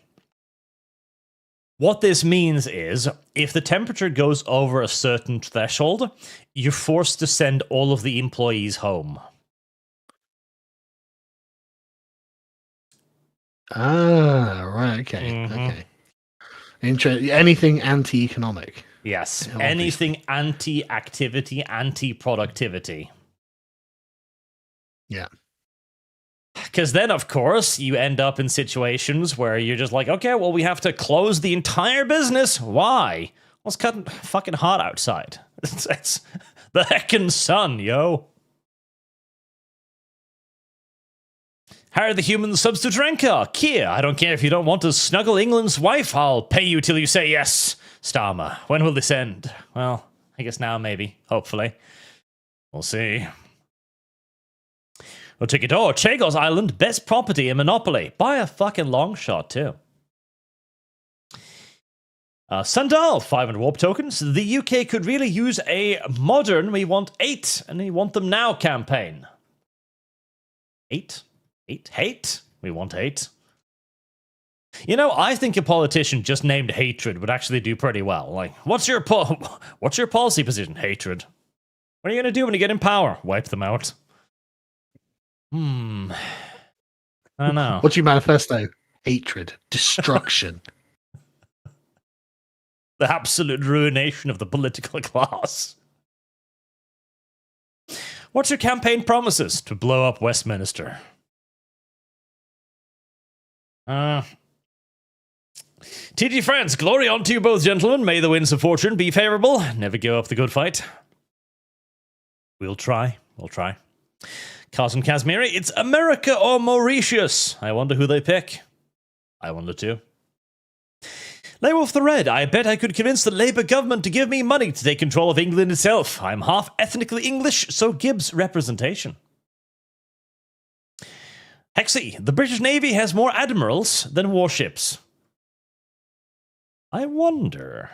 Speaker 1: What this means is, if the temperature goes over a certain threshold, you're forced to send all of the employees home.
Speaker 2: Ah, right, okay, okay. Anything anti-economic.
Speaker 1: Yes,
Speaker 2: Obviously.
Speaker 1: anything anti-activity, anti-productivity.
Speaker 2: Yeah.
Speaker 1: Because then, of course, you end up in situations where you're just like, okay, well, we have to close the entire business. Why? Well, it's fucking hot outside. It's the heckin' sun, yo. Hire the human substitutrenka. Keir, I don't care if you don't want to snuggle England's wife. I'll pay you till you say yes. Starmer, when will this end? Well, I guess now, maybe. Hopefully. We'll see. We'll take it all. Chagos Island, best property in Monopoly. By a fucking long shot, too. Sandal, 500 warp tokens. The UK could really use a modern "we want 8 and we want them now" campaign. 8? 8? Hate? We want 8. You know, I think a politician just named hatred would actually do pretty well. Like, what's your policy position? Hatred. What are you going to do when you get in power? Wipe them out. I don't know.
Speaker 2: What's your manifesto? Hatred. Destruction.
Speaker 1: The absolute ruination of the political class. What's your campaign promises? To blow up Westminster. TG friends, glory unto you both, gentlemen. May the winds of fortune be favorable. Never give up the good fight. We'll try. We'll try. Cousin Kazmiri, it's America or Mauritius. I wonder who they pick. I wonder too. Laywolf the Red, I bet I could convince the Labour government to give me money to take control of England itself. I'm half ethnically English, so Gibbs representation. Hexy, the British Navy has more admirals than warships. I wonder.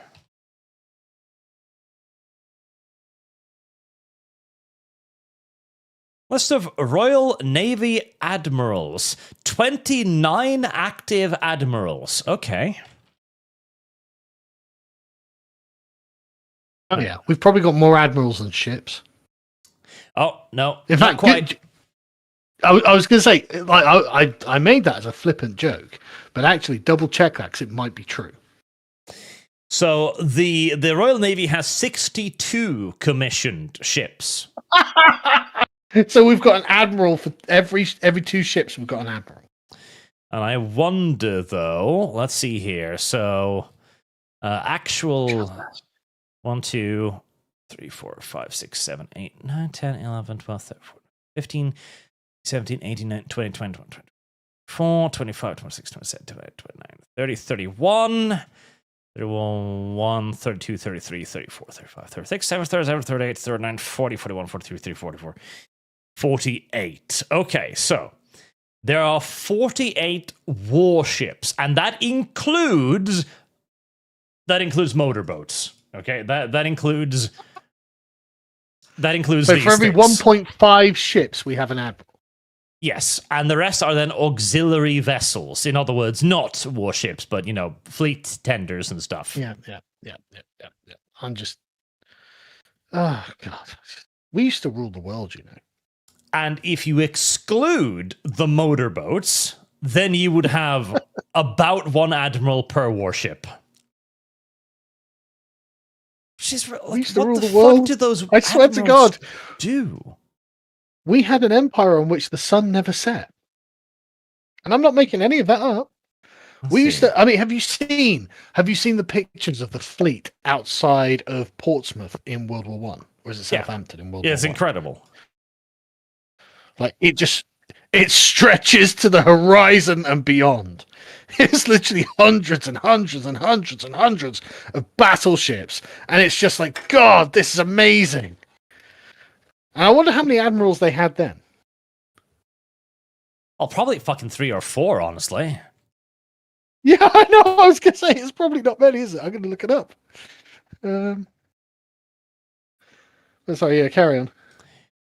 Speaker 1: List of Royal Navy admirals. 29 active admirals. Okay.
Speaker 2: Oh yeah, we've probably got more admirals than ships.
Speaker 1: Oh, no.
Speaker 2: In
Speaker 1: not
Speaker 2: fact,
Speaker 1: quite.
Speaker 2: I was going to say, like, I made that as a flippant joke, but actually double check that because it might be true.
Speaker 1: So the Royal Navy has 62 commissioned ships.
Speaker 2: So we've got an admiral for every 2 ships. We've got an admiral.
Speaker 1: And I wonder, though, let's see here. So, actual 1, 2, 3, 4, 5, 6, 7, 8, 9, 10, 11, 12, 13, 14, 15, 17, 18, 19, 20, 21, 24, 25, 26, 27, 28, 29, 30, 31, 31, 32, 33, 34, 35, 36, 37, 38, 39, 40, 41, 42, 43, 44, 48. Okay, so there are 48 warships, and that includes motorboats. Okay, that includes
Speaker 2: So for every 1.5 ships, we have an admiral.
Speaker 1: Yes, and the rest are then auxiliary vessels. In other words, not warships, but, you know, fleet tenders and stuff.
Speaker 2: Yeah. I'm just... Oh, God. We used to rule the world, you know.
Speaker 1: And if you exclude the motorboats, then you would have about 1 admiral per warship.
Speaker 2: We used to
Speaker 1: what
Speaker 2: rule
Speaker 1: the
Speaker 2: the world.
Speaker 1: fuck do those
Speaker 2: I swear to
Speaker 1: admirals
Speaker 2: God.
Speaker 1: do?
Speaker 2: We had an empire on which the sun never set. And I'm not making any of that up. We used to. I mean, have you seen the pictures of the fleet outside of Portsmouth in World War One, or is it Southampton in World War
Speaker 1: It's
Speaker 2: One?
Speaker 1: incredible.
Speaker 2: Like it stretches to the horizon and beyond. It's literally hundreds and hundreds and hundreds and hundreds of battleships, and it's just like, God, this is amazing. And I wonder how many admirals they had then.
Speaker 1: Oh, probably fucking 3 or 4, honestly.
Speaker 2: Yeah, I know. I was gonna say it's probably not many, is it? I'm gonna look it up. Sorry, yeah, carry on.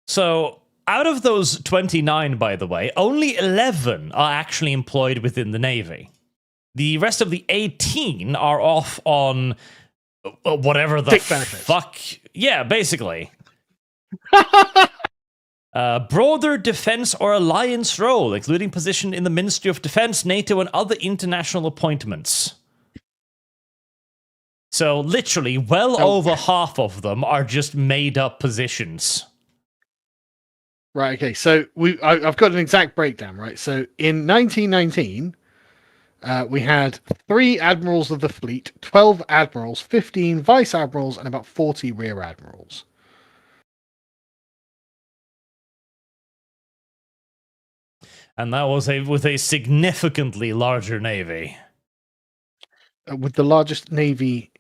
Speaker 1: So, out of those 29, by the way, only 11 are actually employed within the Navy. The rest of the 18 are off on whatever the fuck. Yeah, basically. Broader defense or alliance role, including position in the Ministry of Defense, NATO, and other international appointments. So, literally, over half of them are just made-up positions.
Speaker 2: Right, okay. So I've got an exact breakdown, right? So in 1919, we had 3 admirals of the fleet, 12 admirals, 15 vice admirals, and about 40 rear admirals.
Speaker 1: And that was with a significantly larger navy.
Speaker 2: With the largest navy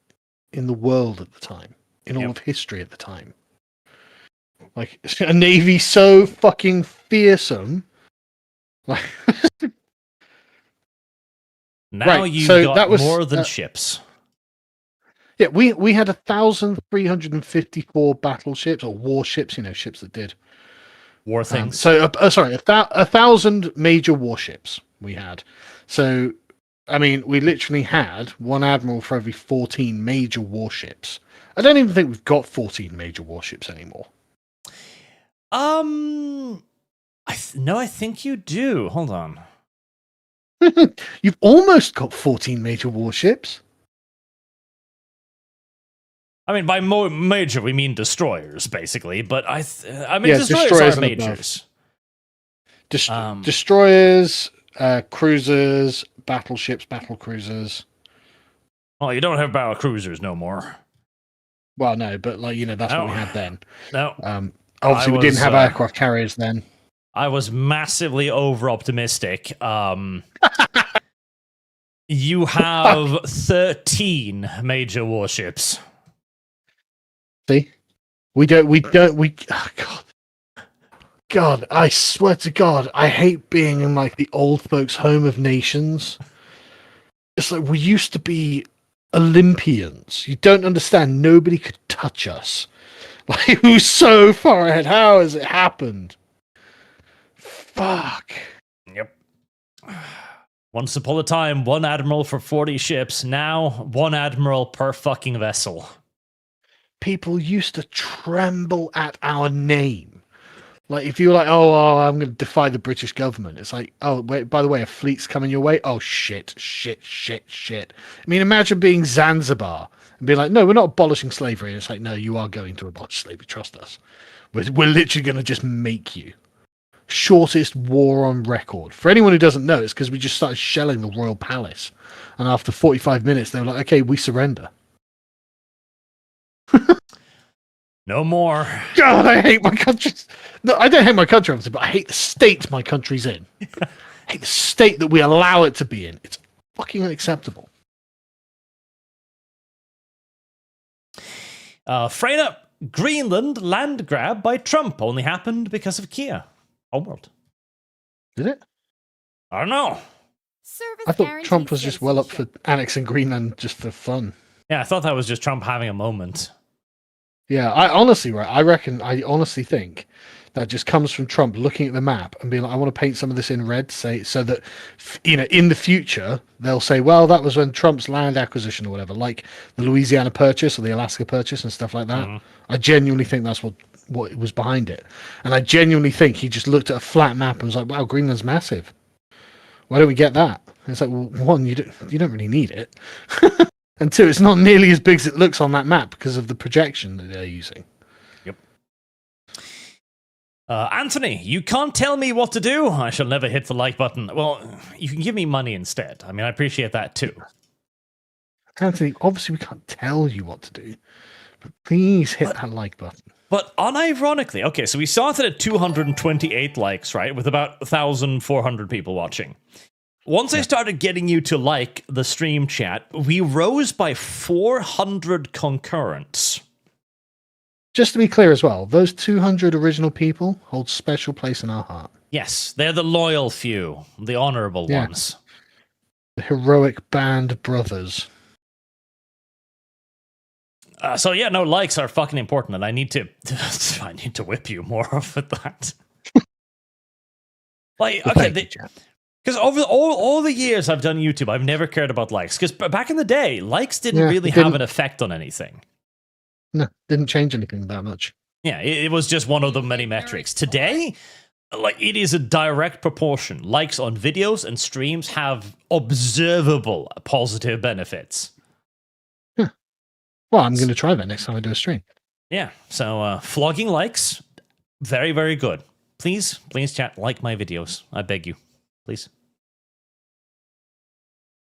Speaker 2: in the world at the time, in all of history at the time. Like, a navy so fucking fearsome. Like,
Speaker 1: now
Speaker 2: right,
Speaker 1: you've
Speaker 2: so
Speaker 1: got
Speaker 2: that was,
Speaker 1: more than ships.
Speaker 2: Yeah, we had 1,354 battleships or warships, ships that did
Speaker 1: War things.
Speaker 2: sorry, 1,000 major warships we had. So, I mean, we literally had one admiral for every 14 major warships. I don't even think we've got 14 major warships anymore.
Speaker 1: No, I think you do. Hold on.
Speaker 2: You've almost got 14 major warships.
Speaker 1: I mean, by major, we mean destroyers, basically. But destroyers are majors.
Speaker 2: Destroyers, cruisers, battleships, battle cruisers.
Speaker 1: Well, you don't have battle cruisers no more.
Speaker 2: Well, no, but that's what we had then.
Speaker 1: No.
Speaker 2: Obviously, we didn't have aircraft carriers then.
Speaker 1: I was massively over-optimistic. You have 13 major warships.
Speaker 2: See? God, I swear to God, I hate being in the old folks' home of nations. It's like we used to be Olympians. You don't understand. Nobody could touch us. Like, who's so far ahead? How has it happened? Fuck.
Speaker 1: Yep. Once upon a time, one admiral for 40 ships. Now, one admiral per fucking vessel.
Speaker 2: People used to tremble at our name. Like, if you were like, oh, I'm going to defy the British government. It's like, oh, wait, by the way, a fleet's coming your way. Oh, shit. I mean, imagine being Zanzibar and being like, no, we're not abolishing slavery. And it's like, no, you are going to abolish slavery. Trust us. We're literally going to just make you. Shortest war on record. For anyone who doesn't know, it's because we just started shelling the Royal Palace. And after 45 minutes, they were like, okay, we surrender.
Speaker 1: No more.
Speaker 2: God, I hate my country. No, I don't hate my country, obviously, but I hate the state my country's in. I hate the state that we allow it to be in. It's fucking unacceptable.
Speaker 1: Freyna, Greenland land grab by Trump only happened because of Keir. Homeworld.
Speaker 2: Did it?
Speaker 1: I don't know.
Speaker 2: I thought Trump was just well up for annexing Greenland just for fun.
Speaker 1: Yeah, I thought that was just Trump having a moment.
Speaker 2: Yeah, I honestly think that just comes from Trump looking at the map and being like, I want to paint some of this in red, so that, in the future, they'll say, well, that was when Trump's land acquisition or whatever, like the Louisiana Purchase or the Alaska Purchase and stuff like that. Mm-hmm. I genuinely think that's what was behind it. And I genuinely think he just looked at a flat map and was like, wow, Greenland's massive. Why don't we get that? And it's like, well, one, you don't really need it. And two, it's not nearly as big as it looks on that map because of the projection that they're using.
Speaker 1: Yep. Anthony, you can't tell me what to do. I shall never hit the like button. Well, you can give me money instead. I mean, I appreciate that too.
Speaker 2: Anthony, obviously we can't tell you what to do, but please hit that like button.
Speaker 1: But unironically, okay, so we started at 228 likes, right, with about 1,400 people watching. Once I started getting you to like the stream chat, we rose by 400 concurrents.
Speaker 2: Just to be clear as well, those 200 original people hold special place in our heart.
Speaker 1: Yes, they're the loyal few, the honorable ones.
Speaker 2: The heroic band brothers.
Speaker 1: So yeah, no, likes are fucking important, and I need to whip you more with that. Like, okay, because over all the years I've done YouTube, I've never cared about likes. Because back in the day, likes didn't really have an effect on anything.
Speaker 2: No, didn't change anything that much.
Speaker 1: Yeah, it was just one of the many metrics. Today, like, it is a direct proportion. Likes on videos and streams have observable positive benefits.
Speaker 2: Well, I'm going to try that next time I do a stream.
Speaker 1: Yeah, so flogging likes, very, very good. Please, chat, like my videos. I beg you. Please.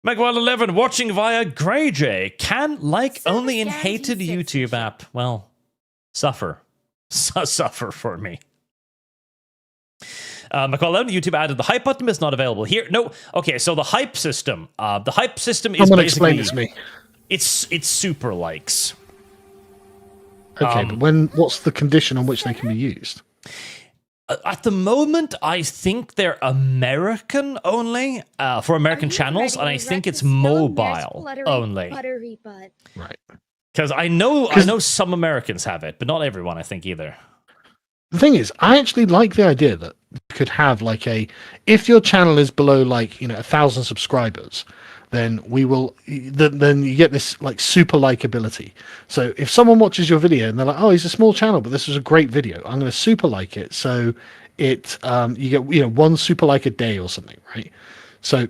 Speaker 1: Megwild11, watching via GreyJ. Can like only in hated YouTube app. Well, suffer. Suffer for me. McCall11, YouTube added the hype button is not available here. No, okay, so the hype system. The hype system is
Speaker 2: Someone
Speaker 1: basically...
Speaker 2: explain it to me.
Speaker 1: It's super likes.
Speaker 2: Okay, but what's the condition on which they can be used?
Speaker 1: At the moment, I think they're American only, for American channels, and I think it's mobile only.
Speaker 2: Right.
Speaker 1: Because I know some Americans have it, but not everyone, I think, either.
Speaker 2: The thing is, I actually like the idea that you could have like if your channel is below 1,000 subscribers, then then you get this like super likability. So if someone watches your video and they're like, oh, he's a small channel, but this was a great video, I'm going to super like it. So it you get one super like a day or something, right? So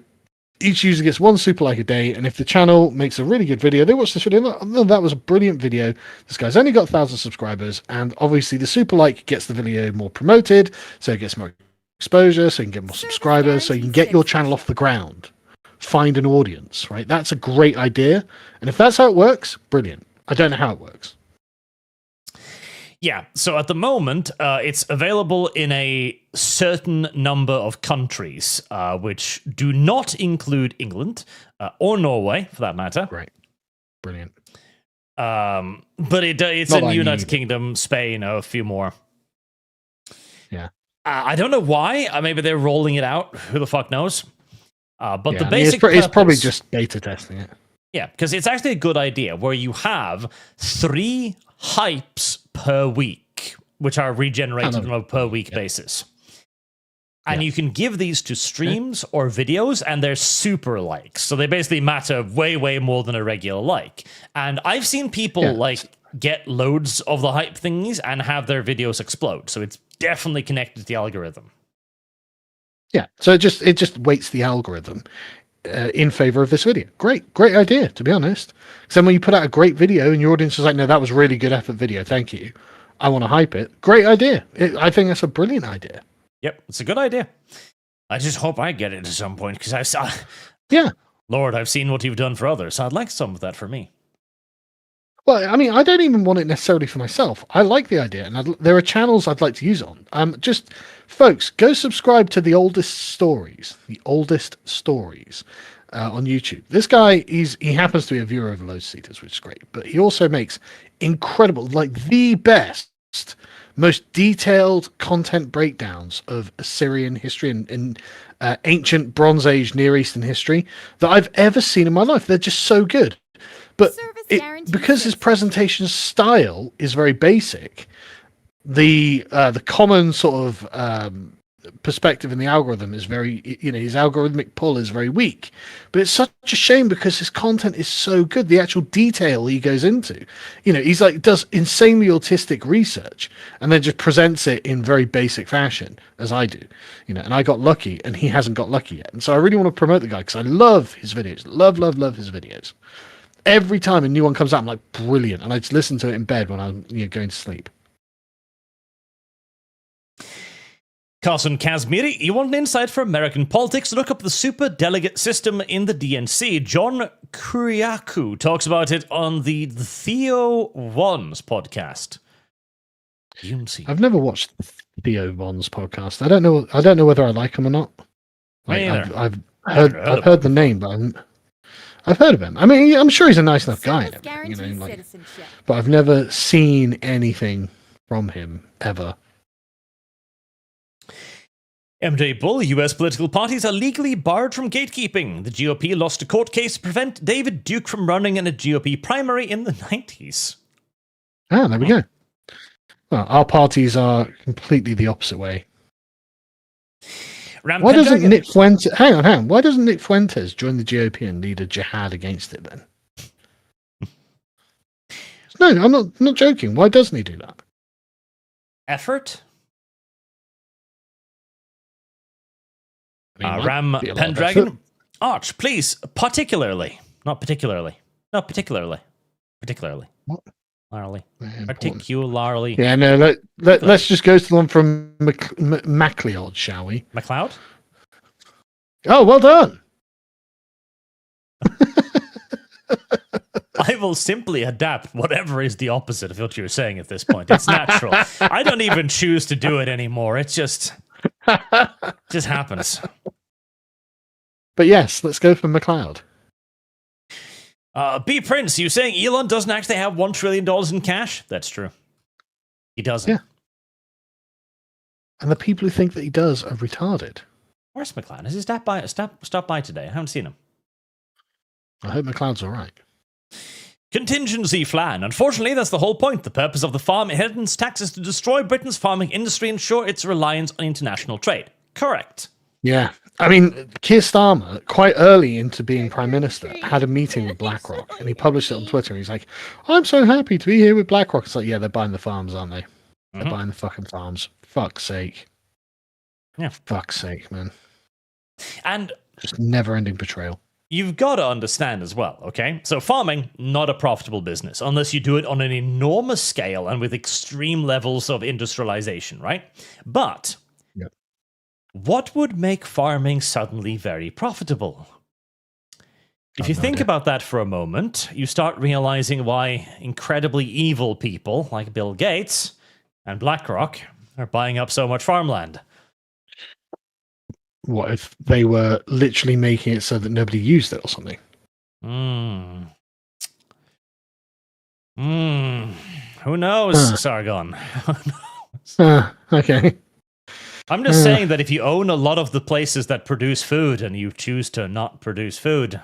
Speaker 2: each user gets one super like a day, and if the channel makes a really good video, they watch this video, oh, that was a brilliant video. This guy's only got 1,000 subscribers, and obviously the super like gets the video more promoted, so it gets more exposure, so you can get more subscribers, so you can get your channel off the ground. Find an audience, right? That's a great idea. And if that's how it works, brilliant. I don't know how it works.
Speaker 1: Yeah, so at the moment, it's available in a certain number of countries, which do not include England or Norway, for that matter.
Speaker 2: Great. Brilliant.
Speaker 1: But it's
Speaker 2: not
Speaker 1: in the United Kingdom, Spain, a few more.
Speaker 2: Yeah.
Speaker 1: I don't know why. Maybe they're rolling it out. Who the fuck knows? But the basic
Speaker 2: it's probably just beta testing it.
Speaker 1: Yeah, because it's actually a good idea where you have 3 hypes per week, which are regenerated on a per week basis. And you can give these to streams or videos, and they're super likes. So they basically matter way, way more than a regular like. And I've seen people get loads of the hype thingies and have their videos explode. So it's definitely connected to the algorithm.
Speaker 2: Yeah, so it just weights the algorithm in favor of this video. Great idea, to be honest. Because then when you put out a great video and your audience is like, no, that was really good effort video, thank you, I want to hype it. Great idea. I think that's a brilliant idea.
Speaker 1: Yep, it's a good idea. I just hope I get it at some point, because I saw...
Speaker 2: Yeah.
Speaker 1: Lord, I've seen what you've done for others, so I'd like some of that for me.
Speaker 2: Well, I mean, I don't even want it necessarily for myself. I like the idea, and there are channels I'd like to use it on. Just, folks, go subscribe to The Oldest Stories on YouTube. This guy, he happens to be a viewer of Load Seekers, which is great, but he also makes incredible, like the best, most detailed content breakdowns of Assyrian history and ancient Bronze Age Near Eastern history that I've ever seen in my life. They're just so good. But because his presentation style is very basic, the common sort of perspective in the algorithm is very, his algorithmic pull is very weak. But it's such a shame because his content is so good. The actual detail he goes into, he's does insanely autistic research and then just presents it in very basic fashion, as I do, and I got lucky and he hasn't got lucky yet. And so I really want to promote the guy because I love his videos, love his videos. every time a new one comes out, I'm like, brilliant, and I just listen to it in bed when I'm going to sleep.
Speaker 1: Carson Kazmiri, you want an insight for American politics? Look up the super delegate system in the DNC. John Kuriaku talks about it on the Theo Wan's podcast. DNC.
Speaker 2: I've never watched Theo Von's podcast. I don't know whether I like him or not.
Speaker 1: Me
Speaker 2: Like,
Speaker 1: either.
Speaker 2: I've heard the name, but I've heard of him. I mean, I'm sure he's a nice enough guy, and everything,
Speaker 6: Citizenship.
Speaker 2: but I've never seen anything from him ever.
Speaker 1: MJ Bull, US political parties are legally barred from gatekeeping. The GOP lost a court case to prevent David Duke from running in a GOP primary in the 90s.
Speaker 2: Ah, there we go. Well, our parties are completely the opposite way.
Speaker 1: Ram
Speaker 2: Why doesn't
Speaker 1: Pendragon-
Speaker 2: Nick Fuentes... Hang on. Why doesn't Nick Fuentes join the GOP and lead a jihad against it then? No, I'm not joking. Why doesn't he do that?
Speaker 1: Effort?
Speaker 2: I mean, might
Speaker 1: Ram
Speaker 2: be a lot of
Speaker 1: Pendragon.
Speaker 2: effort.
Speaker 1: Arch, please, particularly. Not particularly. No, particularly. Particularly.
Speaker 2: What?
Speaker 1: Particularly.
Speaker 2: Very important.
Speaker 1: Particularly.
Speaker 2: Yeah, no, let's just go to the one from MacLeod, shall we?
Speaker 1: McLeod?
Speaker 2: Oh, well done.
Speaker 1: I will simply adapt whatever is the opposite of what you're saying at this point. It's natural. I don't even choose to do it anymore. It just happens.
Speaker 2: But yes, let's go for MacLeod.
Speaker 1: B Prince, you saying Elon doesn't actually have $1 trillion in cash? That's true. He doesn't.
Speaker 2: Yeah. And the people who think that he does are retarded.
Speaker 1: Where's McLeod? Has he stopped by today? I haven't seen him.
Speaker 2: I hope MacLeod's all right.
Speaker 1: Contingency plan. Unfortunately, that's the whole point. The purpose of the farm inheritance tax is to destroy Britain's farming industry and ensure its reliance on international trade. Correct.
Speaker 2: Yeah. I mean, Keir Starmer, quite early into being Prime Minister, had a meeting with BlackRock, and he published it on Twitter. And he's like, I'm so happy to be here with BlackRock. It's like, yeah, they're buying the farms, aren't they? They're buying the fucking farms. Fuck's sake.
Speaker 1: Yeah.
Speaker 2: Fuck's sake, man.
Speaker 1: And
Speaker 2: Just never-ending betrayal.
Speaker 1: you've got to understand as well, okay? So farming, not a profitable business unless you do it on an enormous scale and with extreme levels of industrialization, right? But
Speaker 2: Yep.
Speaker 1: what would make farming suddenly very profitable? If you
Speaker 2: no
Speaker 1: think
Speaker 2: idea.
Speaker 1: about that for a moment, you start realizing why incredibly evil people like Bill Gates and BlackRock are buying up so much farmland.
Speaker 2: What if they were literally making it so that nobody used it or something?
Speaker 1: Who knows, Sargon?
Speaker 2: Okay.
Speaker 1: I'm just saying that if you own a lot of the places that produce food and you choose to not produce food,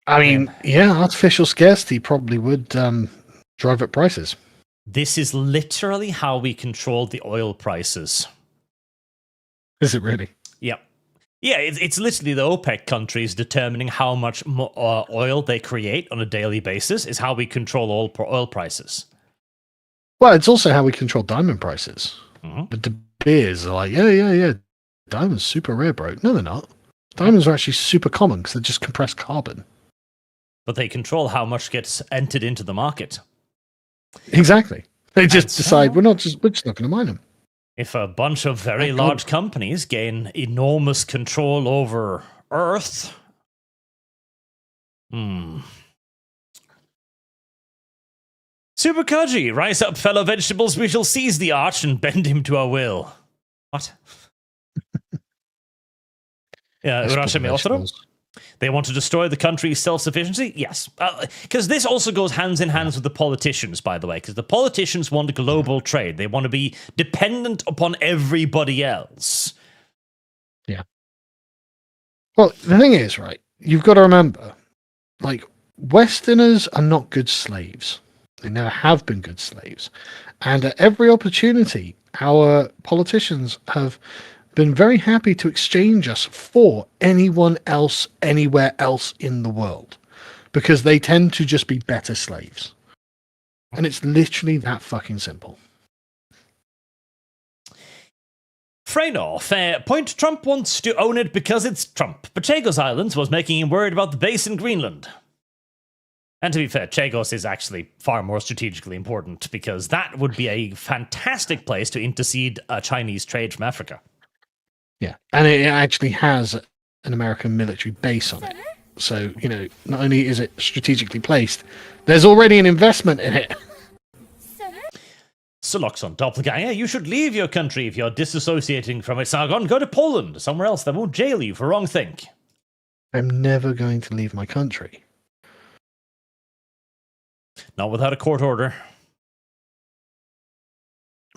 Speaker 2: I mean, yeah, artificial scarcity probably would drive up prices.
Speaker 1: this is literally how we control the oil prices.
Speaker 2: Is it really?
Speaker 1: Yep. Yeah, it's literally the OPEC countries determining how much oil they create on a daily basis is how we control oil prices.
Speaker 2: Well, it's also how we control diamond prices.
Speaker 1: Mhm.
Speaker 2: The De Beers are like, yeah, diamonds super rare, bro. No, they're not. Diamonds are actually super common because they're just compressed carbon.
Speaker 1: But they control how much gets entered into the market.
Speaker 2: Exactly. They just
Speaker 1: And so-
Speaker 2: decide we're just not going to mine them.
Speaker 1: If a bunch of very
Speaker 2: Thank God.
Speaker 1: large companies gain enormous control over Earth, Super Koji, rise up, fellow vegetables. We shall seize the arch and bend him to our will. What? Yeah,
Speaker 2: Let's put
Speaker 1: Urashimi Otoro?
Speaker 2: vegetables.
Speaker 1: They want to destroy the country's self-sufficiency? Yes. Because this also goes hands in hands with the politicians, by the way, because the politicians want global trade. They want to be dependent upon everybody else.
Speaker 2: Yeah. Well, the thing is, right, you've got to remember, like, Westerners are not good slaves. They never have been good slaves. And at every opportunity, our politicians have been very happy to exchange us for anyone else, anywhere else in the world, because they tend to just be better slaves. And it's literally that fucking simple.
Speaker 1: Freynoff, fair point. Trump wants to own it because it's Trump. Pachagos Islands was making him worried about the base in Greenland. And to be fair, Chagos is actually far more strategically important because that would be a fantastic place to intercede Chinese trade from Africa.
Speaker 2: Yeah, and it actually has an American military base on it. So, not only is it strategically placed, there's already an investment in it.
Speaker 1: Soloxon Doppelganger, you should leave your country if you're disassociating from it, Sargon. Go to Poland, somewhere else that won't jail you for wrong think.
Speaker 2: I'm never going to leave my country.
Speaker 1: Not without a court order.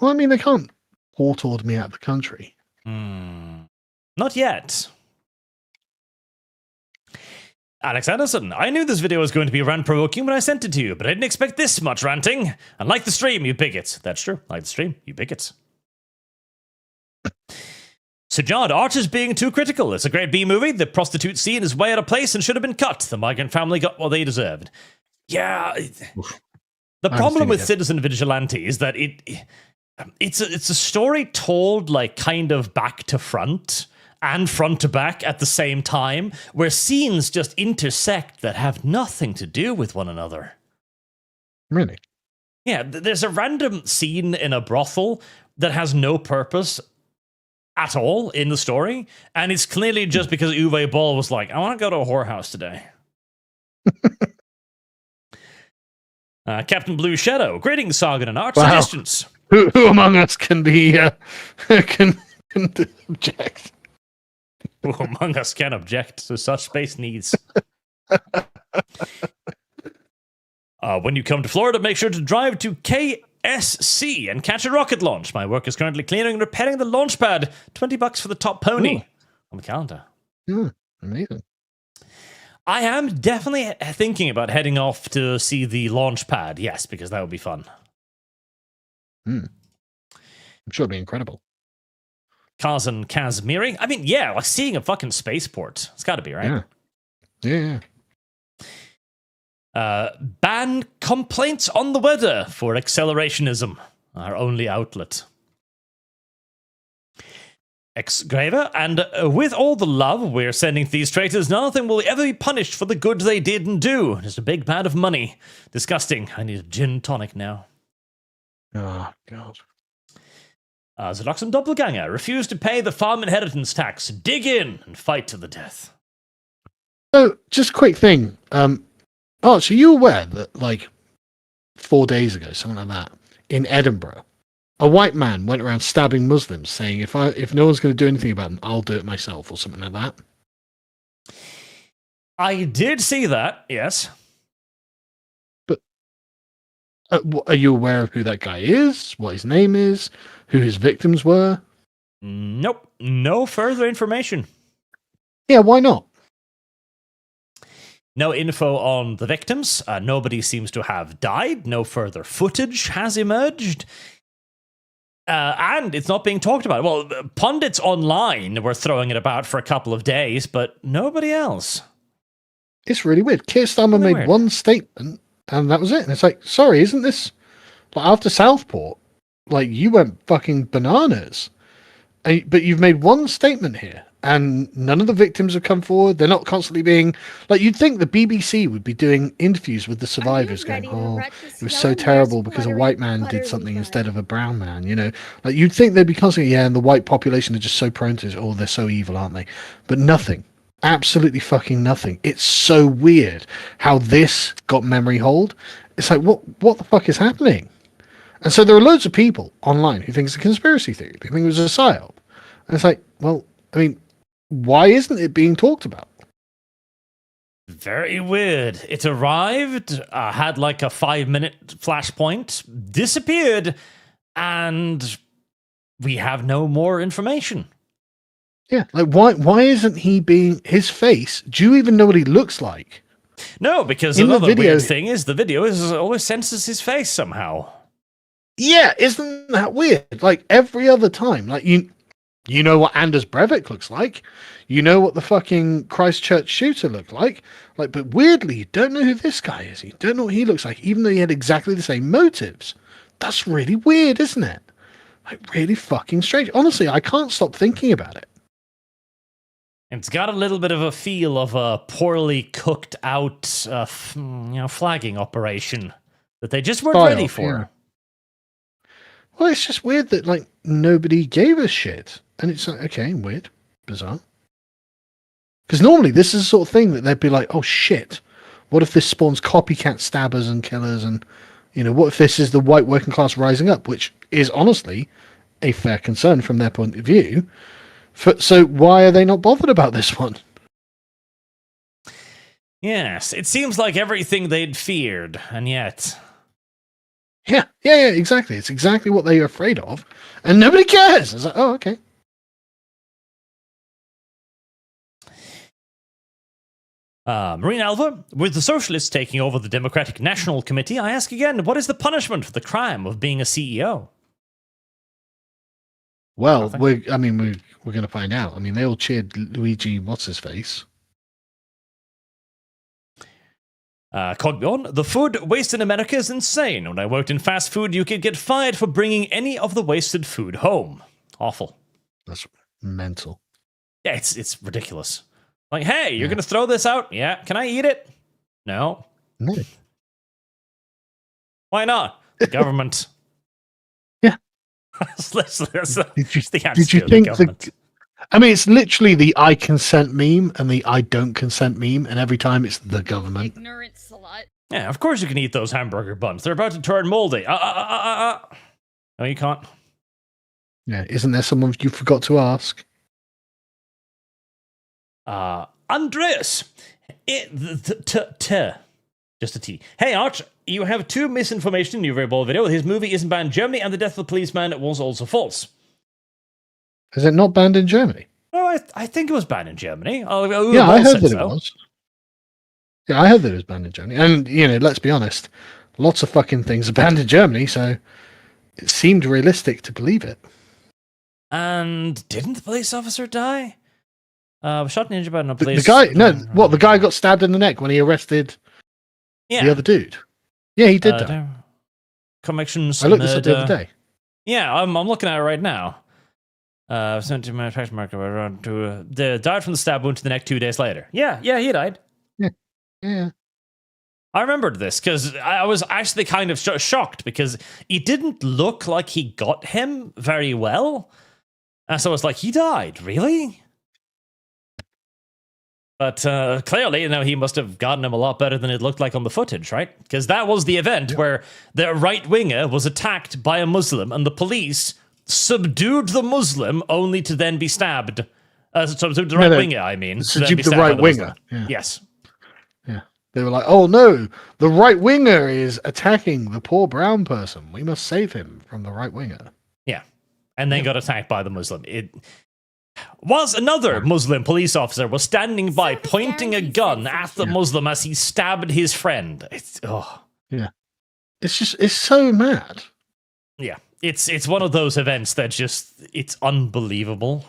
Speaker 2: Well, I mean, they can't court order me out of the country.
Speaker 1: Not yet. Alex Anderson, I knew this video was going to be rant-provoking when I sent it to you, but I didn't expect this much ranting. And like the stream, you bigots. That's true. Like the stream, you bigots. So John, Arch is being too critical. It's a great B movie. The prostitute scene is way out of place and should have been cut. The migrant family got what they deserved. Yeah. The problem with Citizen Vigilante is that it's a story told like kind of back to front and front to back at the same time, where scenes just intersect that have nothing to do with one another.
Speaker 2: Really?
Speaker 1: Yeah, there's a random scene in a brothel that has no purpose at all in the story, and it's clearly just because Uwe Boll was like, I want to go to a whorehouse today. Captain Blue Shadow, greetings, Sargon and Arch.
Speaker 2: Wow.
Speaker 1: Suggestions.
Speaker 2: Who among us can be can object?
Speaker 1: Who among us can object to such space needs? When you come to Florida, make sure to drive to KSC and catch a rocket launch. My work is currently cleaning and repairing the launch pad. $20 for the top pony. Ooh. On the calendar.
Speaker 2: Amazing.
Speaker 1: I am definitely thinking about heading off to see the launch pad. Yes, because that would be fun.
Speaker 2: I'm sure it'd be incredible.
Speaker 1: Kazan Kazmiri. I mean, yeah, like seeing a fucking spaceport. It's got to be, right?
Speaker 2: Yeah.
Speaker 1: Ban complaints on the weather for accelerationism. Our only outlet. Ex-Graver, and with all the love we're sending to these traitors, none of them will ever be punished for the good they did and do. Just a big bag of money. Disgusting. I need a gin tonic now.
Speaker 2: Oh, God.
Speaker 1: Zedoxum Doppelganger, refuse to pay the farm inheritance tax. Dig in and fight to the death.
Speaker 2: So, just a quick thing. Arch, are you aware that, like, 4 days ago, something like that, in Edinburgh, a white man went around stabbing Muslims, saying, if no one's going to do anything about them, I'll do it myself, or something like that?
Speaker 1: I did see that, yes.
Speaker 2: But are you aware of who that guy is, what his name is, who his victims were?
Speaker 1: Nope. No further information.
Speaker 2: Yeah, why not?
Speaker 1: No info on the victims. Nobody seems to have died. No further footage has emerged. And it's not being talked about. Well, pundits online were throwing it about for a couple of days, but nobody else.
Speaker 2: It's really weird. Keir Starmer made one statement, and that was it. And it's like, sorry, isn't this... Like, after Southport, like, you went fucking bananas. But you've made one statement here, and none of the victims have come forward. They're not constantly being... Like, you'd think the BBC would be doing interviews with the survivors going, oh, it was so terrible because a white man did something instead of a brown man, you know? Like, you'd think they'd be constantly, yeah, and the white population are just so prone to, oh, they're so evil, aren't they? But nothing. Absolutely fucking nothing. It's so weird how this got memory hold. It's like, what the fuck is happening? And so there are loads of people online who think it's a conspiracy theory. They think it was a psyop. And it's like, well, I mean, why isn't it being talked about?
Speaker 1: Very weird. It arrived, had like a 5-minute flashpoint, disappeared, and we have no more information.
Speaker 2: Yeah, like why isn't he being his face? Do you even know what he looks like?
Speaker 1: No, because another weird thing is the video always censors his face somehow.
Speaker 2: Yeah, isn't that weird? Like every other time, like you know what Anders Breivik looks like, you know what the fucking Christchurch shooter looked like, but weirdly you don't know who this guy is. You don't know what he looks like, even though he had exactly the same motives. That's really weird, isn't it? Like really fucking strange. Honestly, I can't stop thinking about it.
Speaker 1: It's got a little bit of a feel of a poorly cooked out, flagging operation that they just weren't ready for.
Speaker 2: Yeah. Well, it's just weird that like nobody gave a shit, and it's like, okay, weird, bizarre. Because normally this is the sort of thing that they'd be like, oh shit, what if this spawns copycat stabbers and killers, and what if this is the white working class rising up, which is honestly a fair concern from their point of view. So why are they not bothered about this one?
Speaker 1: Yes, it seems like everything they'd feared, and yet...
Speaker 2: Yeah, exactly. It's exactly what they're afraid of, and nobody cares. It's like, oh, okay.
Speaker 1: Marine Alva, with the Socialists taking over the Democratic National Committee, I ask again, what is the punishment for the crime of being a CEO?
Speaker 2: Well, we're going to find out. I mean, they all cheered Luigi, what's his face?
Speaker 1: Cogbion, the food waste in America is insane. When I worked in fast food, you could get fired for bringing any of the wasted food home. Awful.
Speaker 2: That's mental.
Speaker 1: Yeah, it's ridiculous. Like, hey, you're going to throw this out? Yeah. Can I eat it? No.
Speaker 2: No.
Speaker 1: Why not? The government.
Speaker 2: Yeah.
Speaker 1: Did
Speaker 2: you think I mean, it's literally the I consent meme and the I don't consent meme, and every time it's the government.
Speaker 3: Ignorant slut.
Speaker 1: Yeah, of course you can eat those hamburger buns. They're about to turn moldy. No, you can't.
Speaker 2: Yeah, isn't there someone you forgot to ask?
Speaker 1: Andreas. Just a T. Hey, Arch, you have two misinformation in your very bold video. His movie isn't banned in Germany, and the death of the policeman was also false.
Speaker 2: Is it not banned in Germany?
Speaker 1: Oh, I think it was banned in Germany.
Speaker 2: Yeah, I heard that it was. Yeah, I heard that it was banned in Germany. And, let's be honest, lots of fucking things are banned in Germany, so it seemed realistic to believe it.
Speaker 1: And didn't the police officer die? Shot and injured by no police.
Speaker 2: The guy got stabbed in the neck when he arrested the other dude. Yeah, he did die.
Speaker 1: Convictions.
Speaker 2: I looked this up the other day.
Speaker 1: Yeah, I'm looking at it right now. Sent to manufacturing market around to died from the stab wound to the neck 2 days later. Yeah, he died.
Speaker 2: Yeah.
Speaker 1: I remembered this because I was actually kind of shocked because it didn't look like he got him very well. And so I was like, he died, really? But clearly, he must have gotten him a lot better than it looked like on the footage, right? Because that was the event where the right-winger was attacked by a Muslim and the police subdued the Muslim only to then be stabbed. Subdued the right-winger, I mean.
Speaker 2: Subdued the right-winger. Yeah.
Speaker 1: Yes.
Speaker 2: Yeah. They were like, oh no, the right-winger is attacking the poor brown person. We must save him from the right-winger.
Speaker 1: Yeah. And then got attacked by the Muslim. It was another Muslim police officer was standing by pointing a gun at the Muslim as he stabbed his friend.
Speaker 2: Yeah. It's so mad.
Speaker 1: Yeah. It's one of those events that it's unbelievable.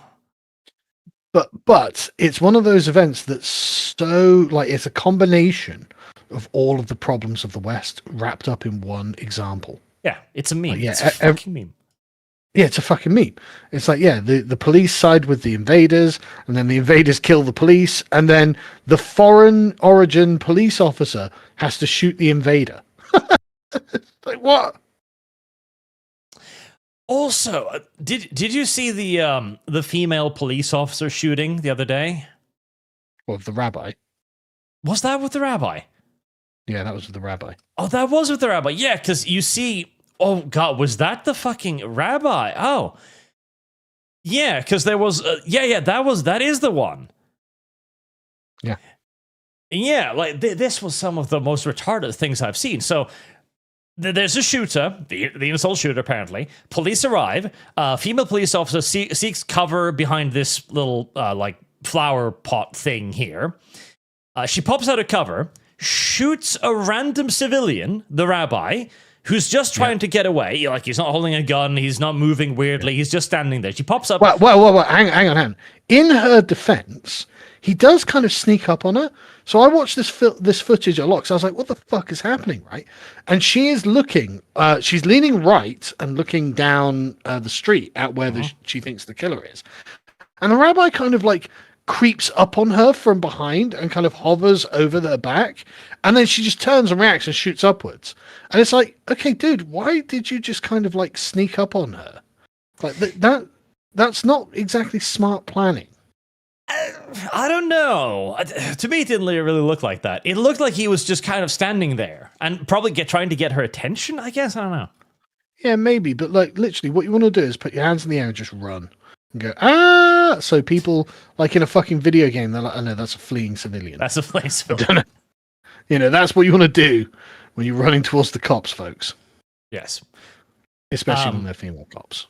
Speaker 2: But it's one of those events that's so it's a combination of all of the problems of the West wrapped up in one example.
Speaker 1: Yeah, it's a meme. It's a fucking meme.
Speaker 2: Yeah, it's a fucking meme. It's like, the police side with the invaders, and then the invaders kill the police, and then the foreign origin police officer has to shoot the invader. Like, what?
Speaker 1: Also, did you see the female police officer shooting the other day?
Speaker 2: Well, the rabbi.
Speaker 1: Was that with the rabbi?
Speaker 2: Yeah, that was with the rabbi.
Speaker 1: Oh, that was with the rabbi. Yeah, because you see, oh god, was that the fucking rabbi? Oh, yeah, because there was, that is the one.
Speaker 2: Yeah.
Speaker 1: Yeah, this was some of the most retarded things I've seen. So. There's a shooter, the insult shooter, apparently. Police arrive. Female police officer seeks cover behind this little, flower pot thing here. She pops out of cover, shoots a random civilian, the rabbi, who's just trying to get away. He's not holding a gun, he's not moving weirdly, he's just standing there. She pops up...
Speaker 2: Well, hang on. In her defense, he does kind of sneak up on her. So I watched this footage a lot because I was like, what the fuck is happening, right? And she is looking, she's leaning right and looking down the street at where she thinks the killer is. And the rabbi kind of creeps up on her from behind and kind of hovers over their back, and then she just turns and reacts and shoots upwards. And it's like, okay, dude, why did you just kind of like sneak up on her? Like that's not exactly smart planning.
Speaker 1: I don't know. To me, it didn't really look like that. It looked like he was just kind of standing there and probably trying to get her attention, I guess. I don't know.
Speaker 2: Yeah, maybe, but like literally what you want to do is put your hands in the air and just run and go, ah! So people, like in a fucking video game, they're like, oh no, that's a fleeing civilian.
Speaker 1: That's a fleeing civilian.
Speaker 2: You know, that's what you want to do when you're running towards the cops, folks.
Speaker 1: Yes.
Speaker 2: Especially when they're female cops.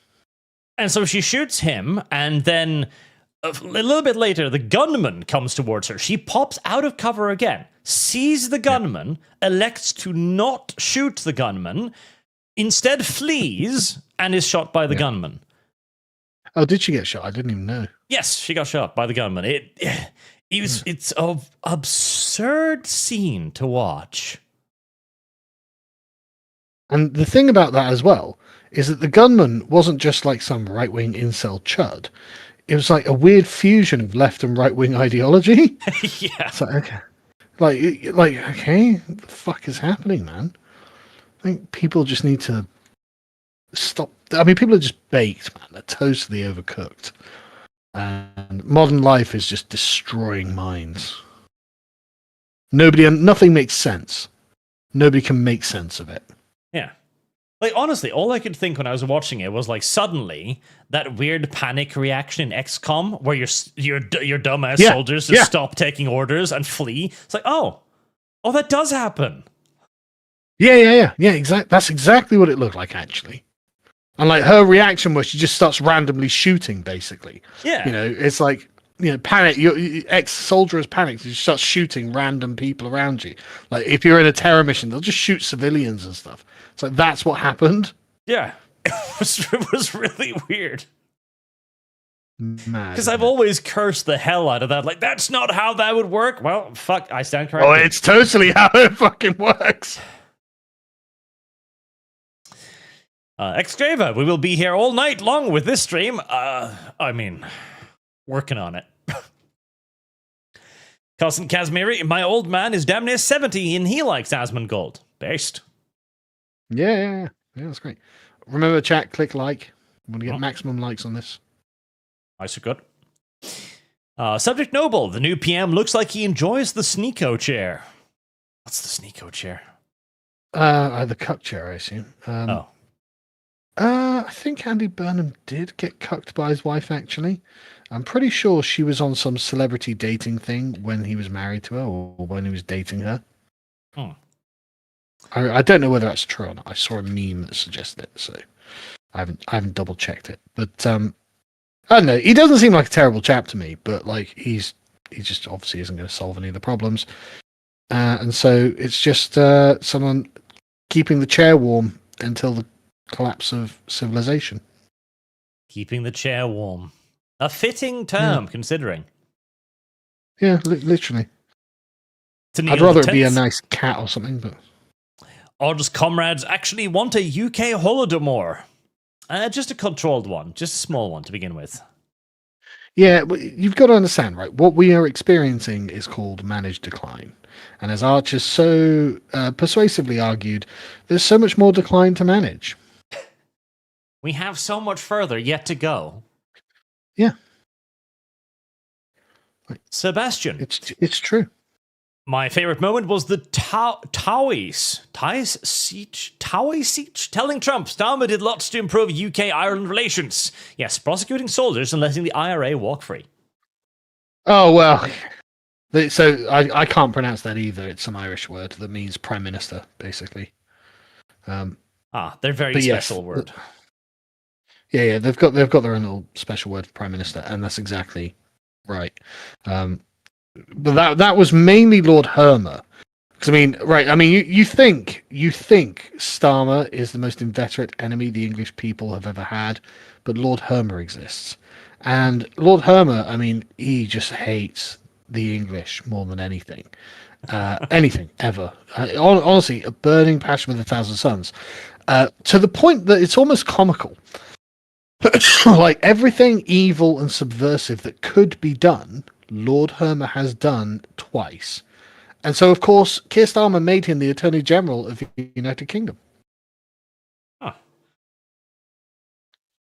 Speaker 1: And so she shoots him, and then a little bit later, the gunman comes towards her. She pops out of cover again, sees the gunman, elects to not shoot the gunman, instead flees, and is shot by the gunman.
Speaker 2: Oh, did she get shot? I didn't even know.
Speaker 1: Yes, she got shot by the gunman. It's an absurd scene to watch.
Speaker 2: And the thing about that as well is that the gunman wasn't just like some right-wing incel chud. It was like a weird fusion of left and right-wing ideology.
Speaker 1: Yeah.
Speaker 2: It's like, okay. Like, okay, what the fuck is happening, man? I think people just need to stop. I mean, people are just baked, man. They're totally overcooked. And modern life is just destroying minds. Nothing makes sense. Nobody can make sense of it.
Speaker 1: Yeah. Like, honestly, all I could think when I was watching it was, like, suddenly that weird panic reaction in XCOM where your dumbass soldiers just stop taking orders and flee. It's like, oh, that does happen.
Speaker 2: Yeah, exactly. That's exactly what it looked like, actually. And, like, her reaction was she just starts randomly shooting, basically.
Speaker 1: Yeah.
Speaker 2: You know, it's like, you know, panic. Your ex-soldier has panicked. You start shooting random people around you. Like, if you're in a terror mission, they'll just shoot civilians and stuff. It's like, that's what happened.
Speaker 1: Yeah. It was really weird.
Speaker 2: Mad.
Speaker 1: Because I've always cursed the hell out of that. Like, that's not how that would work. Well, fuck, I stand corrected.
Speaker 2: Oh, it's totally how it fucking works.
Speaker 1: Extrava, we will be here all night long with this stream. Working on it. Cousin Kazmiri, my old man is damn near 70 and he likes Asmongold. Based.
Speaker 2: Yeah, that's great. Remember, chat, click like. We want to get maximum likes on this.
Speaker 1: Nice or good. Subject Noble, the new PM looks like he enjoys the Sneeko chair. What's the Sneeko chair?
Speaker 2: The cuck chair, I assume. I think Andy Burnham did get cucked by his wife, actually. I'm pretty sure she was on some celebrity dating thing when he was married to her or when he was dating her. I don't know whether that's true or not. I saw a meme that suggested it, so I haven't double checked it. But I don't know. He doesn't seem like a terrible chap to me, but like he just obviously isn't going to solve any of the problems. And so it's just someone keeping the chair warm until the collapse of civilization.
Speaker 1: Keeping the chair warm. A fitting term, considering.
Speaker 2: Yeah, literally. I'd rather it be a nice cat or something, but...
Speaker 1: Odd's comrades actually want a UK Holodomor. Just a controlled one. Just a small one to begin with.
Speaker 2: Yeah, you've got to understand, right? What we are experiencing is called managed decline. And as Arch has so persuasively argued, there's so much more decline to manage.
Speaker 1: We have so much further yet to go.
Speaker 2: Yeah.
Speaker 1: Sebastian.
Speaker 2: It's true.
Speaker 1: My favorite moment was the Towie siege telling Trump Starmer did lots to improve UK-Ireland relations. Yes, prosecuting soldiers and letting the IRA walk free.
Speaker 2: Oh, well. So I can't pronounce that either. It's some Irish word that means prime minister, basically.
Speaker 1: They're very special word.
Speaker 2: Yeah, they've got their own little special word for prime minister, and that's exactly right. But that was mainly Lord Hermer. Because you think Starmer is the most inveterate enemy the English people have ever had, but Lord Hermer exists. And Lord Hermer, he just hates the English more than anything. Anything, ever. Honestly, a burning passion with 1,000 suns. To the point that it's almost comical. Like everything evil and subversive that could be done, Lord Hermer has done twice. And so, of course, Keir Starmer made him the Attorney General of the United Kingdom.
Speaker 1: Huh.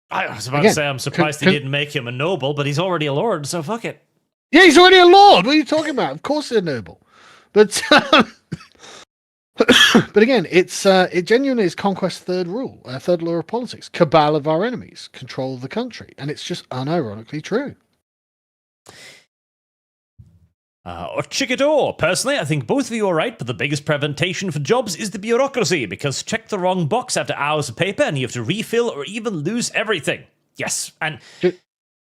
Speaker 1: I was about to say, I'm surprised they didn't make him a noble, but he's already a lord, so fuck it.
Speaker 2: Yeah, he's already a lord. What are you talking about? Of course they're noble. But but again, it genuinely is conquest third rule, third law of politics. Cabal of our enemies, control of the country. And it's just unironically true.
Speaker 1: Or Chickador. Personally, I think both of you are right, but the biggest prevention for jobs is the bureaucracy, because check the wrong box after hours of paper and you have to refill or even lose everything. Yes, and...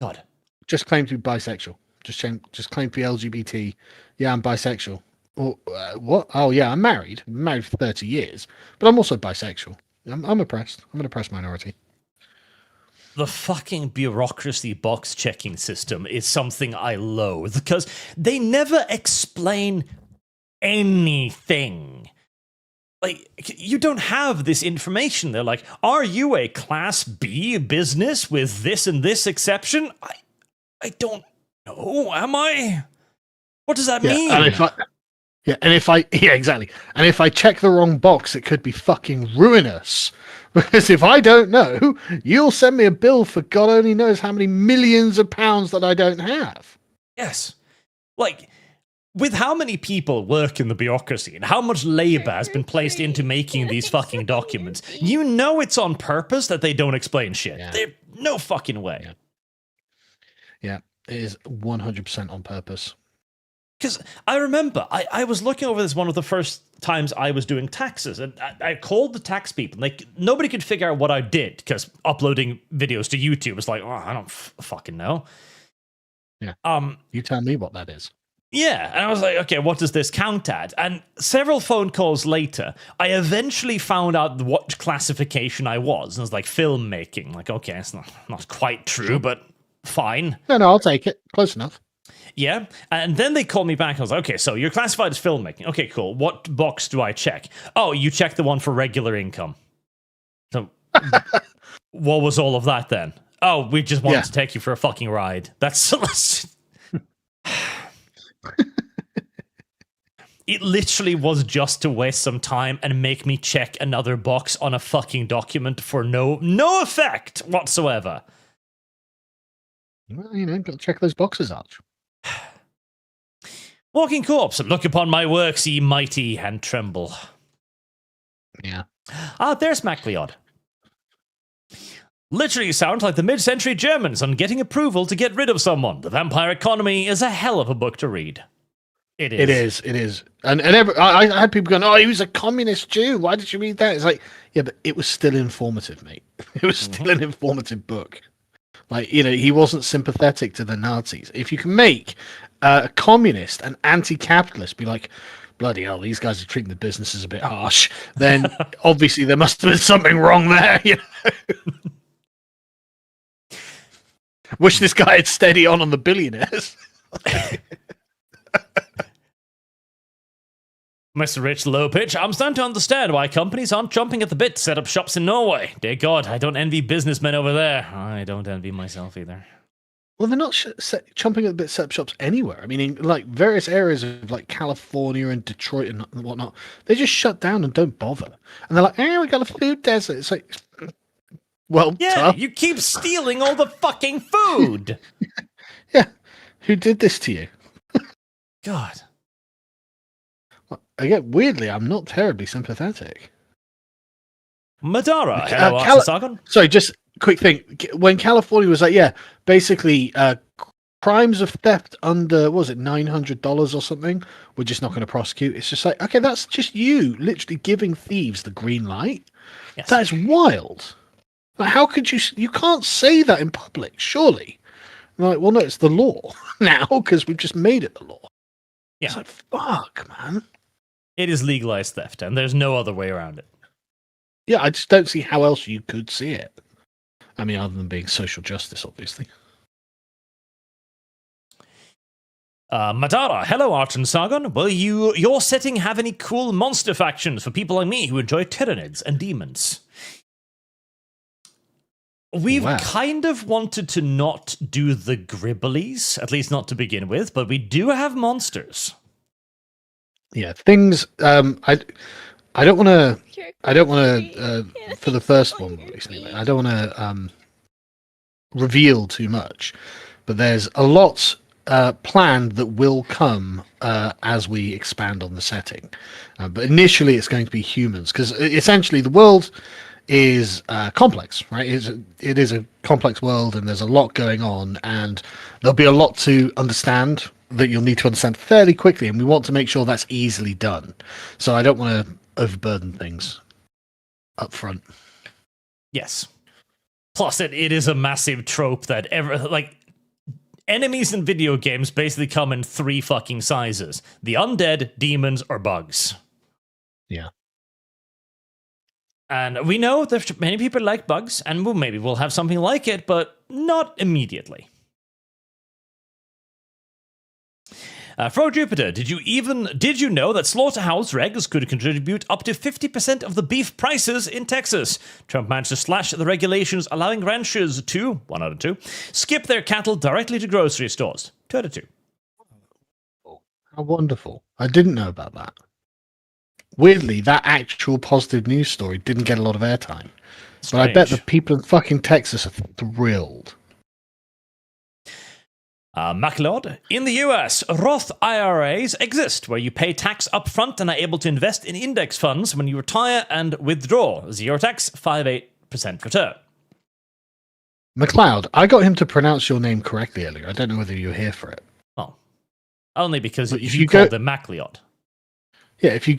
Speaker 1: God.
Speaker 2: Just claim to be bisexual. Just claim to be LGBT. Yeah, I'm bisexual. Or, what? Oh, yeah, I'm married. I'm married for 30 years. But I'm also bisexual. I'm oppressed. I'm an oppressed minority.
Speaker 1: The fucking bureaucracy box checking system is something I loathe because they never explain anything. Like, you don't have this information. They're like, are you a Class B business with this and this exception? I don't know. Am I? What does that mean?
Speaker 2: Exactly. And if I check the wrong box, it could be fucking ruinous. Because if I don't know, you'll send me a bill for God only knows how many millions of pounds that I don't have.
Speaker 1: Yes. Like, with how many people work in the bureaucracy and how much labor has been placed into making these fucking documents, you know it's on purpose that they don't explain shit.
Speaker 2: Yeah.
Speaker 1: There's no fucking way.
Speaker 2: Yeah, it is 100% on purpose.
Speaker 1: Because I remember, I was looking over this one of the first times I was doing taxes, and I called the tax people. Like, nobody could figure out what I did, because uploading videos to YouTube was like, oh, I don't fucking know.
Speaker 2: Yeah. You tell me what that is.
Speaker 1: Yeah, and I was like, okay, what does this count at? And several phone calls later, I eventually found out what classification I was. And it was like filmmaking. Like, okay, it's not quite true, but fine.
Speaker 2: No, I'll take it. Close enough.
Speaker 1: Yeah, and then they called me back. I was like, okay, so you're classified as filmmaking. Okay, cool. What box do I check? Oh, you check the one for regular income. So, what was all of that then? Oh, we just wanted to take you for a fucking ride. That's... It literally was just to waste some time and make me check another box on a fucking document for no effect whatsoever.
Speaker 2: Well, got to check those boxes, Arch.
Speaker 1: Walking corpse, look upon my works, ye mighty, and tremble.
Speaker 2: Yeah.
Speaker 1: Ah, there's MacLeod. Literally sounds like the mid-century Germans on getting approval to get rid of someone. The Vampire Economy is a hell of a book to read. It is. And I had people going, oh, he was a communist Jew. Why did you read that? It's like, yeah, but it was still informative, mate. It was still an informative book. Like, he wasn't sympathetic to the Nazis. If you can make a communist and anti-capitalist be like, bloody hell, these guys are treating the businesses a bit harsh, then obviously there must have been something wrong there. Wish this guy had steady on the billionaires. Mr. Rich Low Pitch, I'm starting to understand why companies aren't jumping at the bit to set up shops in Norway. Dear God, I don't envy businessmen over there. I don't envy myself either.
Speaker 2: Well, they're not jumping at the bit to set up shops anywhere. I mean, in like various areas of like California and Detroit and whatnot, they just shut down and don't bother. And they're like, we got a food desert. It's like, well,
Speaker 1: yeah, you keep stealing all the fucking food.
Speaker 2: Yeah, who did this to you?
Speaker 1: God.
Speaker 2: Again, weirdly, I'm not terribly sympathetic.
Speaker 1: Madara, hello, Sargon.
Speaker 2: Sorry, just quick thing. When California was like, basically, crimes of theft under, what was it, $900 or something, we're just not going to prosecute. It's just like, okay, that's just you literally giving thieves the green light. Yes. That is wild. Like, how could you can't say that in public, surely. I'm like, well, no, it's the law now because we've just made it the law.
Speaker 1: Yeah.
Speaker 2: It's like, fuck, man.
Speaker 1: It is legalized theft, and there's no other way around it.
Speaker 2: Yeah, I just don't see how else you could see it. I mean, other than being social justice, obviously.
Speaker 1: Madara, hello, Arch and Sargon. Will your setting have any cool monster factions for people like me who enjoy Tyranids and demons? We've
Speaker 2: Wow.
Speaker 1: kind of wanted to not do the Gribblies, at least not to begin with, but we do have monsters.
Speaker 2: Yeah, things. I don't want to. I don't want to. For the first one, basically, I don't want to reveal too much. But there's a lot planned that will come as we expand on the setting. But initially, it's going to be humans, because essentially the world is complex, right? It is a complex world, and there's a lot going on, and there'll be a lot to understand that you'll need to understand fairly quickly, and we want to make sure that's easily done. So I don't want to overburden things up front.
Speaker 1: Yes. Plus, it is a massive trope that enemies in video games basically come in 3 fucking sizes: the undead, demons, or bugs.
Speaker 2: Yeah.
Speaker 1: And we know that many people like bugs, and maybe we'll have something like it, but not immediately. Frog Jupiter, did you know that slaughterhouse regs could contribute up to 50% of the beef prices in Texas? Trump managed to slash the regulations, allowing ranchers to, 1 out of 2, skip their cattle directly to grocery stores, 2 out of 2.
Speaker 2: How wonderful. I didn't know about that. Weirdly, that actual positive news story didn't get a lot of airtime. But I bet the people in fucking Texas are thrilled.
Speaker 1: MacLeod, in the US, Roth IRAs exist where you pay tax up front and are able to invest in index funds when you retire and withdraw. 0 tax, 5.8% return.
Speaker 2: McLeod, I got him to pronounce your name correctly earlier. I don't know whether you were here for it.
Speaker 1: Oh. Only because
Speaker 2: But if
Speaker 1: you
Speaker 2: you
Speaker 1: called
Speaker 2: go-
Speaker 1: him MacLeod.
Speaker 2: Yeah, if you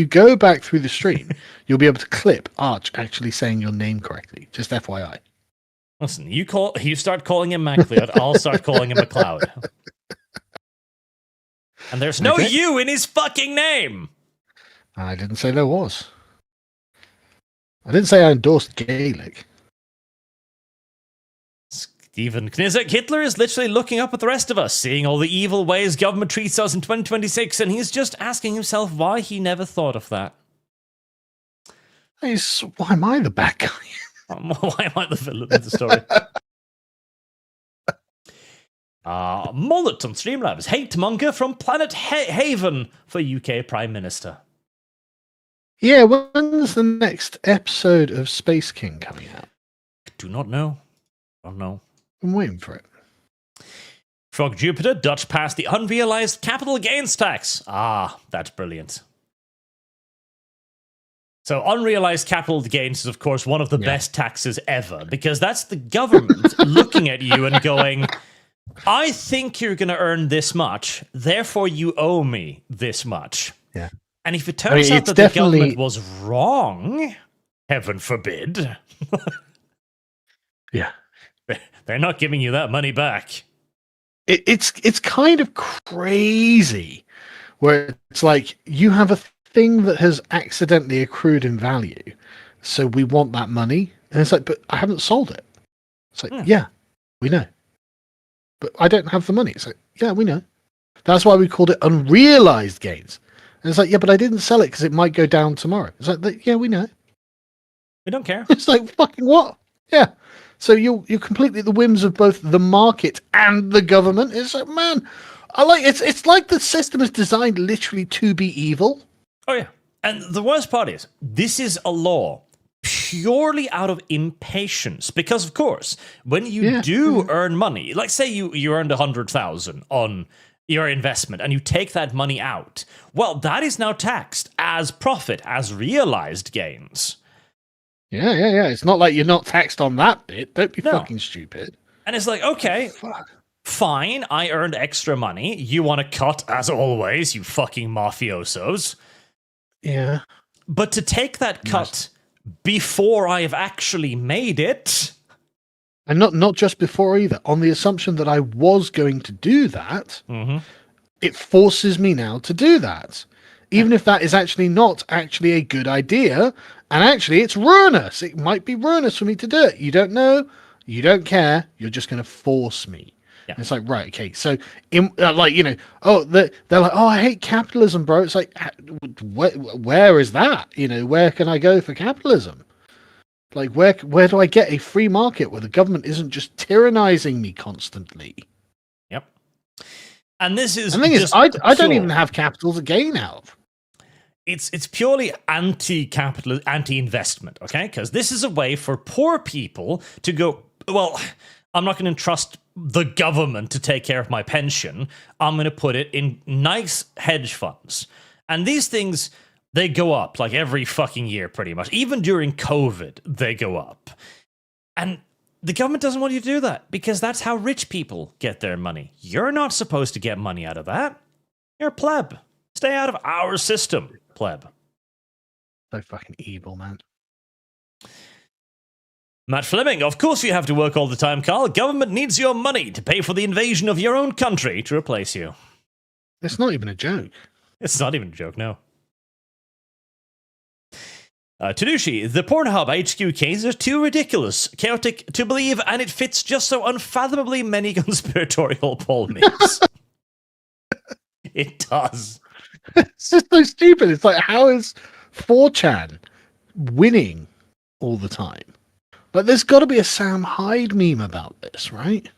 Speaker 2: go back through the stream, you'll be able to clip Arch actually saying your name correctly. Just FYI.
Speaker 1: Listen, you start calling him MacLeod, I'll start calling him McLeod. And there's no
Speaker 2: Okay.
Speaker 1: U in his fucking name!
Speaker 2: I didn't say there was. I didn't say I endorsed Gaelic.
Speaker 1: Stephen Knizek, Hitler is literally looking up at the rest of us, seeing all the evil ways government treats us in 2026, and he's just asking himself why he never thought of that.
Speaker 2: Why am I the bad guy?
Speaker 1: Why am I the villain of the story? Mullet on Streamlabs, hate monger from Planet Haven for UK Prime Minister.
Speaker 2: Yeah, when's the next episode of Space King coming out?
Speaker 1: Do not know. Don't know.
Speaker 2: I'm waiting for it.
Speaker 1: Frog Jupiter, Dutch passed the unrealized capital gains tax. Ah, that's brilliant. So unrealized capital gains is, of course, one of the best taxes ever, because that's the government looking at you and going, I think you're going to earn this much, therefore you owe me this much.
Speaker 2: Yeah.
Speaker 1: And if it turns out that the government was wrong, heaven forbid,
Speaker 2: yeah,
Speaker 1: they're not giving you that money back.
Speaker 2: It's kind of crazy, where it's like you have a thing that has accidentally accrued in value, so we want that money, and it's like, but I haven't sold it. It's like, yeah, we know, but I don't have the money. It's like, yeah, we know. That's why we called it unrealized gains. And it's like, yeah, but I didn't sell it because it might go down tomorrow. It's like, yeah, we know.
Speaker 1: We don't care.
Speaker 2: It's like, fucking what? Yeah. So you're completely at the whims of both the market and the government. It's like, man, it's like the system is designed literally to be evil.
Speaker 1: Oh, yeah. And the worst part is, this is a law purely out of impatience. Because, of course, when you earn money, like say you earned 100,000 on your investment and you take that money out, well, that is now taxed as profit, as realized gains.
Speaker 2: Yeah. It's not like you're not taxed on that bit. Don't be fucking stupid.
Speaker 1: And it's like, okay, fine, I earned extra money. You want to cut, as always, you fucking mafiosos.
Speaker 2: Yeah.
Speaker 1: But to take that cut before I have actually made it...
Speaker 2: And not just before either. On the assumption that I was going to do that, it forces me now to do that. Even if that is actually not actually a good idea, and actually it's ruinous. It might be ruinous for me to do it. You don't know, you don't care, you're just going to force me. Yeah. It's like, right, okay, so, they're like, oh, I hate capitalism, bro. It's like, where is that? Where can I go for capitalism? Like, where do I get a free market where the government isn't just tyrannizing me constantly?
Speaker 1: Yep. And this is
Speaker 2: The thing is,
Speaker 1: just
Speaker 2: I don't
Speaker 1: pure-
Speaker 2: even have capital to gain out of.
Speaker 1: It's purely anti-capital, anti-investment, okay? Because this is a way for poor people to go, well, I'm not going to entrust the government to take care of my pension. I'm going to put it in nice hedge funds. And these things, they go up like every fucking year pretty much. Even during COVID, they go up. And the government doesn't want you to do that because that's how rich people get their money. You're not supposed to get money out of that. You're a pleb. Stay out of our system. Pleb.
Speaker 2: So fucking evil, man.
Speaker 1: Matt Fleming, of course you have to work all the time, Carl. Government needs your money to pay for the invasion of your own country to replace you.
Speaker 2: It's not even a joke.
Speaker 1: It's not even a joke, no. Tanushi, the Pornhub HQ case is too ridiculous, chaotic to believe, and it fits just so unfathomably many conspiratorial poll memes. It does.
Speaker 2: It's just so stupid. It's like, how is 4chan winning all the time? But there's got to be a Sam Hyde meme about this, right?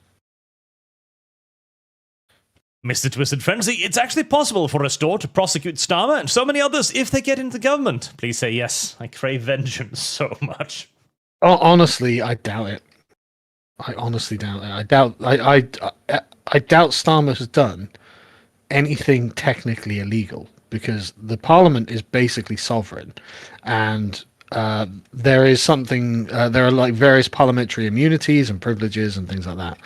Speaker 1: Mr. Twisted Frenzy, it's actually possible for a store to prosecute Starmer and so many others if they get into government. Please say yes. I crave vengeance so much.
Speaker 2: Oh, honestly, I doubt it. I honestly doubt it. I doubt Starmer has done anything technically illegal because the Parliament is basically sovereign, and there is something. There are like various parliamentary immunities and privileges and things like that.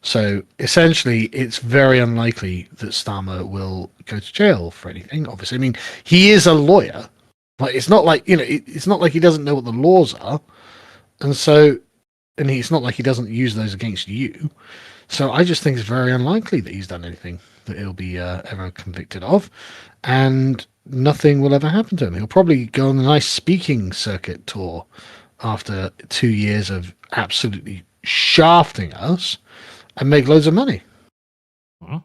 Speaker 2: So essentially, it's very unlikely that Starmer will go to jail for anything. Obviously, I mean, he is a lawyer. Like, it's not like, it's not like he doesn't know what the laws are, and it's not like he doesn't use those against you. So I just think it's very unlikely that he's done anything that he'll be ever convicted of, and nothing will ever happen to him. He'll probably go on a nice speaking circuit tour after 2 years of absolutely shafting us and make loads of money.
Speaker 1: Huh?
Speaker 2: I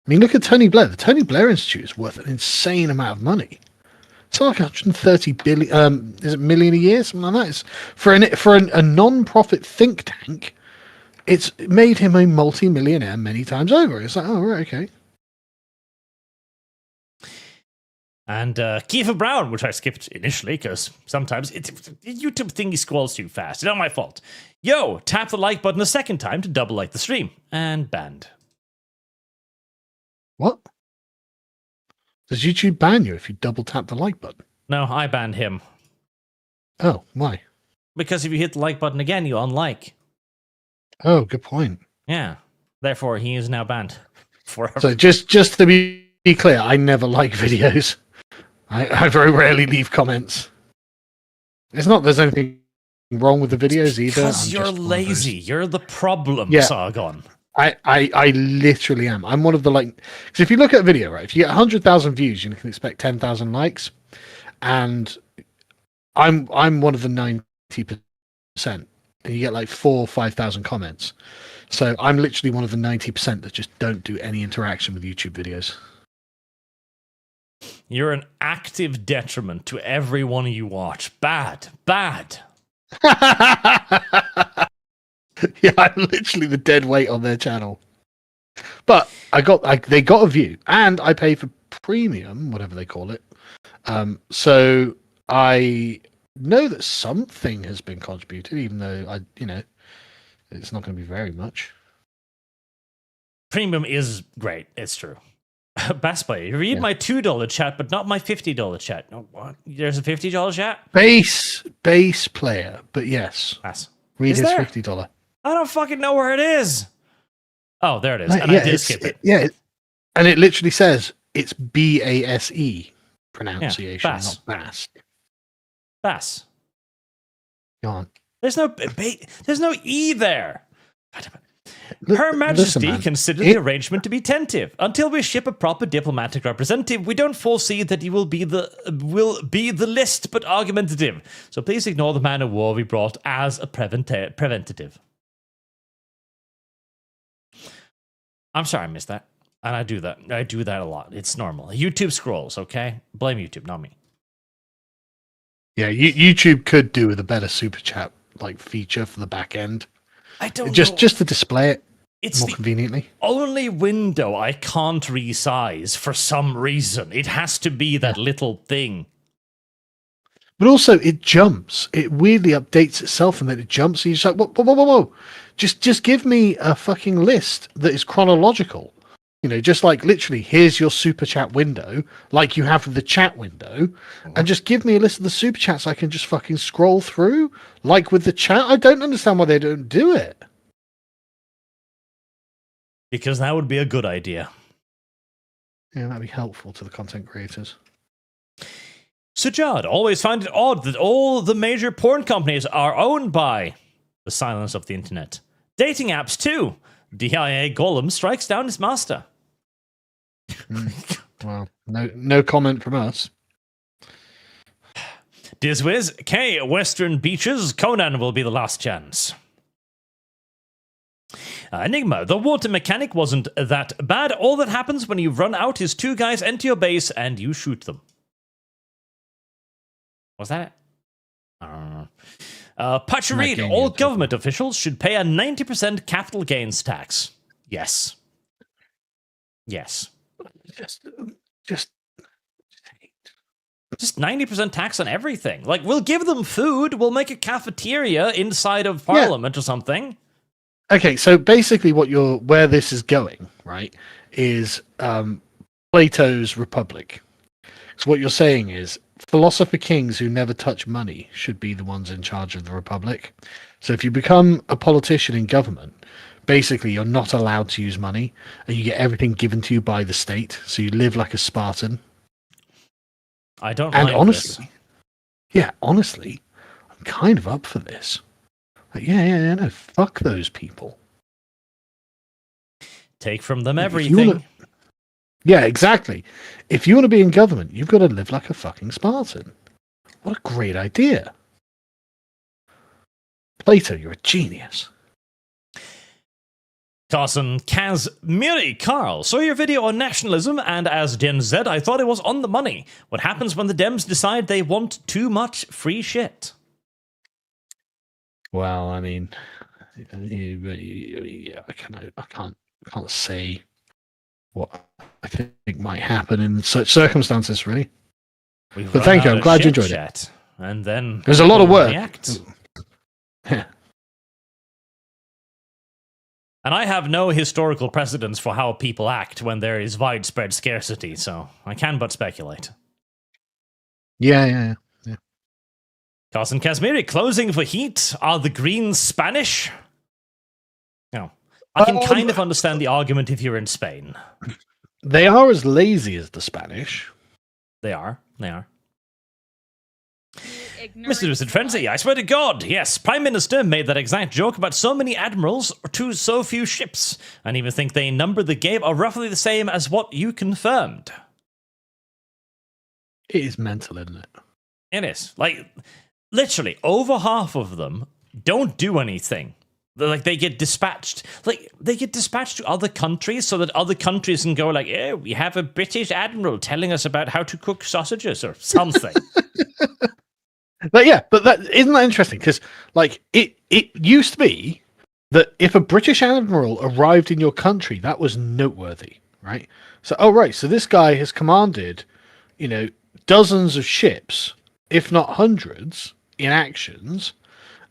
Speaker 2: mean, look at Tony Blair. The Tony Blair Institute is worth an insane amount of money. It's like 130 billion, is it million a year, something like that. It's for a non-profit think tank. It's made him a multi-millionaire many times over. It's like, oh, right, okay.
Speaker 1: And Kiefer Brown, which I skipped initially because sometimes YouTube thingy scrolls too fast. It's not my fault. Yo, tap the like button a second time to double like the stream. And banned.
Speaker 2: What? Does YouTube ban you if you double tap the like button?
Speaker 1: No, I banned him.
Speaker 2: Oh, why?
Speaker 1: Because if you hit the like button again, you unlike.
Speaker 2: Oh, good point.
Speaker 1: Yeah. Therefore, he is now banned. Forever.
Speaker 2: So just to be clear, I never like videos. I very rarely leave comments. It's not there's anything wrong with the videos either.
Speaker 1: Because you're lazy. You're the problem,
Speaker 2: Yeah.
Speaker 1: Sargon.
Speaker 2: I literally am. I'm one of the because if you look at a video, right, if you get 100,000 views, you can expect 10,000 likes, and I'm one of the 90%, and you get like 4,000 or 5,000 comments. So I'm literally one of the 90% that just don't do any interaction with YouTube videos.
Speaker 1: You're an active detriment to everyone you watch. Bad.
Speaker 2: Yeah, I'm literally the dead weight on their channel. But they got a view, and I pay for premium, whatever they call it. So I know that something has been contributed, even though it's not going to be very much.
Speaker 1: Premium is great. It's true. Best Buy, you read my $2 chat, but not my $50 chat. No, what? There's a $50 chat?
Speaker 2: Base player, but yes.
Speaker 1: Pass.
Speaker 2: Read
Speaker 1: Is
Speaker 2: his
Speaker 1: there?
Speaker 2: $50.
Speaker 1: I don't fucking know where it is. Oh, there it is. And I did skip it.
Speaker 2: Yeah, and it literally says it's BASE pronunciation,
Speaker 1: Bass.
Speaker 2: not Bass.
Speaker 1: Bass.
Speaker 2: Go on.
Speaker 1: There's no E there. Her Majesty
Speaker 2: man.
Speaker 1: considered the arrangement to be tentative. Until we ship a proper diplomatic representative, we don't foresee that he will be the list, but argumentative. So please ignore the man of war we brought as a preventative. I'm sorry I missed that. And I do that. I do that a lot. It's normal. YouTube scrolls, okay? Blame YouTube, not me.
Speaker 2: Yeah, YouTube could do with a better super chat like feature for the back end.
Speaker 1: I don't
Speaker 2: just
Speaker 1: know.
Speaker 2: just to display it
Speaker 1: It's
Speaker 2: more
Speaker 1: the
Speaker 2: conveniently.
Speaker 1: only window I can't resize for some reason. It has to be that little thing.
Speaker 2: But also, it jumps. It weirdly updates itself, and then it jumps. And you're just like, whoa. Just give me a fucking list that is chronological. You know, just like literally, here's your super chat window, like you have with the chat window, and just give me a list of the super chats I can just fucking scroll through, like with the chat. I don't understand why they don't do it.
Speaker 1: Because that would be a good idea.
Speaker 2: Yeah, that'd be helpful to the content creators.
Speaker 1: Sujad always find it odd that all the major porn companies are owned by the silence of the internet. Dating apps too. DIA Golem strikes down his master.
Speaker 2: Well, no comment from us.
Speaker 1: Dizwiz, K, Western Beaches, Conan will be the last chance. Enigma, the water mechanic wasn't that bad. All that happens when you run out is two guys enter your base and you shoot them. Was that it? I don't know. Pacharid, all government officials should pay a 90% capital gains tax. Yes. Yes.
Speaker 2: Just
Speaker 1: 90% tax on everything. Like, we'll give them food, we'll make a cafeteria inside of Parliament or something.
Speaker 2: Okay, so basically where this is going, right, is Plato's Republic. So what you're saying is philosopher kings who never touch money should be the ones in charge of the Republic. So if you become a politician in government, basically you're not allowed to use money and you get everything given to you by the state. So you live like a Spartan.
Speaker 1: I don't
Speaker 2: and
Speaker 1: like
Speaker 2: honestly,
Speaker 1: this.
Speaker 2: Yeah, honestly, I'm kind of up for this. Like, yeah, no, fuck those people.
Speaker 1: Take from them
Speaker 2: If you
Speaker 1: everything.
Speaker 2: wanna- Yeah, exactly. If you want to be in government, you've got to live like a fucking Spartan. What a great idea. Plato, you're a genius.
Speaker 1: Carson, Kaz, Miri, Carl, saw your video on nationalism, and as Gen Z, I thought it was on the money. What happens when the Dems decide they want too much free shit?
Speaker 2: Well, I mean, yeah, I can't say what I think might happen in such circumstances, really.
Speaker 1: We've
Speaker 2: But
Speaker 1: run
Speaker 2: thank you,
Speaker 1: out
Speaker 2: I'm
Speaker 1: of
Speaker 2: glad you
Speaker 1: shit
Speaker 2: enjoyed it.
Speaker 1: chat, and then
Speaker 2: There's a lot of
Speaker 1: people
Speaker 2: work.
Speaker 1: react.
Speaker 2: Yeah.
Speaker 1: And I have no historical precedence for how people act when there is widespread scarcity, so I can but speculate.
Speaker 2: Yeah.
Speaker 1: Carson Kazmiri, closing for heat. Are the Greens Spanish? No. I can kind of understand the argument if you're in Spain.
Speaker 2: They are as lazy as the Spanish.
Speaker 1: They are.
Speaker 6: Ignorant
Speaker 1: Mr. Lucid Frenzy, I swear to God, yes, Prime Minister made that exact joke about so many admirals to so few ships, and even think they number the game are roughly the same as what you confirmed.
Speaker 2: It is mental, isn't it?
Speaker 1: It is. Like, literally, over half of them don't do anything. They get dispatched. Like, they get dispatched to other countries so that other countries can go like, yeah, we have a British admiral telling us about how to cook sausages or something.
Speaker 2: But yeah, but isn't that interesting? Because like it used to be that if a British admiral arrived in your country, that was noteworthy, right? So this guy has commanded, dozens of ships, if not hundreds, in actions.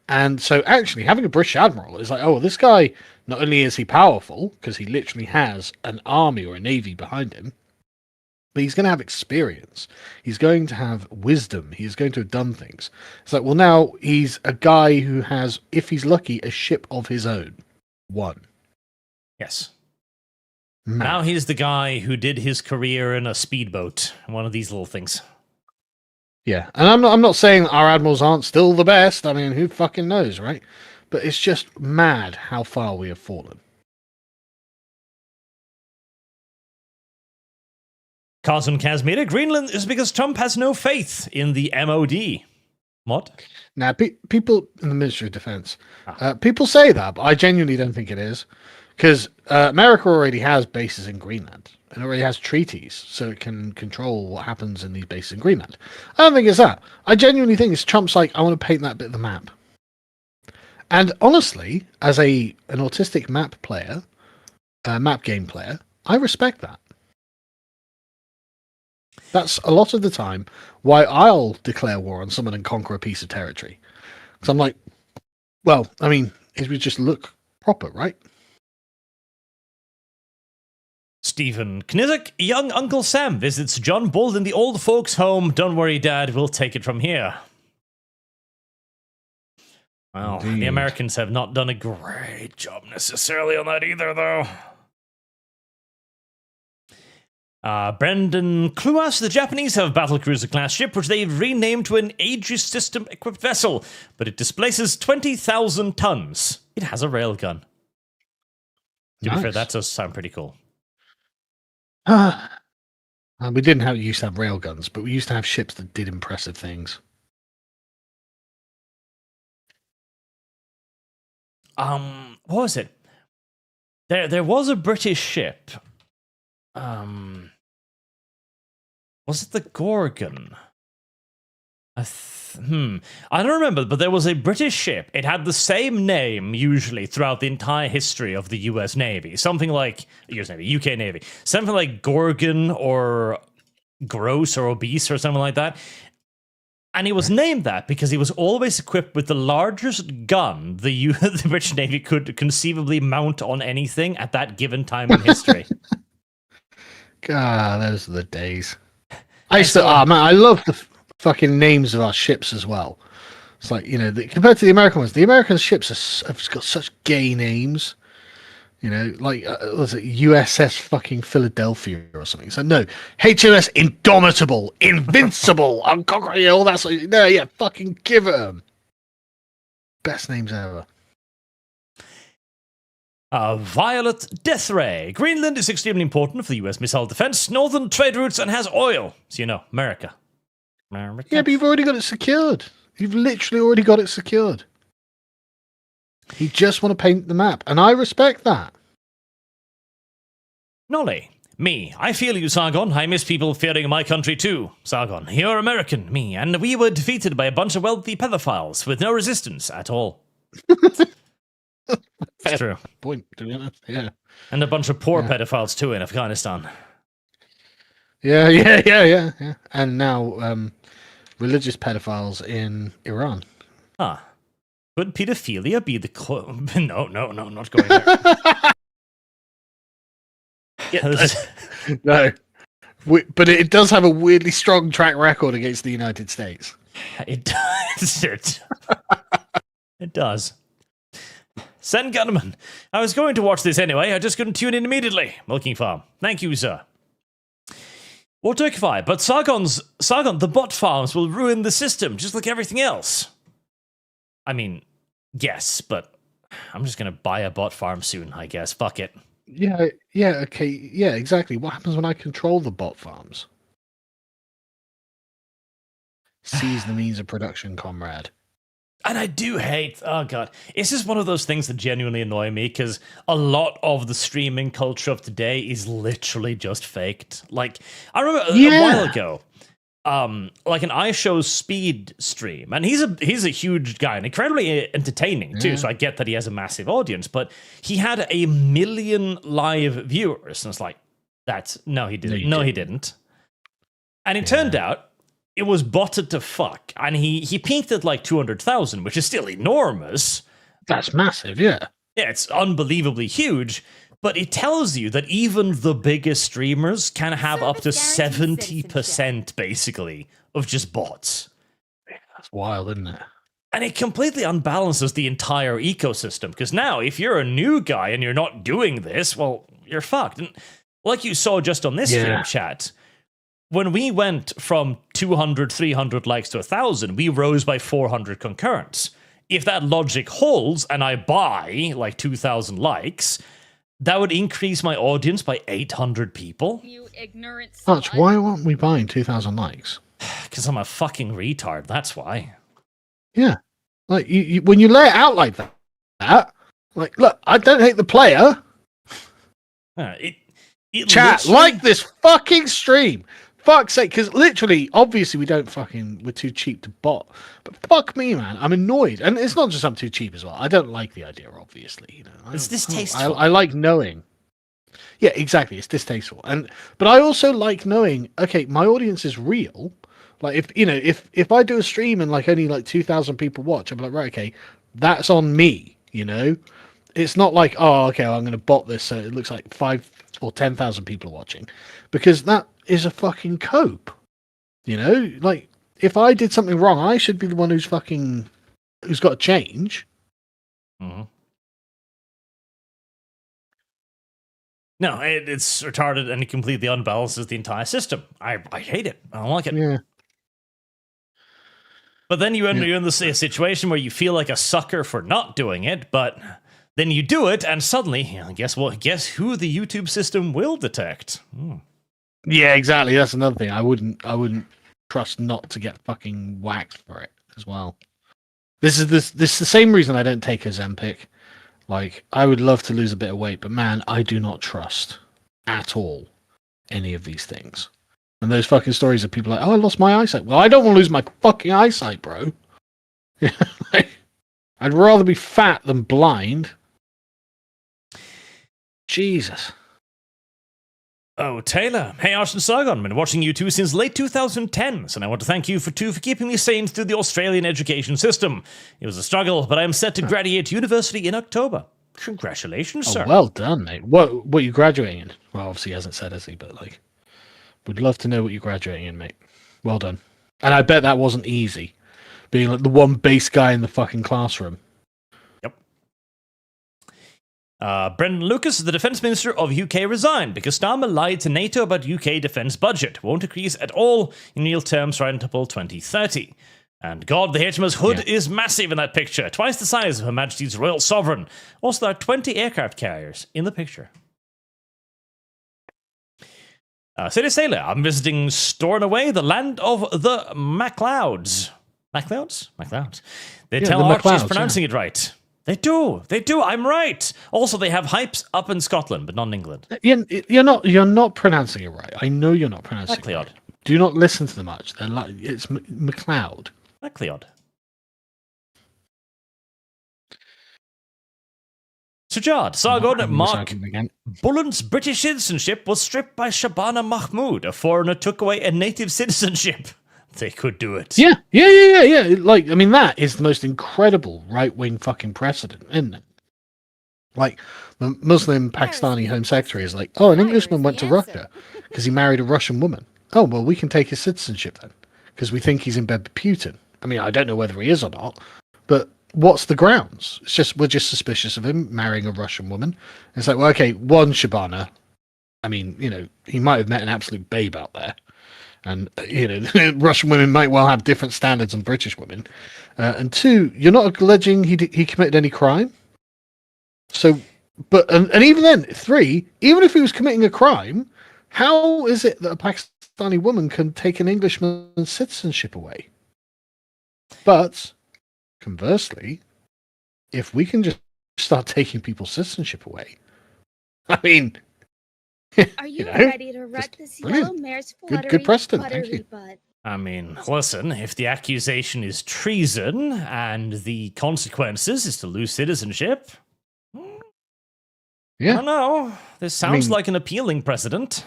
Speaker 2: And so actually having a British admiral is like, oh, well, this guy, not only is he powerful, because he literally has an army or a navy behind him, but he's going to have experience. He's going to have wisdom. He's going to have done things. It's like, well, now he's a guy who has, if he's lucky, a ship of his own. One.
Speaker 1: Yes.
Speaker 2: Mad.
Speaker 1: Now he's the guy who did his career in a speedboat, one of these little things.
Speaker 2: Yeah, and I'm not saying our admirals aren't still the best. I mean, who fucking knows, right? But it's just mad how far we have fallen.
Speaker 1: Carson Kazmira, Greenland is because Trump has no faith in the MOD. What?
Speaker 2: Now, people in the Ministry of Defense, people say that, but I genuinely don't think it is. Because America already has bases in Greenland and already has treaties, so it can control what happens in these bases in Greenland. I don't think it's that. I genuinely think it's Trump's like, I want to paint that bit of the map. And honestly, as an autistic map player, map game player, I respect that. That's a lot of the time why I'll declare war on someone and conquer a piece of territory. Because I'm like, well, I mean, it would just look proper, right?
Speaker 1: Stephen Knizik, young Uncle Sam visits John Bold in the old folks' home. Don't worry, Dad, we'll take it from here. Well,
Speaker 2: Indeed.
Speaker 1: The Americans have not done a great job necessarily on that either, though. Brendan Kluas, the Japanese have a battlecruiser-class ship, which they've renamed to an Aegis system-equipped vessel, but it displaces 20,000 tons. It has a railgun. To be fair, that does sound pretty cool.
Speaker 2: We didn't used to have railguns, but we used to have ships that did impressive things.
Speaker 1: What was it? There was a British ship. Was it the Gorgon? I don't remember, but there was a British ship. It had the same name, usually, throughout the entire history of the US Navy. Something like... US Navy, UK Navy. Something like Gorgon or Gross or Obese or something like that. And he was named that because he was always equipped with the largest gun the British Navy could conceivably mount on anything at that given time in history.
Speaker 2: God, those are the days. I love the fucking names of our ships as well. It's like, compared to the American ones, the American ships have got such gay names. Like, was it USS fucking Philadelphia or something? So no, HMS Indomitable, Invincible, Unconquerable, all that sort of... No, yeah, fucking give it them. Best names ever.
Speaker 1: Violet Deathray. Greenland is extremely important for the US missile defense, northern trade routes, and has oil. So, America.
Speaker 2: Yeah, but you've already got it secured. You've literally already got it secured. You just want to paint the map, and I respect that.
Speaker 1: Nolly. Me. I feel you, Sargon. I miss people fearing my country too. Sargon. You're American. Me. And we were defeated by a bunch of wealthy pedophiles with no resistance at all. It's true.
Speaker 2: Point, to be honest. Yeah.
Speaker 1: And a bunch of poor pedophiles too in Afghanistan.
Speaker 2: Yeah. And now religious pedophiles in Iran.
Speaker 1: Could pedophilia be the No, not going there.
Speaker 2: No. But it does have a weirdly strong track record against the United States.
Speaker 1: It does. It does. Sen Gunman. I was going to watch this anyway. I just couldn't tune in immediately. Milking Farm. Thank you, sir. Or Turkify. But Sargon, the bot farms will ruin the system, just like everything else. I mean, yes, but I'm just going to buy a bot farm soon, I guess. Fuck it.
Speaker 2: Yeah, okay. Yeah, exactly. What happens when I control the bot farms? Seize the means of production, comrade.
Speaker 1: And I do hate, oh god, it's just one of those things that genuinely annoy me, because a lot of the streaming culture of today is literally just faked. Like, I remember a while ago, like an iShow's Speed stream, and he's a huge guy and incredibly entertaining too, so I get that he has a massive audience, but he had 1 million live viewers, and it's like, no he didn't. And it turned out, it was botted to fuck, and he peaked at like 200,000, which is still enormous.
Speaker 2: That's massive, yeah.
Speaker 1: Yeah, it's unbelievably huge, but it tells you that even the biggest streamers can have up to 70%, basically, of just bots.
Speaker 2: That's wild, isn't it?
Speaker 1: And it completely unbalances the entire ecosystem, because now, if you're a new guy and you're not doing this, well, you're fucked. And like you saw just on this stream chat, when we went from 200, 300 likes to 1,000, we rose by 400 concurrents. If that logic holds, and I buy like 2,000 likes, that would increase my audience by 800 people.
Speaker 3: You ignorant
Speaker 2: Arch, why aren't we buying 2,000 likes?
Speaker 1: Because I'm a fucking retard, that's why.
Speaker 2: Yeah. Like, you when you lay it out like that, like, look, I don't hate the player.
Speaker 1: It
Speaker 2: Chat,
Speaker 1: literally-
Speaker 2: like this fucking stream. Fuck's sake, because literally, obviously, we're too cheap to bot. But fuck me, man, I'm annoyed, and it's not just I'm too cheap as well. I don't like the idea, obviously. You know,
Speaker 1: It's distasteful.
Speaker 2: I like knowing. Yeah, exactly. It's distasteful, but I also like knowing. Okay, my audience is real. Like if I do a stream and like only like 2,000 people watch, I'm like, right, okay, that's on me. You know, it's not like, oh, okay, I'm going to bot this so it looks like 5 or 10,000 people are watching, because that is a fucking cope. You know, like if I did something wrong, I should be the one who's got to change.
Speaker 1: Mm-hmm. No, it's retarded and it completely unbalances the entire system. I hate it. I don't like it.
Speaker 2: Yeah.
Speaker 1: But then you're in this situation where you feel like a sucker for not doing it, but then you do it, and suddenly, guess what? Guess who the YouTube system will detect?
Speaker 2: Yeah, exactly. That's another thing. I wouldn't trust not to get fucking whacked for it as well. This is the same reason I don't take Ozempic. Like, I would love to lose a bit of weight, but man, I do not trust at all any of these things. And those fucking stories of people like, oh, I lost my eyesight. Well, I don't want to lose my fucking eyesight, bro. Like, I'd rather be fat than blind. Jesus.
Speaker 1: Oh, Taylor. Hey, Arch and Sargon. Been watching you two since late 2010s, and I want to thank you for keeping me sane through the Australian education system. It was a struggle, but I am set to graduate university in October. Congratulations, sir.
Speaker 2: Well done, mate. What are you graduating in? Well, obviously he hasn't said, has he? But like, would love to know what you're graduating in, mate. Well done. And I bet that wasn't easy, being like the one base guy in the fucking classroom.
Speaker 1: Brendan Lucas, the Defence Minister of UK, resigned because Starmer lied to NATO about UK defence budget. Won't increase at all in real terms right until 2030. And God, the HMS Hood is massive in that picture. Twice the size of Her Majesty's Royal Sovereign. Also, there are 20 aircraft carriers in the picture. City Sailor, I'm visiting Stornoway, the land of the MacLeods. MacLeods? MacLeods. They tell Arch he's pronouncing it right. They do. I'm right. Also, they have hypes up in Scotland, but not in England.
Speaker 2: You're not pronouncing it right. I know you're not pronouncing it right. Do not listen to them much. They're like, it's MacLeod.
Speaker 1: MacLeod. Sujad, Sargon, Mark Bullen's British citizenship was stripped by Shabana Mahmood. A foreigner took away a native citizenship. They could do it.
Speaker 2: Yeah. Like, I mean, that is the most incredible right-wing fucking precedent, isn't it? Like, the Muslim Pakistani Home Secretary is like, oh, an Englishman went to Russia because he married a Russian woman. Oh, well, we can take his citizenship then because we think he's in bed with Putin. I mean, I don't know whether he is or not, but what's the grounds? It's just, we're just suspicious of him marrying a Russian woman. It's like, well, okay, one, Shabana. I mean, you know, he might have met an absolute babe out there. And, you know, Russian women might well have different standards than British women. And two, you're not alleging he committed any crime. So, but, and even then, three, even if he was committing a crime, how is it that a Pakistani woman can take an Englishman's citizenship away? But, conversely, if we can just start taking people's citizenship away, I mean...
Speaker 3: Are you ready to wreck this yellow mare's
Speaker 2: good precedent, thank you.
Speaker 3: Butt?
Speaker 1: I mean, listen, if the accusation is treason and the consequences is to lose citizenship, I don't know. This sounds like an appealing precedent.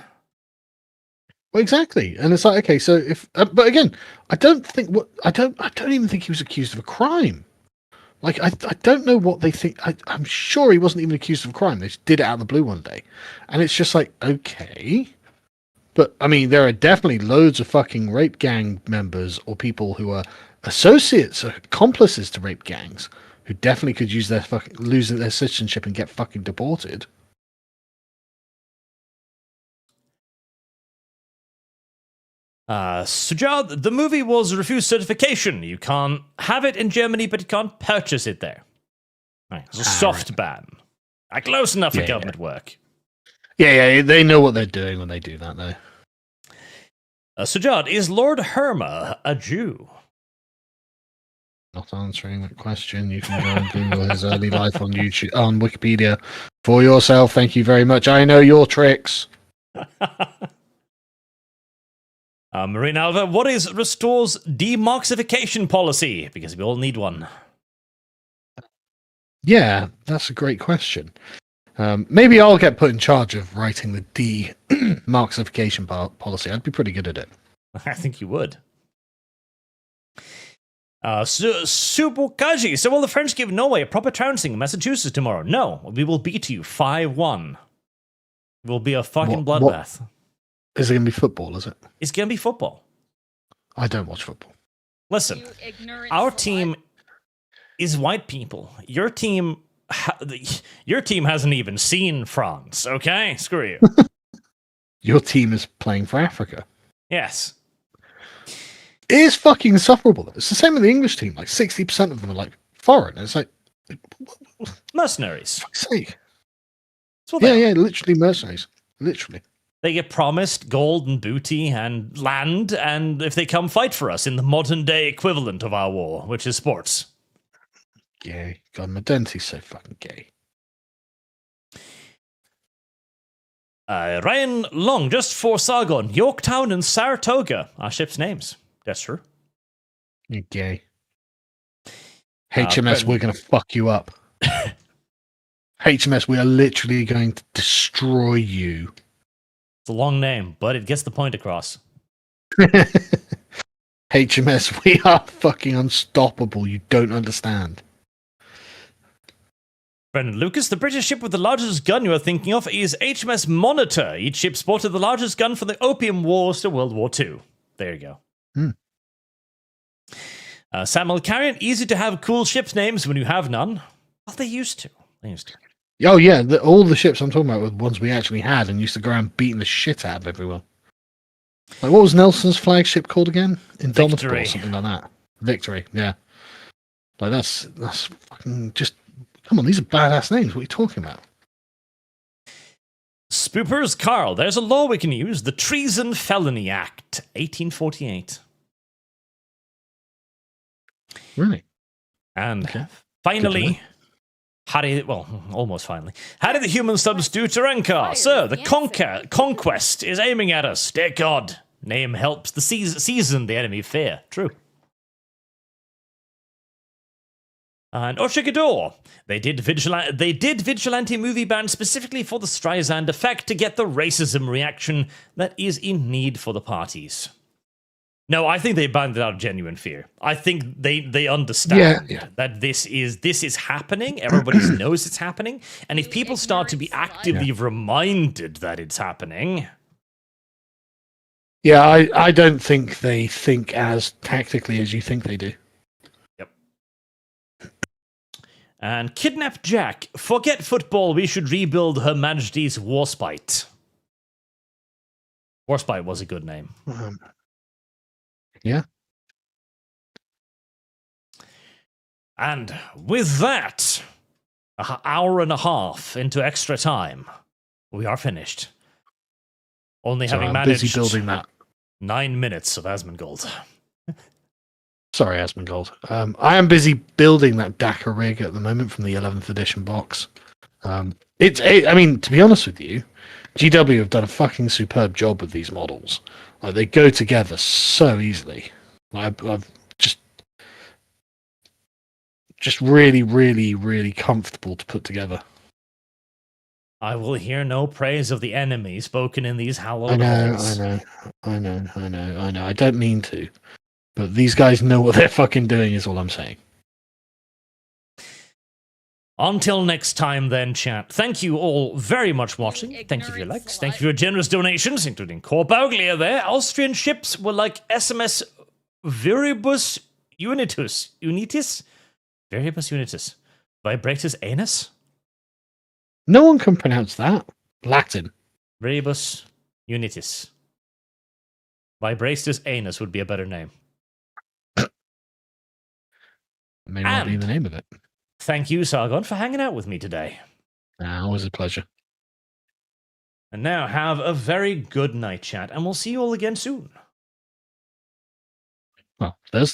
Speaker 2: Well, exactly, and it's like, okay, so if, but again, I don't even think he was accused of a crime. Like, I don't know what they think. I'm sure he wasn't even accused of a crime. They just did it out of the blue one day. And it's just like, okay. But, I mean, there are definitely loads of fucking rape gang members or people who are associates or accomplices to rape gangs who definitely could use their lose their citizenship and get fucking deported.
Speaker 1: Sujad, the movie was refused certification. You can't have it in Germany, but you can't purchase it there. Right, it's a soft ban. Close enough for government work.
Speaker 2: Yeah, they know what they're doing when they do that, though.
Speaker 1: Sujad, is Lord Herma a Jew?
Speaker 2: not answering that question. You can go and Google his early life on YouTube, on Wikipedia for yourself. Thank you very much. I know your tricks.
Speaker 1: Marine Alva, what is Restore's demarxification policy? Because we all need one.
Speaker 2: Yeah, that's a great question. Maybe I'll get put in charge of writing the demarxification policy. I'd be pretty good at it.
Speaker 1: I think you would. Subukaji, so will the French give Norway a proper trouncing in Massachusetts tomorrow? No, we will beat you 5-1. It will be a fucking bloodbath.
Speaker 2: Is it going to be football, is it?
Speaker 1: It's going to be football.
Speaker 2: I don't watch football.
Speaker 1: Listen, our team is white people. Your team hasn't even seen France, okay? Screw you.
Speaker 2: Your team is playing for Africa.
Speaker 1: Yes.
Speaker 2: It is fucking insufferable. It's the same with the English team. Like 60% of them are like foreign. It's like
Speaker 1: mercenaries.
Speaker 2: Fuck's sake.
Speaker 1: Yeah,
Speaker 2: literally mercenaries. Literally.
Speaker 1: They get promised gold and booty and land, and if they come fight for us in the modern day equivalent of our war, which is sports.
Speaker 2: Gay. God, Medente's so fucking gay.
Speaker 1: Ryan Long, just for Sargon, Yorktown and Saratoga are ships' names. That's true.
Speaker 2: You're gay. HMS, we're going to fuck you up. HMS, we are literally going to destroy you.
Speaker 1: It's a long name, but it gets the point across.
Speaker 2: HMS, we are fucking unstoppable. You don't understand.
Speaker 1: Brendan Lucas, the British ship with the largest gun you are thinking of is HMS Monitor. Each ship sported the largest gun from the Opium Wars to World War II. There you go. Samuel Carrion, easy to have cool ships names when you have none. Well, they used to.
Speaker 2: Oh, yeah, all the ships I'm talking about were ones we actually had and used to go around beating the shit out of everyone. Like, what was Nelson's flagship called again? Indomitable or something like that. Victory, yeah. Like, that's fucking just... Come on, these are badass names. What are you talking about?
Speaker 1: Spoopers, Carl, there's a law we can use. The Treason Felony Act, 1848.
Speaker 2: Really?
Speaker 1: And finally... almost finally. How did the human subs do to Rankar? Sir, the conquest is aiming at us. Dear God. Name helps the season the enemy fear. True. And Oshikador. They did vigilante movie ban specifically for the Streisand effect to get the racism reaction that is in need for the parties. No, I think they banned it out of genuine fear. I think they understand that this is happening. Everybody knows it's happening. And if people start to be actively reminded that it's happening...
Speaker 2: Yeah, I don't think they think as tactically as you think they do.
Speaker 1: Yep. And Kidnap Jack. Forget football, we should rebuild Her Majesty's Warspite. Warspite was a good name.
Speaker 2: Yeah.
Speaker 1: And with that, an hour and a half into extra time, we are finished. Only having managed
Speaker 2: busy building that.
Speaker 1: 9 minutes of Asmongold.
Speaker 2: Sorry, Asmongold. I am busy building that Dakar rig at the moment from the 11th edition box. I mean, to be honest with you, GW have done a fucking superb job with these models. Like, they go together so easily. I've just really, really, really comfortable to put together.
Speaker 1: I will hear no praise of the enemy spoken in these hallowed
Speaker 2: halls. I know. I don't mean to. But these guys know what they're fucking doing is all I'm saying.
Speaker 1: Until next time then, chat. Thank you all very much for watching. Thank you for your likes. Thank you for your generous donations, including Corbauglia there. Austrian ships were like SMS Viribus Unitus. Viribus Unitus. Vibratus Anus?
Speaker 2: No one can pronounce that. Latin.
Speaker 1: Viribus Unitis. Vibratus Anus would be a better name.
Speaker 2: May not be the name of it.
Speaker 1: Thank you, Sargon, for hanging out with me today.
Speaker 2: Always a pleasure.
Speaker 1: And now have a very good night, chat, and we'll see you all again soon.
Speaker 2: Well, there's